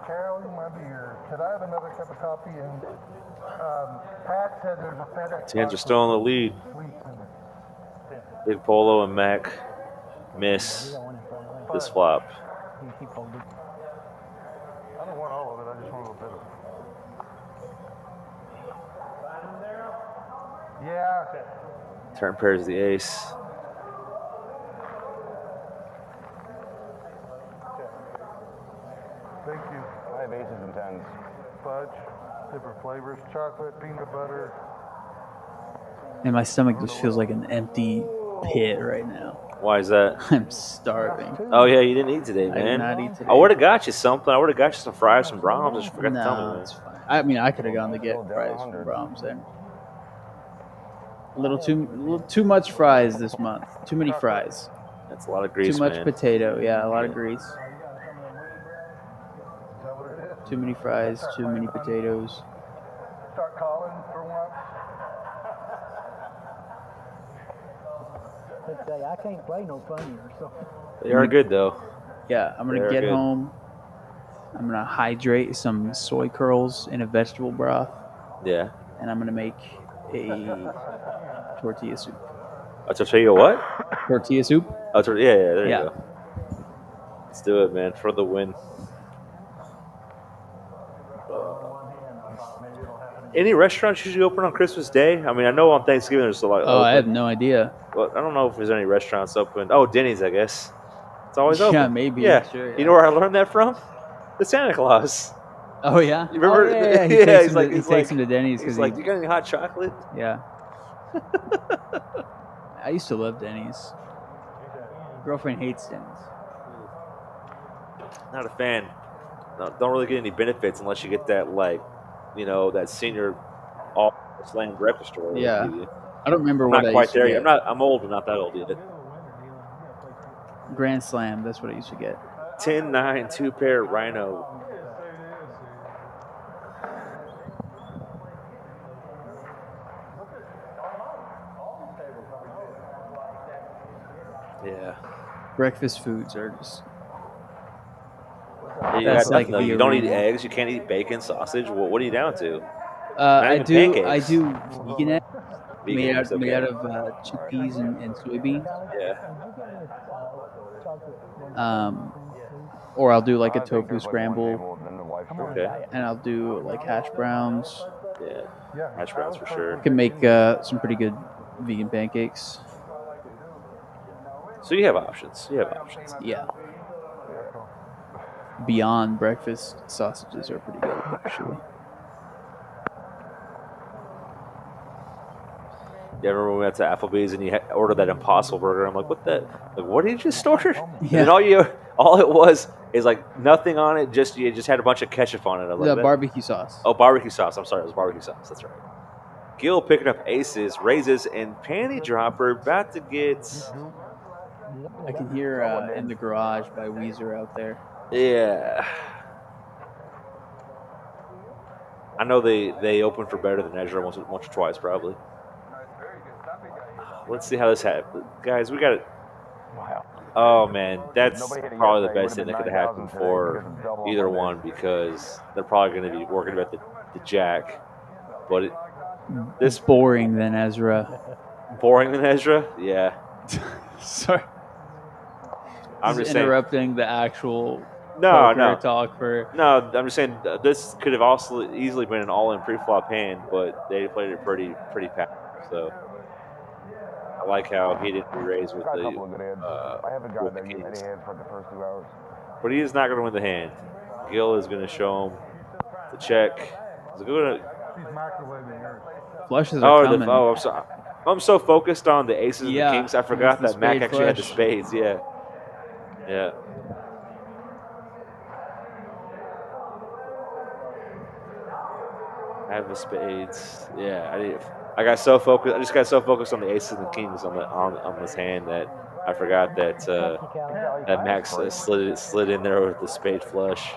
Carol, you might be here. Could I have another cup of coffee? And Pat said there's a FedEx. Tans are still in the lead. Sweets in it. Big Polo and Mac miss this flop. He folded. I don't want all of it. I just want a little bit of it. Yeah. Turn pairs the ace. Thank you. I have aces and tens. Fudge, different flavors, chocolate, peanut butter. And my stomach just feels like an empty pit right now. Why is that? I'm starving. Oh yeah, you didn't eat today, I man. did not eat today. I would have got you something. I would have got you some fries from Brahms. Just forgot to tell me, No, man. it's fine. I mean, I could have gone to get fries from Brahms there. A little too much fries this month. Too many fries. That's a lot of grease, Too much man. potato. Yeah, a lot of grease. Too many fries. Too many potatoes. Start calling for once. Let's say I can't play no funnier, so. They are good though. Yeah, I'm gonna They're get good. home. I'm gonna hydrate some soy curls in a vegetable broth, Yeah. and I'm gonna make a tortilla soup. I'll tell you what. Tortilla soup? Oh, yeah, there Yeah. you go. Let's do it, man, for the win. Any restaurants usually open on Christmas Day? I mean, I know on Thanksgiving there's a lot. Oh, I open. have no idea. Well, I don't know if there's any restaurants open. Oh, Denny's, I guess. It's always open. Yeah, maybe. Yeah. Sure, yeah. You know where I learned that from? The Santa Claus. Oh yeah. You remember? Oh, yeah. He Yeah, takes, he's him, to, he takes him to Denny's He's because like, you got any hot chocolate? Yeah. I used to love Denny's. Girlfriend hates Denny's. Not a fan. No, don't really get any benefits unless you get that, that senior all-slang breakfast store. Yeah. I'm I don't remember what not I quite used to there get. yet. I'm old, but not that old yet. Grand Slam. That's what I used to get. 10-9, two-pair Rhino. breakfast foods are just. You That's got like nothing, though. the You don't eat arena. eggs. You can't eat bacon, sausage. What are you down to? I even do. pancakes. I do vegan eggs Vegan made eggs, out okay. of chickpeas and soybeans. Yeah. Or I'll do like a tofu scramble, Okay. and I'll do like hash browns. Yeah. Hash browns for sure. I can make some pretty good vegan pancakes. So you have options. Yeah. Beyond breakfast sausages are pretty good, actually. Yeah, I remember when we went to Applebee's and you ordered that Impossible Burger. I'm like, what the? Like, what did you just order? Yeah. And all it was is like nothing on it. You just had a bunch of ketchup on it. I was The like, barbecue sauce. Oh, barbecue sauce. I'm sorry, it was barbecue sauce. That's right. Gil picking up aces, raises, and panty dropper about to get. I can hear In the Garage by Weezer out there. Yeah. I know they opened for Better Than Ezra once or twice, probably. Let's see how this happens. Guys, we got it. Wow. Oh, man. That's probably the best thing that could have happened for either one because they're probably going to be working about the jack. But This boring than Ezra. Boring than Ezra? Yeah. Sorry. I'm just saying. Interrupting the actual No. talk for. No, I'm just saying this could have also easily been an all-in pre-flop hand, but they played it pretty packed. So I like how he didn't re-raise with Got a the. couple of good hands. I haven't gotten many hands for the first 2 hours. But he is not going to win the hand. Gil is going to show him the check. He's going to. Flushes are coming. I'm sorry. I'm so focused on the aces and the kings, I forgot the that Mac spade actually had the flush. spades. Yeah. I have the spades. Yeah, I got so focused. I just got so focused on the aces and the kings on this hand that I forgot that that Max slid in there with the spade flush.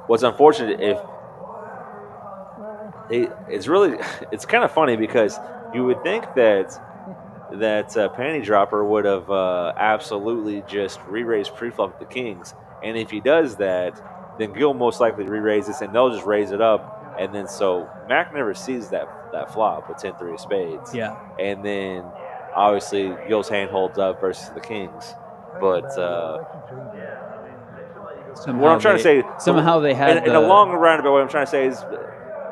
What's unfortunate it's kind of funny because you would think that panty dropper would have absolutely just re-raised pre-flop with the kings, and if he does that, then Gil most likely re-raises and they'll just raise it up, and then so Mac never sees that flop with 10-3 of spades. Yeah, and then obviously Gil's hand holds up versus the kings, but. What I'm trying to say, somehow they had in a long roundabout. What I'm trying to say is,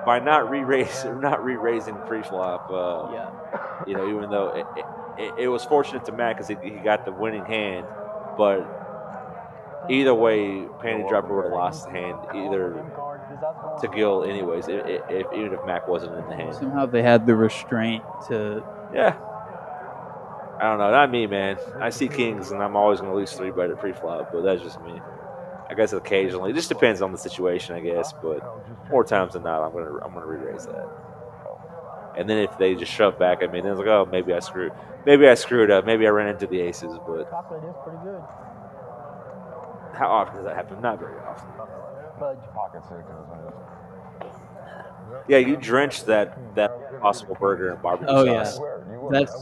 by not re-raising pre-flop, even though it was fortunate to Matt because he got the winning hand, but either way, panty dropper would have lost the hand either to Gil, anyways. Even if Mac wasn't in the hand, somehow they had the restraint to. Yeah, I don't know. Not me, man. I see kings, and I'm always going to lose 3-bet at pre-flop, but that's just me. I guess occasionally, it just depends on the situation, I guess. But more times than not, I'm gonna re-raise that. And then if they just shove back at me, then it's like, oh, maybe I screwed up. Maybe I ran into the aces. But Chocolate is pretty good. how often does that happen? Not very often. Pocket six. Yeah, you drenched that Impossible Burger in barbecue sauce. That's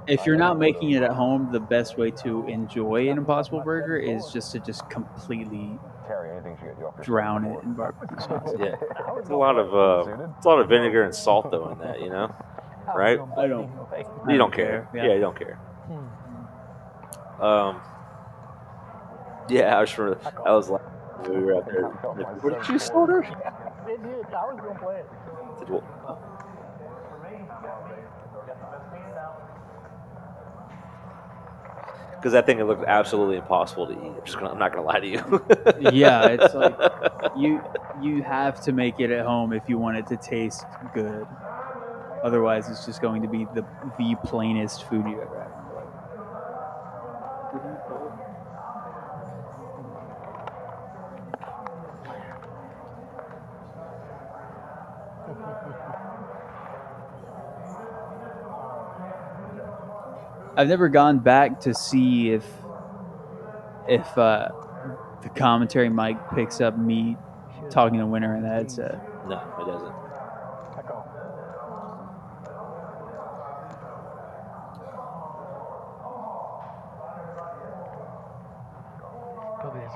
if you're not making it at home, the best way to enjoy an Impossible Burger is just to completely drown it in barbecue sauce. Yeah, it's a lot of vinegar and salt though in that, right? You don't care. Yeah, you don't care. Yeah, I was like, we were out there. What did you just order? It did. I was gonna play it. Because I think it looked absolutely impossible to eat. I'm not gonna lie to you. Yeah, it's like you have to make it at home if you want it to taste good. Otherwise, it's just going to be the plainest food you ever had. I've never gone back to see if the commentary mic picks up me talking to Winner in the headset. No, it doesn't. Look at this.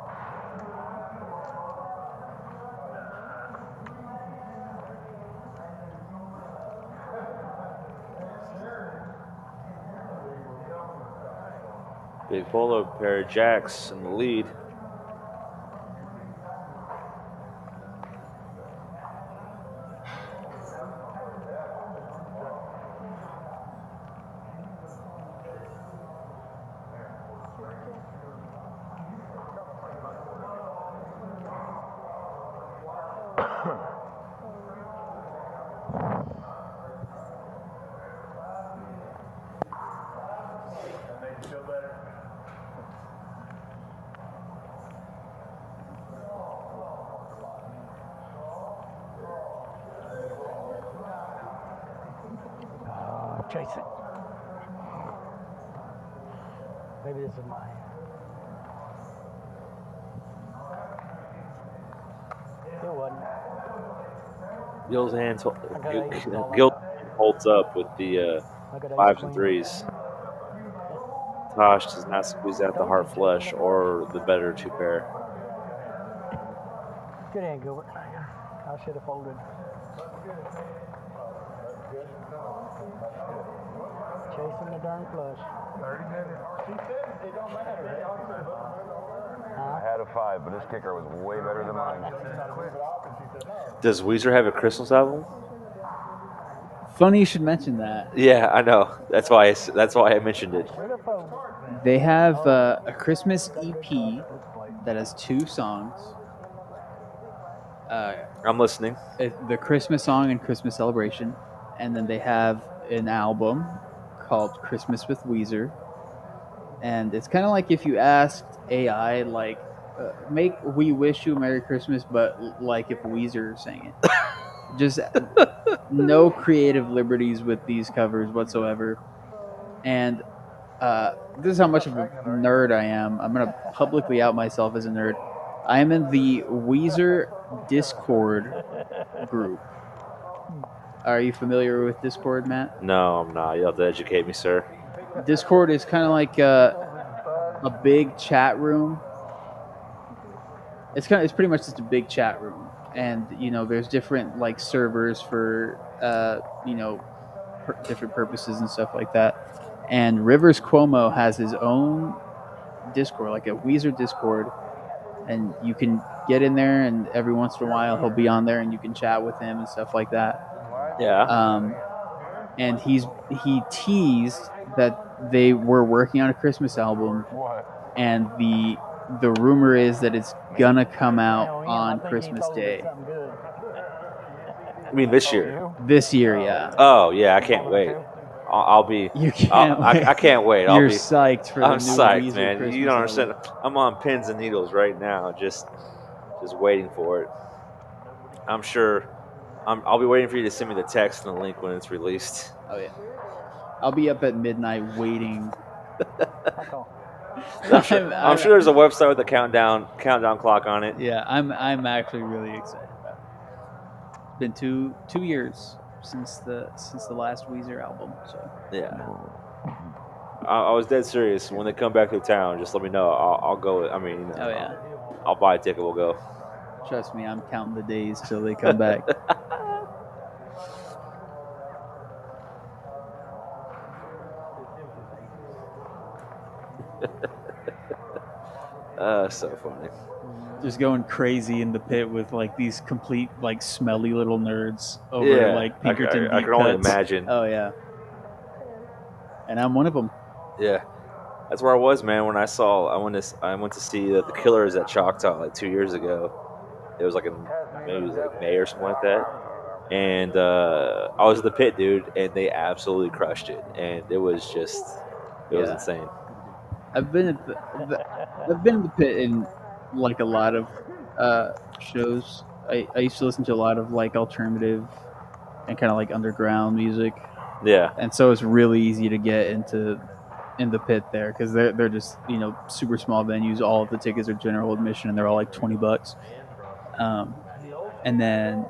Big polo pair of jacks in the lead. Chase it. Maybe this is mine. It wasn't. Gil's hands, got ace ball. Gil holds up with the I got ace 5s and queen. 3s. Tosh does not squeeze out the heart flush or the better 2 pair. Good hand, Gilbert. I should have folded. Chasing the darn flush. 30 minutes. She said it don't matter. I had a 5, but this kicker was way better than mine. Does Weezer have a Christmas album? Funny you should mention that. Yeah, I know. That's why I mentioned it. They have a Christmas EP that has 2 songs. I'm listening. The Christmas song and Christmas Celebration. And then they have an album called Christmas with Weezer. And it's kind of like if you asked AI, like, make We Wish You a Merry Christmas, but like if Weezer sang it. Just no creative liberties with these covers whatsoever. And this is how much of a nerd I am. I'm going to publicly out myself as a nerd. I am in the Weezer Discord group. Are you familiar with Discord, Matt? No, I'm not. You'll have to educate me, sir. Discord is kind of like a big chat room. It's pretty much just a big chat room, and there's different like servers for different purposes and stuff like that. And Rivers Cuomo has his own Discord, like a Weezer Discord, and you can get in there, and every once in a while he'll be on there, and you can chat with him and stuff like that. Yeah. And he teased that they were working on a Christmas album, and the rumor is that it's gonna come out on Christmas Day. I mean this year. This year, yeah. Oh yeah, I can't wait. I'll be. You can't. I can't wait. You're psyched for the I'm new psyched, Weezer man. Christmas You don't understand. album. I'm on pins and needles right now, just waiting for it. I'm sure. I'll be waiting for you to send me the text and the link when it's released. Oh yeah. I'll be up at midnight waiting. I'm sure there's a website with a countdown clock on it. Yeah, I'm actually really excited about it. It's been two years since the last Weezer album. So yeah, I was dead serious. When they come back to town, just let me know. I'll go. I mean, oh yeah, I'll buy a ticket. We'll go. Trust me, I'm counting the days till they come back. So funny. Just going crazy in the pit with like these complete like smelly little nerds over like Pinkerton. I can only imagine. Oh yeah, and I'm one of them. Yeah, that's where I was, man. When I went to see the Killers at Choctaw like 2 years ago. It was like maybe it was like May or something like that. And I was in the pit, dude, and they absolutely crushed it. And it was just, it was insane. I've been in the pit in like a lot of shows. I used to listen to a lot of like alternative and kind of like underground music. Yeah. And so it's really easy to get in the pit there because they're just super small venues. All of the tickets are general admission, and they're all like $20. And then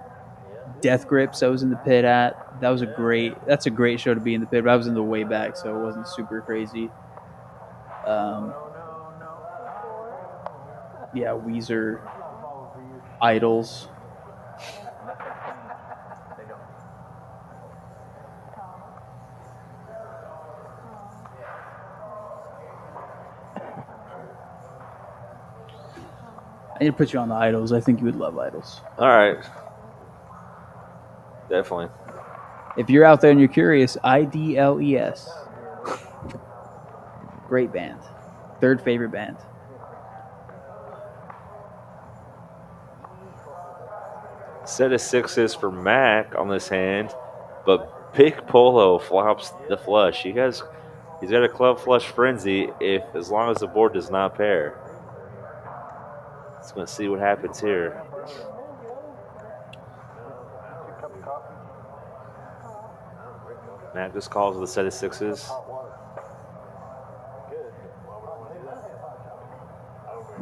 Death Grips I was in the pit at. That's a great show to be in the pit, but I was in the way back, so it wasn't super crazy. yeah, Weezer idols. I need to put you on the idols. I think you would love idols. All right. Definitely. If you're out there and you're curious, IDLES. Great band. Third favorite band. Set of 6s for Mac on this hand, but Big Polo flops the flush. He's got a club flush frenzy as long as the board does not pair. Let's going to see what happens here. Mac just calls with a set of 6s.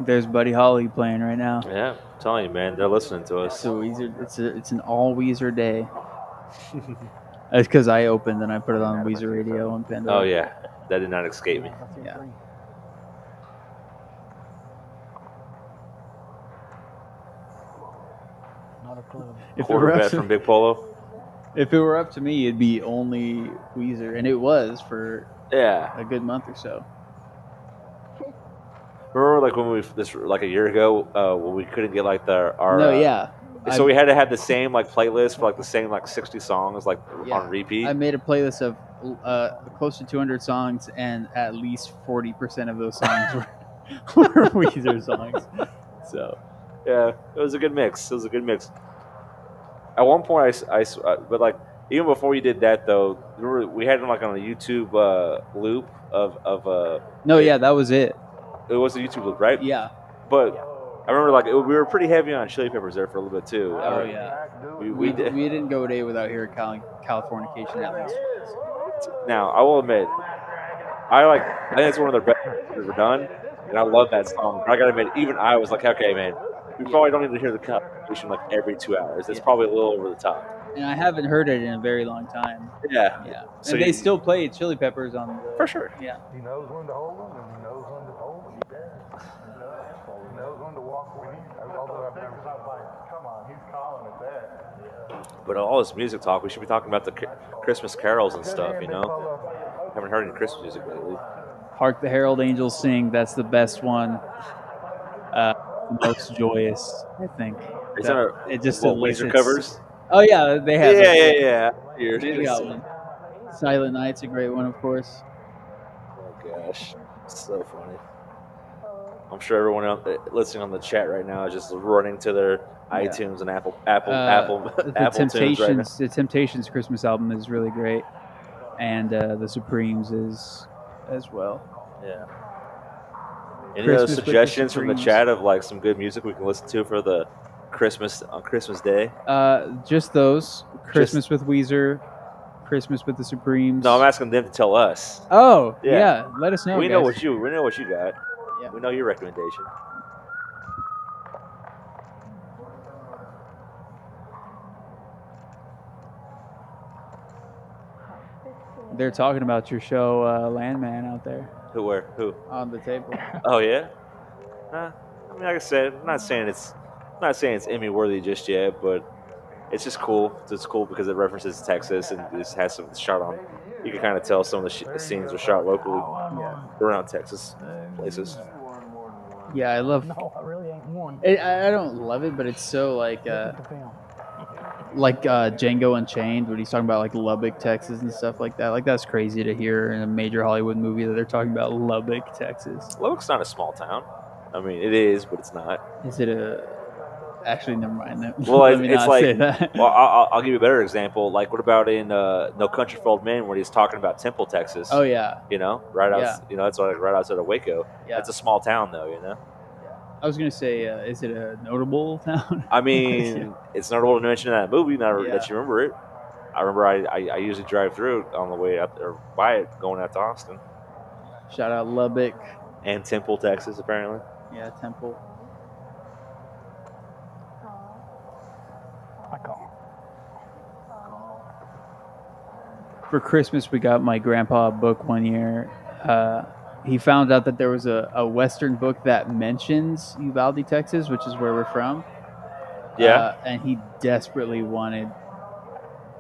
There's Buddy Holly playing right now. Yeah, I'm telling you, man, they're listening to us. So Weezer, it's an all Weezer day. That's because I opened and I put it on Weezer Radio and Pandora. Oh yeah, that did not escape me. Yeah. Not a clue. Quarter bet from Big Polo. If it were up to me, it'd be only Weezer, and it was for a good month or so. Remember, like when a year ago, when we couldn't get like our No, yeah. So we had to have the same like playlist for like the same like 60 songs like on repeat. I made a playlist of close to 200 songs, and at least 40% of those songs were Weezer songs. So yeah, it was a good mix. At one point, but like even before you did that though, remember we had them like on a YouTube loop of. No, yeah, that was it. It was a YouTube loop, right? Yeah. But I remember like we were pretty heavy on Chili Peppers there for a little bit too. Oh yeah. We didn't go a day without hearing Californication at least. Now I will admit, I think it's one of their best they've ever done, and I love that song. But I gotta admit, even I was like, okay, man, we probably don't need to hear the Californication like every 2 hours. It's probably a little over the top. And I haven't heard it in a very long time. Yeah. And they still play Chili Peppers on the, for sure. Yeah. He knows when to hold them, and he knows when to hold them. He knows when to walk away. Although I've never thought like, come on, he's calling it that. But all this music talk, we should be talking about the Christmas carols and stuff, you know? Haven't heard any Christmas music lately. Hark the Herald Angels Sing, that's the best one. The most joyous, I think. Is that it just Weezer covers? Oh yeah, they have. Yeah. They got one. Silent Night's a great one, of course. Oh gosh, so funny. I'm sure everyone out listening on the chat right now is just running to their iTunes and Apple Tunes right now. The Temptations Christmas album is really great, and the Supremes is as well. Yeah. Any other suggestions from the chat of like some good music we can listen to for the Christmas on Christmas Day? Just those. Christmas with Weezer, Christmas with the Supremes. No, I'm asking them to tell us. Oh, yeah. Let us know. We know what you got. Yeah. We know your recommendation. They're talking about your show, Landman, out there. Who? On the table. Oh yeah. I mean, like I said, I'm not saying it's Emmy worthy just yet, but it's just cool. It's cool because it references Texas and it just has some shot on. You can kind of tell some of the scenes were shot locally around Texas places. Yeah, I love. No, I really ain't one. I don't love it, but it's so like Django Unchained, when he's talking about like Lubbock, Texas, and stuff like that. Like that's crazy to hear in a major Hollywood movie that they're talking about Lubbock, Texas. Lubbock's not a small town. I mean, it is, but it's not. Is it a? Actually, never mind. Well, Let me it's not like. say that. Well, I'll give you a better example. Like, what about in No Country for Old Men, where he's talking about Temple, Texas? Oh yeah. You know, that's like right outside of Waco. Yeah. It's a small town, though. You know. I was gonna say, is it a notable town? I mean, it's notable to mention in that movie that you remember it. I remember I usually drive through it on the way out or by it going out to Austin. Shout out Lubbock. And Temple, Texas, apparently. Yeah, Temple. I call. For Christmas, we got my grandpa a book one year he found out that there was a Western book that mentions Uvalde, Texas, which is where we're from. Yeah. And he desperately wanted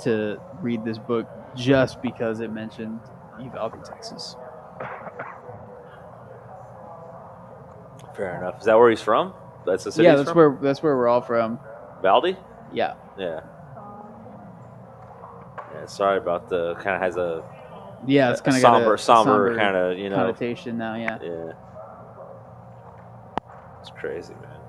to read this book just because it mentioned Uvalde, Texas. Fair enough. Is that where he's from? That's the city. Yeah, that's where we're all from. Valdi? Yeah. Yeah. Yeah. Sorry about the kind of has a it's kind of somber kind of connotation now. Yeah. Yeah. It's crazy, man.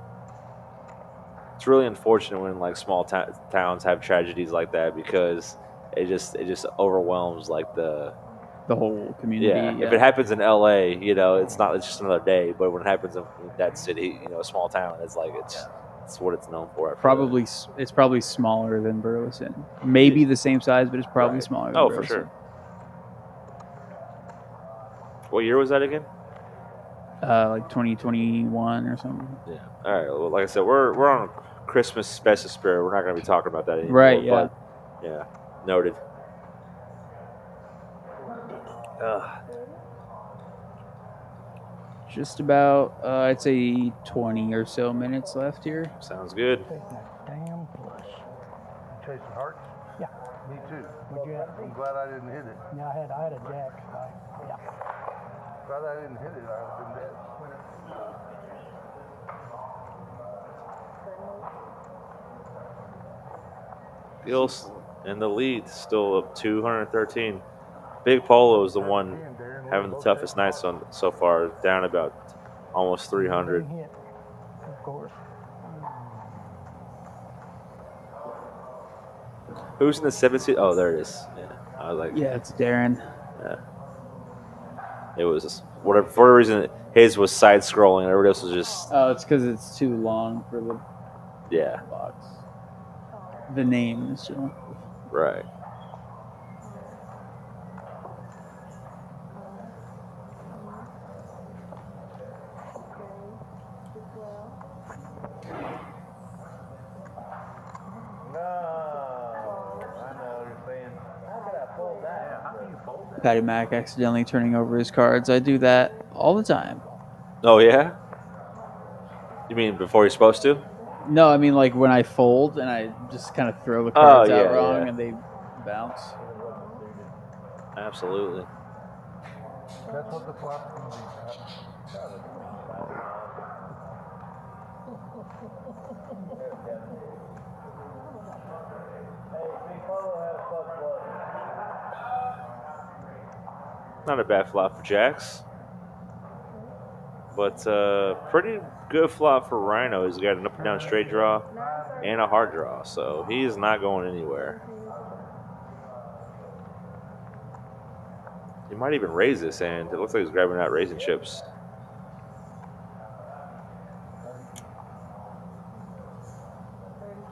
It's really unfortunate when like small towns have tragedies like that because it just overwhelms like the whole community. Yeah. If it happens in LA, it's just another day. But when it happens in that city, a small town, it's like it's what it's known for. It's probably smaller than Burleson. Maybe the same size, but it's probably smaller. Than Burleson. For sure. What year was that again? Like 2021 or something. Yeah. All right. Well, like I said, we're on Christmas special spirit. We're not going to be talking about that anymore. Right. Yeah. But, yeah. Noted. Just about, I'd say 20 or so minutes left here. Sounds good. Damn flush. Chasing hearts? Yeah. Me too. Would you have? I'm glad I didn't hit it. Yeah, I had a jack. Yeah. Glad I didn't hit it. I would have been dead. Gil's in the lead, still up 213. Big Polo is the one having the toughest night so far, down about almost 300. Of course. Who's in the 7th seat? Oh, there it is. Yeah, I was like, yeah, it's Darren. Yeah, it was for whatever reason his was side scrolling, and everybody else was just. Oh, it's because it's too long for the box. The name is too long. Right. Patty Mac accidentally turning over his cards. I do that all the time. Oh, yeah? You mean before you're supposed to? No, I mean like when I fold and I just kind of throw the cards out wrong and they bounce. Absolutely. That's what the flop can be. Not a bad flop for Jacks. But pretty good flop for Rhino. He's got an up and down straight draw and a hard draw. So he is not going anywhere. He might even raise this hand. It looks like he's grabbing out raising chips.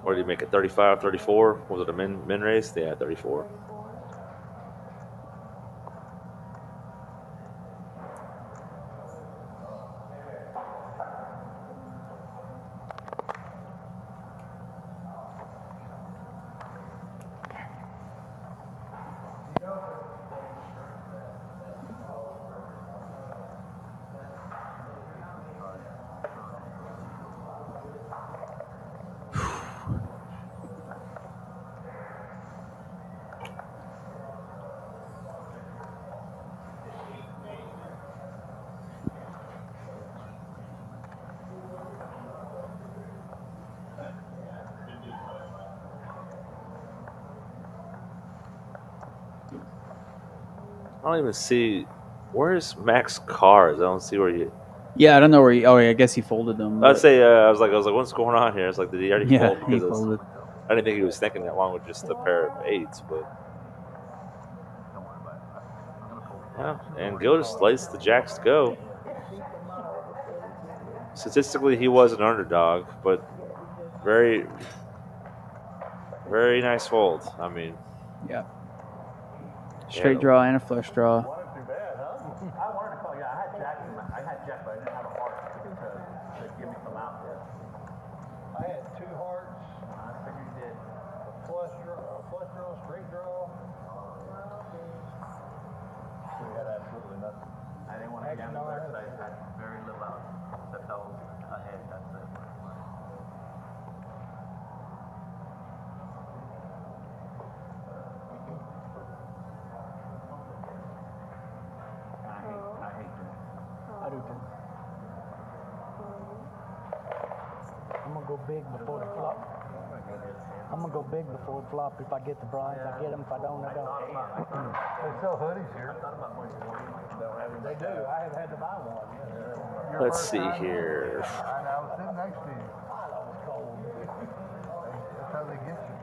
What did he make it? 35, 34? Was it a min raise? Yeah, 34. I don't even see. Where's Mac's cards? I don't see where you. Yeah, I don't know where he. Oh, yeah, I guess he folded them. I'd say I was like, what's going on here? It's like, did he already fold? He folded. I didn't think he was thinking that long with just a pair of eights, but. Yeah, and Gil just lets the Jacks go. Statistically, he was an underdog, but very, very nice fold. I mean. Yeah. Straight draw and a flush draw. Wasn't too bad, huh? I wanted to call you. I had Jack, but I didn't have a heart to give me some out there. I had 2 hearts. I figured you did. A flush draw, straight draw. We had absolutely nothing. I didn't want to gamble. go big before the flop. I'm gonna go big before the flop. If I get the prize, I get them. If I don't, I don't. They sell hoodies here. They do. I have had to buy one. Let's see here. I was sitting next to you. That's how they get you.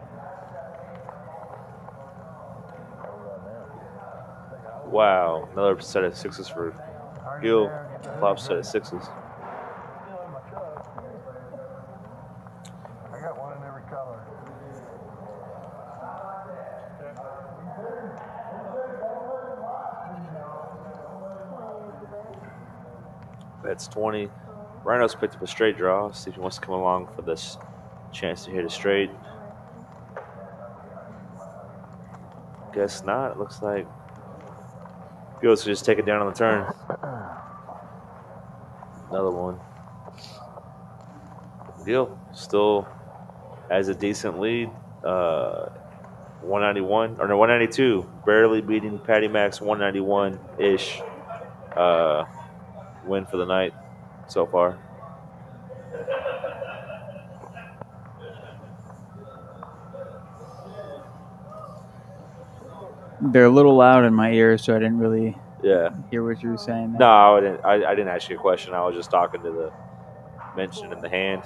Wow, another set of sixes for Gil. Flop set of sixes. I got one in every color. That's 20. Rhino's picked up a straight draw. See if he wants to come along for this chance to hit a straight. Guess not. It looks like Gil's just take it down on the turn. Another one. Gil still has a decent lead. 191 or no 192, barely beating Patty Mac's 191-ish win for the night so far. They're a little loud in my ears, so I didn't really hear what you were saying. No, I didn't ask you a question. I was just talking to the mention in the hand.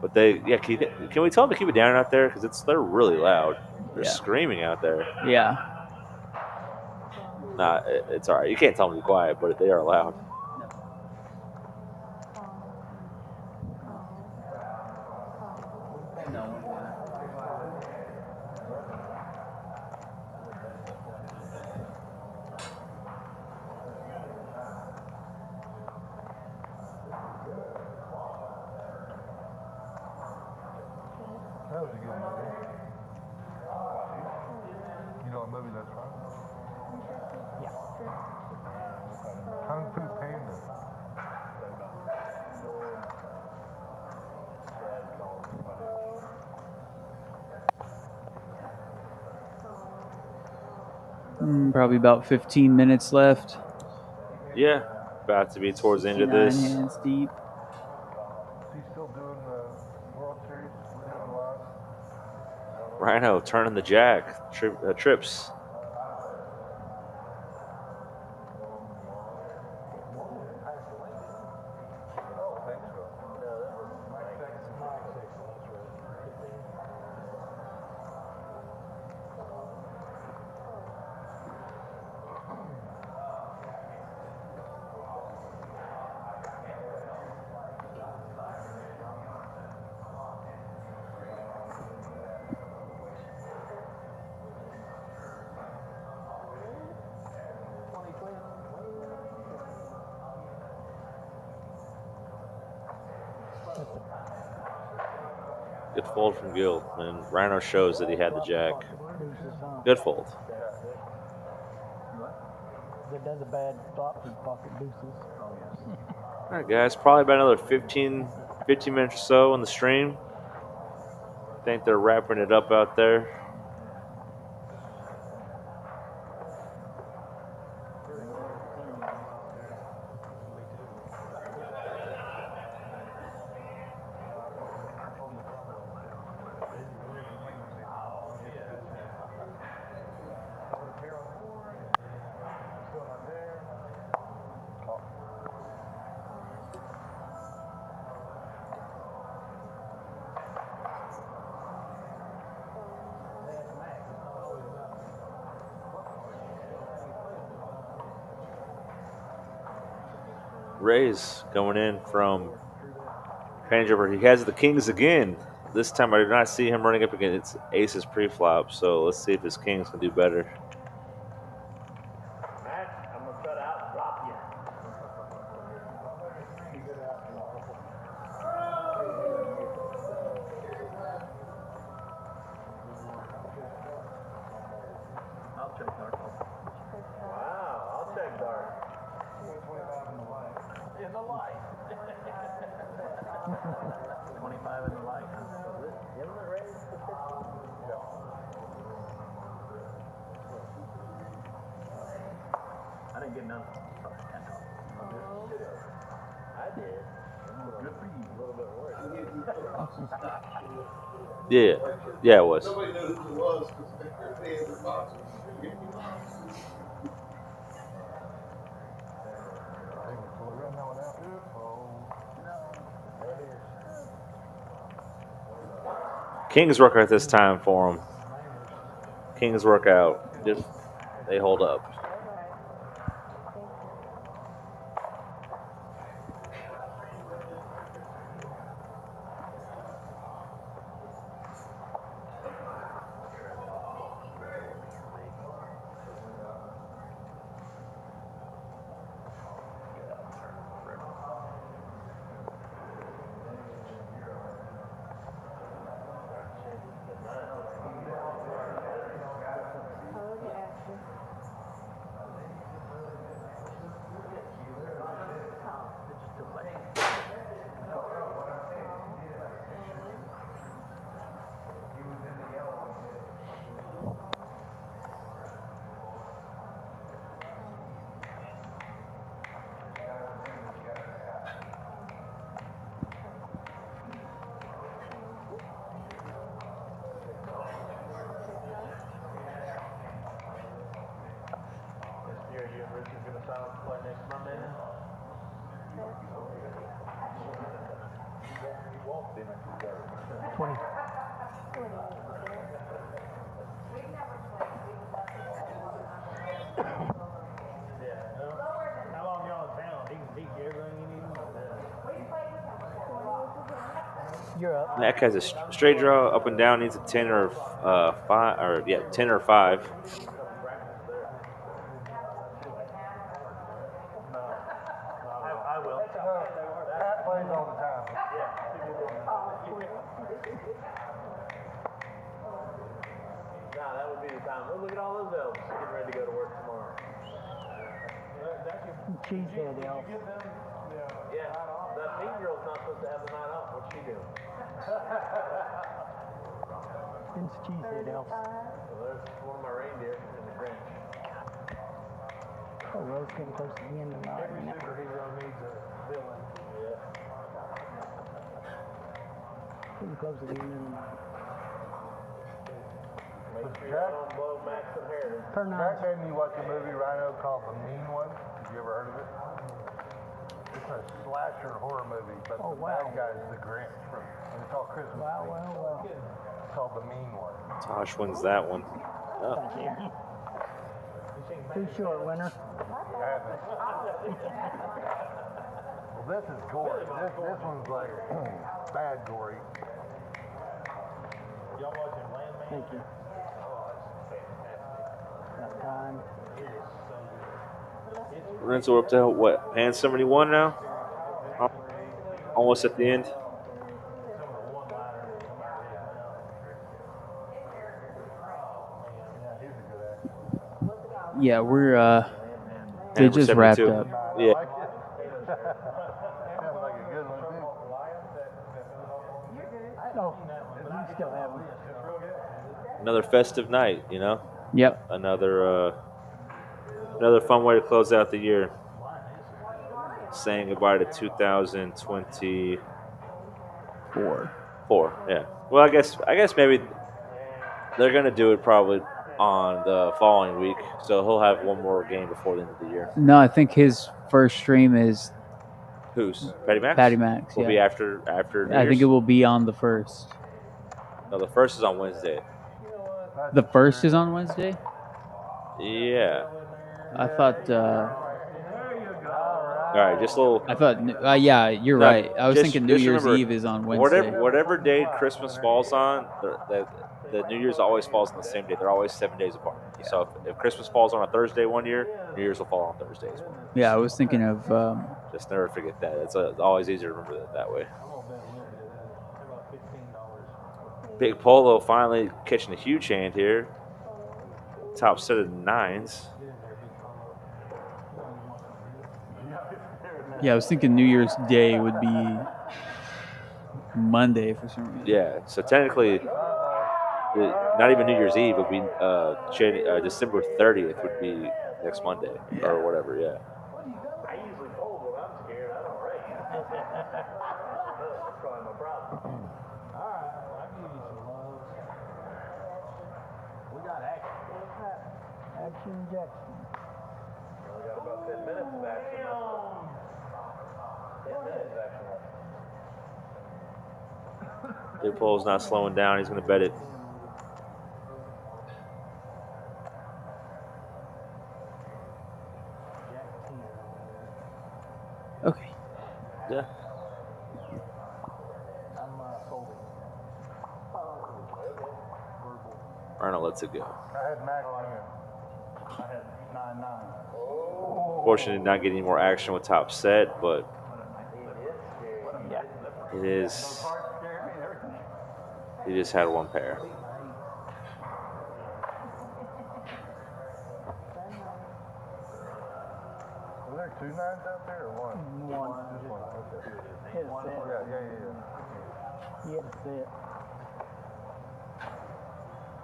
But can we tell them to keep it down out there because they're really loud. They're screaming out there. Yeah. Nah, it's all right. You can't tell them to be quiet, but they are loud. That was a good movie. You know what movie that's from? Yeah. Kung Fu Panda. Probably about 15 minutes left. Yeah, about to be towards the end of this. 9 hands deep. Is he still doing the World Series? Doing live? Rhino turning the jack. Trips. Good fold from Gil, and Rhino shows that he had the jack. Good fold. If it does a bad flop, we pocket deuces. All right, guys, probably about another 15 minutes or so on the stream. I think they're wrapping it up out there. Rays going in from Panjumper. He has the kings again. This time I did not see him running up against aces pre-flop, so let's see if his kings can do better. Matt, I'm going to cut out and drop you. I'll check dark. Wow, I'll check dark. In the light. 25 in the light. Give him the raise to 50. I didn't get none. I did. Yeah, yeah, it was. Nobody knew who it was because they had their boxes. Kings work at this time for them. Kings work out. Just they hold up. How long y'all in town? He can teach you everything you need to know. You're up. Mac has a straight draw up and down. Needs a 10 or 5, or yeah, 10 or 5. I will. Pat plays all the time. Nah, that would be the time. Look at all those elves getting ready to go to work tomorrow. Cheesehead elf. Yeah, that mean girl's not supposed to have the night off. What's she doing? It's cheesehead elf. Well, there's one of my reindeer and the Grinch. Oh, Rose getting close to the end of the night. Every superhero needs a villain. Yeah. Getting close to the end of the night. Make sure you don't blow Max and Harry. Turn Jack on. made me watch a movie, Rhino, called The Mean One. Have you ever heard of it? It's a slasher horror movie, but Oh, the wow. bad guy is the Grinch. And it's all Christmas Wow, themed. wow, wow. It's called The Mean One. Tosh wins that one. Oh. Thank you. Too short, winner. I haven't. Well, this is gory. This one's like bad gory. Y'all watching Landman? Thank you. Got time. Renzo up to what? Pan 71 now? Almost at the end. Yeah, we're they And we're just wrapped 72. up. Yeah. Like it? Sounds like a good one, too. Oh, you still have them. Another festive night, you know? Yep. Another fun way to close out the year. Saying goodbye to 2024. Yeah. Well, I guess maybe they're gonna do it probably on the following week, so he'll have one more game before the end of the year. No, I think his first stream is Who's Patty Max? Patty Max. Will Yeah. be after New I think Year's? it will be on the 1st. No, the first is on Wednesday. The 1st is on Wednesday? Yeah. I thought All right, just a little. yeah, you're No, right. I was just- thinking New just Year's remember, Eve is on Wednesday. Whatever day Christmas falls on, the New Year's always falls on the same day. They're always 7 days apart. So if Christmas falls on a Thursday one year, New Year's will fall on Thursday as well. Yeah, I was thinking of Just never forget that. It's always easier to remember it that way. Big Polo finally catching a huge hand here. Top set of 9s. I was thinking New Year's Day would be Monday for some reason. Yeah, so technically, not even New Year's Eve would be December 30th would be next Monday or whatever. Yeah. I usually fold when I'm scared. I don't race. That's probably my problem. All right, I'll give you some love. We got action. Action Jackson. We got about 10 minutes of action. 10 minutes of action left. Big Pole's not slowing down. He's going to bet it. Okay. Yeah. I'm folding. Arnold lets it go. I had Max in. I had 9-9. Fortunately, not getting any more action with top set, but it is. He just had one pair. Were there 2 9s out there or one? One. Just one. Okay. Hit a set. Yeah. He had a set.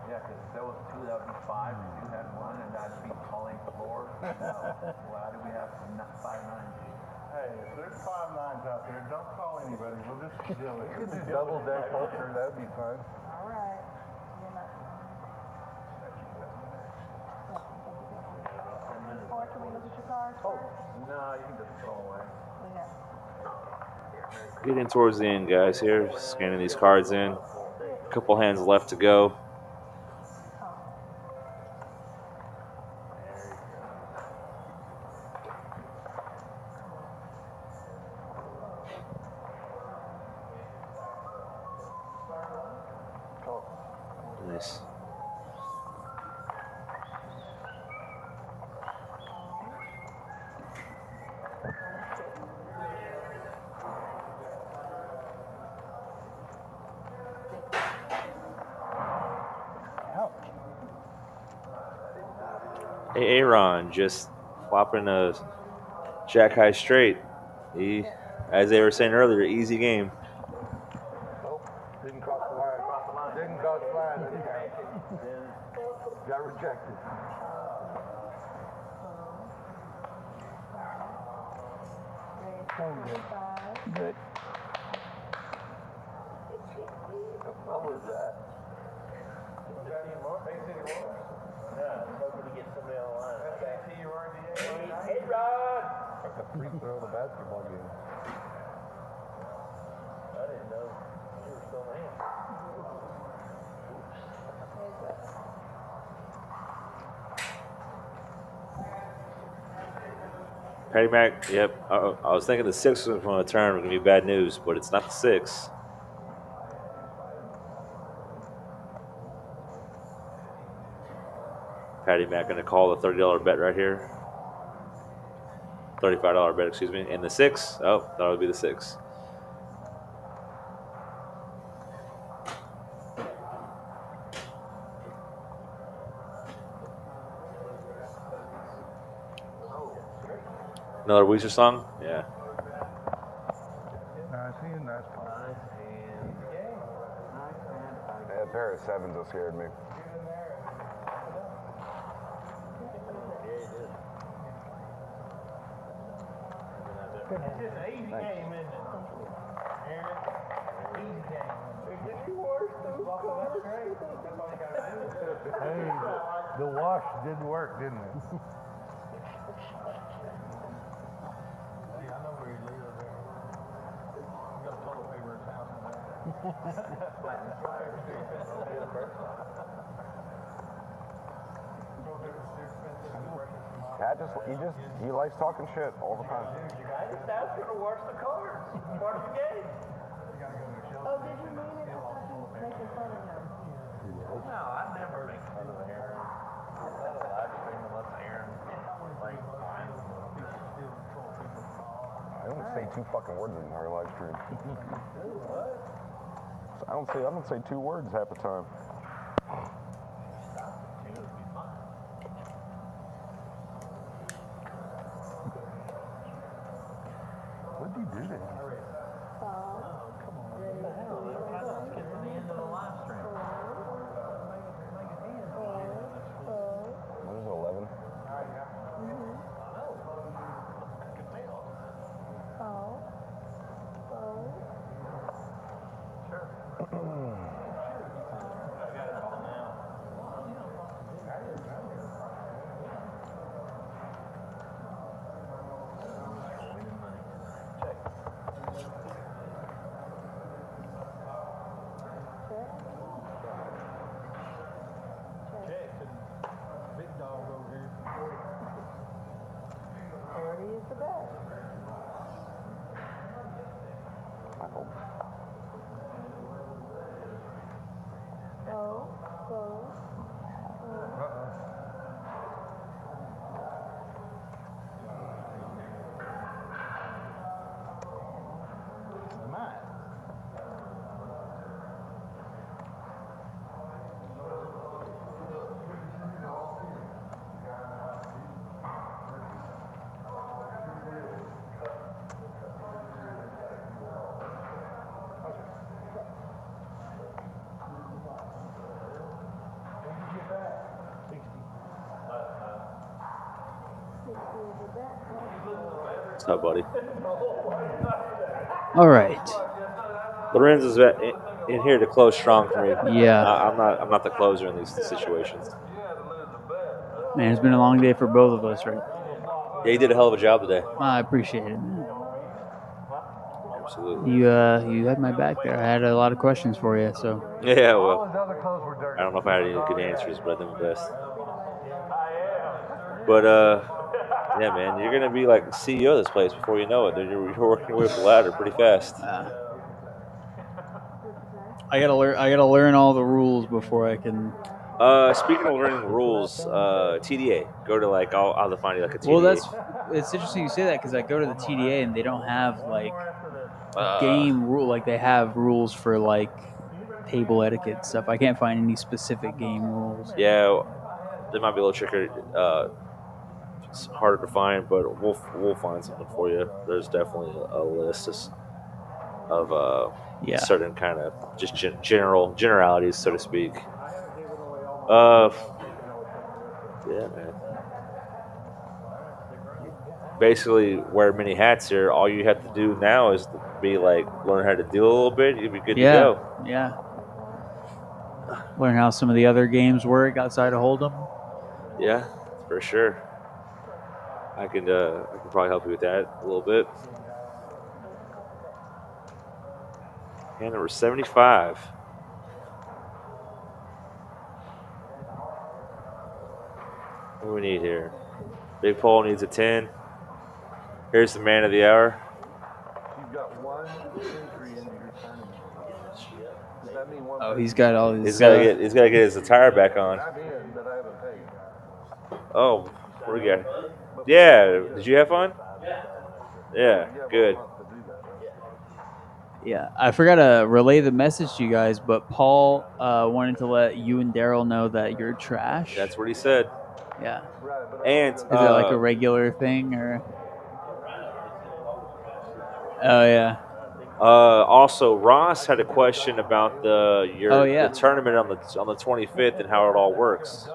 Yeah, because if there was 2, that would be 5, and you had 1, and I'd be calling for more. Why do we have 5 9s? Hey, if there's 5 9s out there, don't call anybody. We'll just deal with it. You could do double deck poker. That'd be fun. All right. Or can we look at your cards first? No, you can just throw away. Getting towards the end, guys. Here, scanning these cards in. A couple hands left to go. Nice. Hey, Aaron, just flopping a jack high straight. He, as they were saying earlier, easy game. Nope. Didn't cross the line. Didn't cross the line. Got rejected. Good. What was that? Yeah, I'm hoping to get somebody on the line. Hey, Rod! Like a free throw of the basketball game. I didn't know you were still in. Patty Mac, yep. I was thinking the 6 was going to turn. Was going to be bad news, but it's not the 6. Patty Mac going to call the $30 bet right here. $35 bet, excuse me. And the 6, oh, that would be the 6. Another Weezer song? Yeah. Nice hand, nice pop. Yeah, a pair of 7s that scared me. It's just an easy game, isn't it? Aaron, easy game. Did you wash those cards? Hey, the wash did work, didn't it? I know where you live there. You got toilet paper in his house. Cat he likes talking shit all the time. I just asked her to wash the cards. Part of the game. Oh, did you mean it? I thought you were making fun of him. No, I never make fun of Aaron. That's a live stream unless Aaron like fine. I don't say 2 fucking words in our live stream. I don't say 2 words half the time. What'd you do to him? What is it, 11? What's up, buddy? All right. Lorenzo's in here to close strong for me. Yeah. I'm not the closer in these situations. Man, it's been a long day for both of us, right? Yeah, you did a hell of a job today. I appreciate it, man. Absolutely. You had my back there. I had a lot of questions for you, so. Yeah, well, I don't know if I had any good answers, but I did my best. But yeah, man, you're gonna be like the CEO of this place before you know it. Then you're working your way up the ladder pretty fast. I gotta learn all the rules before I can. Speaking of learning the rules, TDA. Go to like I'll find you like a TDA. Well, it's interesting you say that because I go to the TDA and they don't have like game rule. Like they have rules for like table etiquette stuff. I can't find any specific game rules. Yeah, they might be a little trickier. It's harder to find, but we'll find something for you. There's definitely a list of certain kind of just generalities, so to speak. Yeah, man. Basically, wear many hats here. All you have to do now is to be like learn how to deal a little bit. You'll be good to go. Yeah. Learn how some of the other games work outside of Hold'em. Yeah, for sure. I can probably help you with that a little bit. Hand number 75. What do we need here? Big Paul needs a 10. Here's the man of the hour. You've got one entry into your tournament. Does that mean one? Oh, he's got all his. He's got to get his attire back on. I'm in, but I haven't paid. Oh, what do we got? Yeah, did you have fun? Yeah, good. Yeah, I forgot to relay the message to you guys, but Paul wanted to let you and Daryl know that you're trash. That's what he said. Yeah. And is it like a regular thing or? Oh yeah. Also, Ross had a question about the tournament on the 25th and how it all works.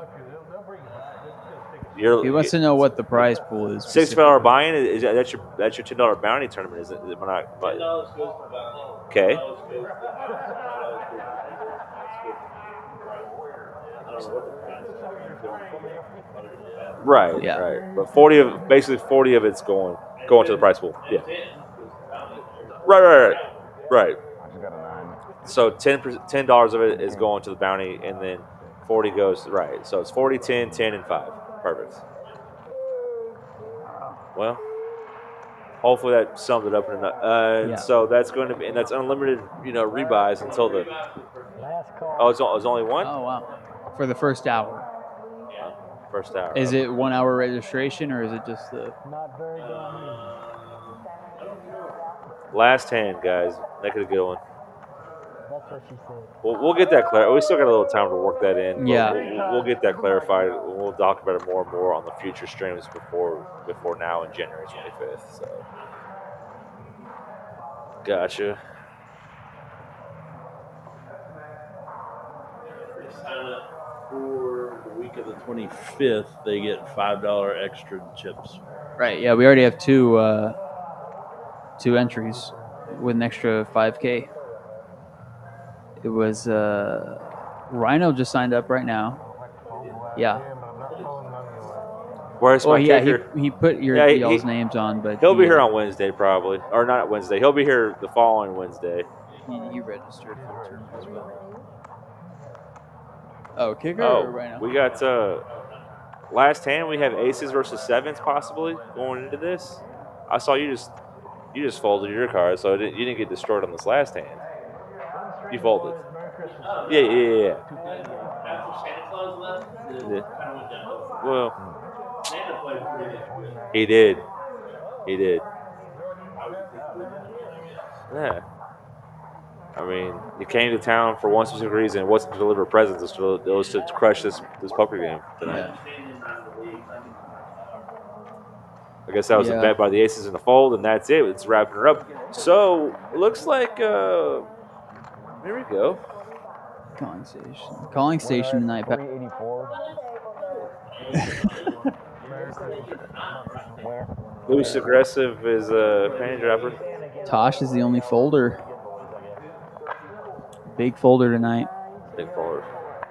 He wants to know what the prize pool is. $6 buy-in is that's your $10 bounty tournament, isn't it? Okay. Right. Yeah. Right. But 40 of it's going to the prize pool. Yeah. Right. I just got a 9. So $10 of it is going to the bounty, and then 40 goes right. So it's 40, 10, 10, and 5. Perfect. Well, hopefully that sums it up enough. So that's going to be, and that's unlimited, rebuys until the. Last call. Oh, it's only one. Oh wow! For the first hour. First hour. Is it 1 hour registration or is it just the? Not very good. Last hand, guys. Make it a good one. That's what she said. We'll get that clarified. We still got a little time to work that in. Yeah. We'll get that clarified. We'll talk about it more and more on the future streams before now in January 25th. So, gotcha. For the week of the 25th, they get $5 extra chips. Right. Yeah, we already have two entries with an extra 5K. It was Rhino just signed up right now. Yeah. Where's my kicker? He put y'all's names on, but he'll be here on Wednesday probably, or not Wednesday. He'll be here the following Wednesday. He registered for the tournament as well. Oh, kicker or Rhino? We got last hand. We have aces versus sevens possibly going into this. I saw you just folded your card, so you didn't get destroyed on this last hand. You folded. Yeah. Well, he did. Yeah. I mean, you came to town for one specific reason. It wasn't to deliver presents. It was to crush this poker game tonight. Yeah. I guess that was a bet by the aces in the fold, and that's it. It's wrapping her up. So, looks like, here we go. Calling station tonight. 384. Loose aggressive is a panty dropper. Tosh is the only folder. Big folder tonight. Big polo.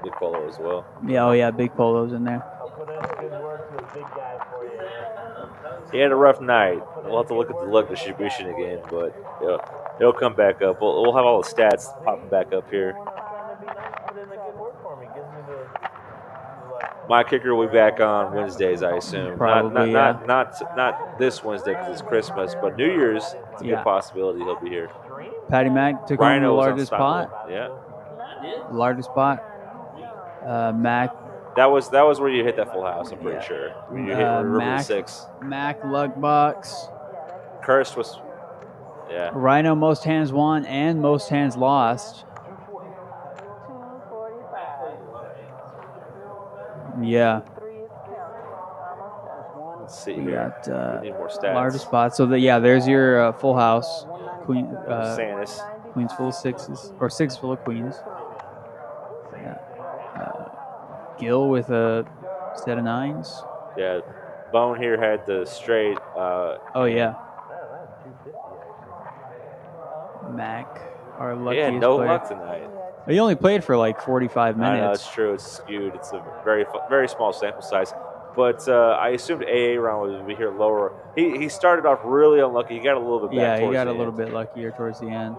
Big polo as well. Yeah, oh yeah, big polos in there. I'll put in a good word to a big guy for you. He had a rough night. We'll have to look at the luck distribution again, but it'll come back up. We'll have all the stats popping back up here. Put in a good word for me. Gives me the My kicker will be back on Wednesdays, I assume. Probably, not this Wednesday because it's Christmas, but New Year's, it's a good possibility he'll be here. Patty Mac took home the Rhino was largest pot. unstoppable. Yeah. Largest pot. Mac. That was where you hit that full house, I'm pretty sure. When you hit River Mac, 6. Mac luck box. Cursed was, yeah. Rhino most hands won and most hands lost. Yeah. Let's see We here. got We need more stats. largest spot. So there's your full house. Queen. Sanus. Queens full of sixes or sixes full of queens. Yeah. Gil with a set of nines. Yeah. Bone here had the straight. Oh yeah. Mac, our luckiest Yeah, no player. luck tonight. He only played for like 45 I know, minutes. it's true. It's skewed. It's a very small sample size. But I assumed AA round would be here lower. He started off really unlucky. He got a little bit back. Yeah, he towards got the a little end. bit luckier towards the end.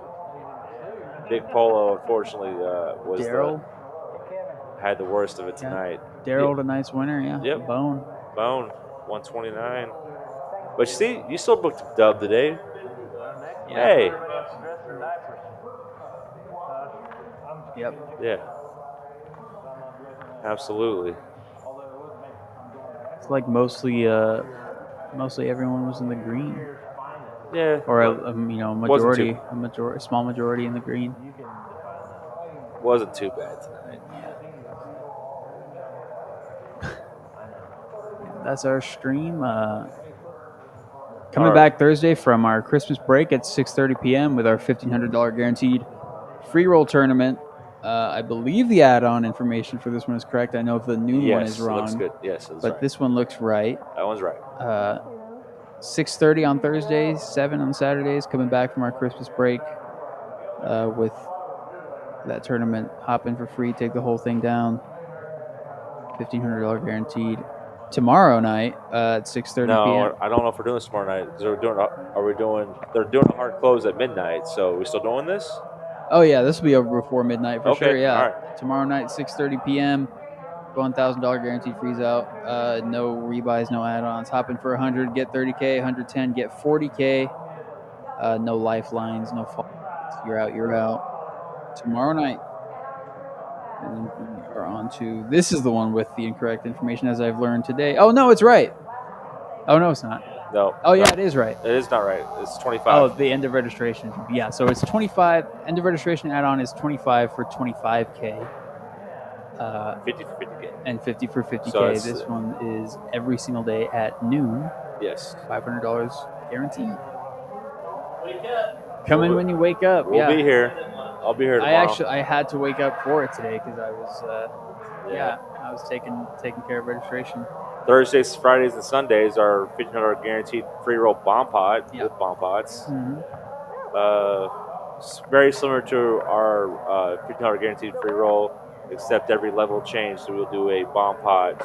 Big Polo, unfortunately, was Daryl had the worst of it tonight. Daryl, tonight's winner, yeah. Yep. Bone. 129. But you see, you still booked a dub today. Yeah. Hey. Yep. Yeah. Absolutely. It's like mostly everyone was in the green. Yeah. Or a small majority in the green. Wasn't too bad tonight. That's our stream. Coming back Thursday from our Christmas break at 6:30 p.m. with our $1,500 guaranteed free roll tournament. I believe the add-on information for this one is correct. I know if the new one is wrong. Looks good. Yes, but right. this one looks right. That one's right. 6:30 on Thursdays, 7 on Saturdays. Coming back from our Christmas break with that tournament. Hop in for free. Take the whole thing down. $1,500 guaranteed. Tomorrow night at 6:30 p.m. No, I don't know if we're doing this tomorrow night because they're doing a hard close at midnight. So are we still doing this? Oh yeah, this will be over before midnight for Okay, sure. Yeah, all right. Tomorrow night, 6:30 p.m. $1,000 guaranteed freeze out. No rebuys, no add-ons. Hop in for 100, get 30K. 110, get 40K. No lifelines, no falls. You're out. You're out. Tomorrow night. And then we are on to this is the one with the incorrect information as I've learned today. Oh no, it's right. Oh no, it's not. No. Oh yeah, it is right. It is not right. It's 25. Oh, the end of registration. Yeah, so it's 25. End of registration add-on is 25 for 25K. 50 for 50K. And 50 for 50K. So this one is every single day at noon. Yes. $500 guaranteed. Come in when you wake up. We'll be here. I'll be here tomorrow. I had to wake up for it today because I was I was taking care of registration. Thursdays, Fridays, and Sundays are $1,500 guaranteed free roll bomb pot with bomb pots. Mm-hmm. It's very similar to our $1,500 guaranteed free roll, except every level change, so we'll do a bomb pot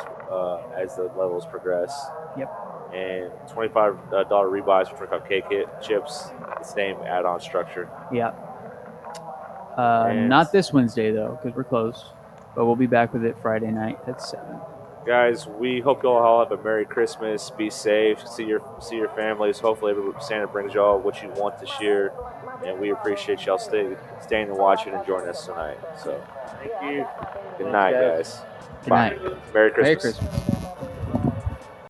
as the levels progress. Yep. And $25 rebuys for 25K kit chips, the same add-on structure. Yeah. Not this Wednesday though, because we're closed. But we'll be back with it Friday night at 7. Guys, we hope you all have a Merry Christmas. Be safe. See your families. Hopefully, Santa brings y'all what you want this year, and we appreciate y'all staying and watching and joining us tonight. So, thank you. Good night, guys. Good Bye. night. Merry Christmas. Merry Christmas.